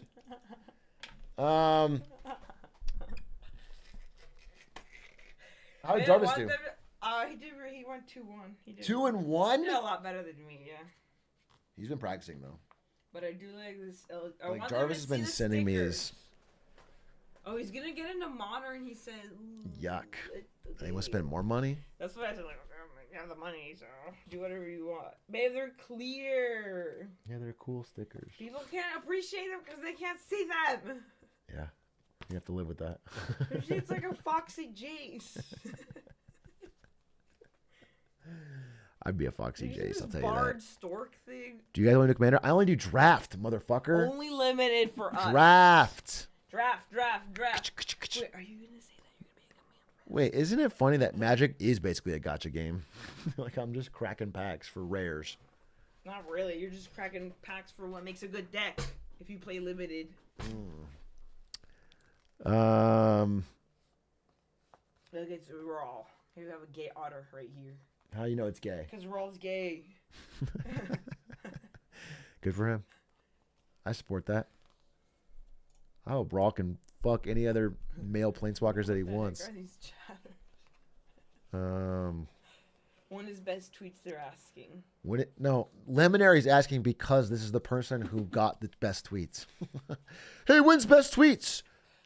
How did Jarvis do? He went 2-1. He did 2-1? He did a lot better than me, yeah. He's been practicing though. But I do like this. Like Jarvis has been sending me his. Oh, he's gonna get into modern. He says. Yuck. And he want to spend more money? That's what I said. Like, okay, I have the money, so do whatever you want. Babe, they're clear. Yeah, they're cool stickers. People can't appreciate them because they can't see them. Yeah, you have to live with that. It's like a Foxy Jace. I'd be a Foxy Jace, I'll tell you that. Bard Stork thing. Do you guys only do Commander? I only do Draft, motherfucker. Only limited for us. Draft. Draft. Wait, are you gonna say that you're gonna be a man? Wait, isn't it funny that Magic is basically a gacha game? Like, I'm just cracking packs for rares. Not really. You're just cracking packs for what makes a good deck if you play limited. Look, it's Raw. Here we have a gay otter right here. How you know it's gay? Because Raw's gay. Good for him. I support that. I hope Raw can fuck any other male planeswalkers that he wants. One is best tweets they're asking. No, Lemonary's asking because this is the person who got the best tweets. Hey, when's best tweets?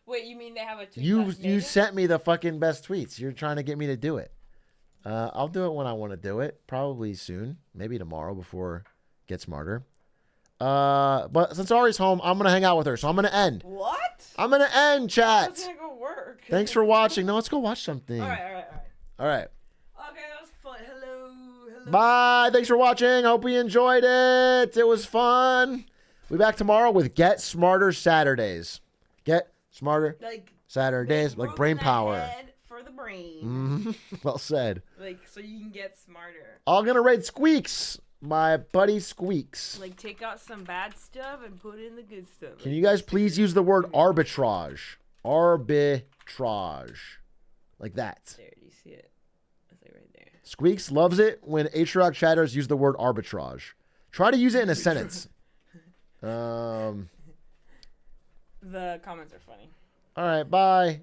Wait, you mean they have a tweet? You sent me the fucking best tweets. You're trying to get me to do it. I'll do it when I want to do it. Probably soon. Maybe tomorrow before Get Smarter. But since Ari's home, I'm going to hang out with her. So I'm going to end. What? I'm going to end, chat. I was going to go work. Thanks for watching. No, let's go watch something. All right. All right. Okay, that was fun. Hello. Bye. Thanks for watching. Hope you enjoyed it. It was fun. We'll be back tomorrow with Get Smarter Saturdays. Get Smarter Saturdays. Like brain power. For the brain. Mm-hmm. Well said. Like, so you can get smarter. I'm going to raid Squeaks. My buddy Squeaks. Like, take out some bad stuff and put in the good stuff. Can you guys please use the word arbitrage? Arbitrage. Like that. There, do you see it? It's like right there. Squeaks loves it when Atrioc chatters use the word arbitrage. Try to use it in a sentence. The comments are funny. All right, bye.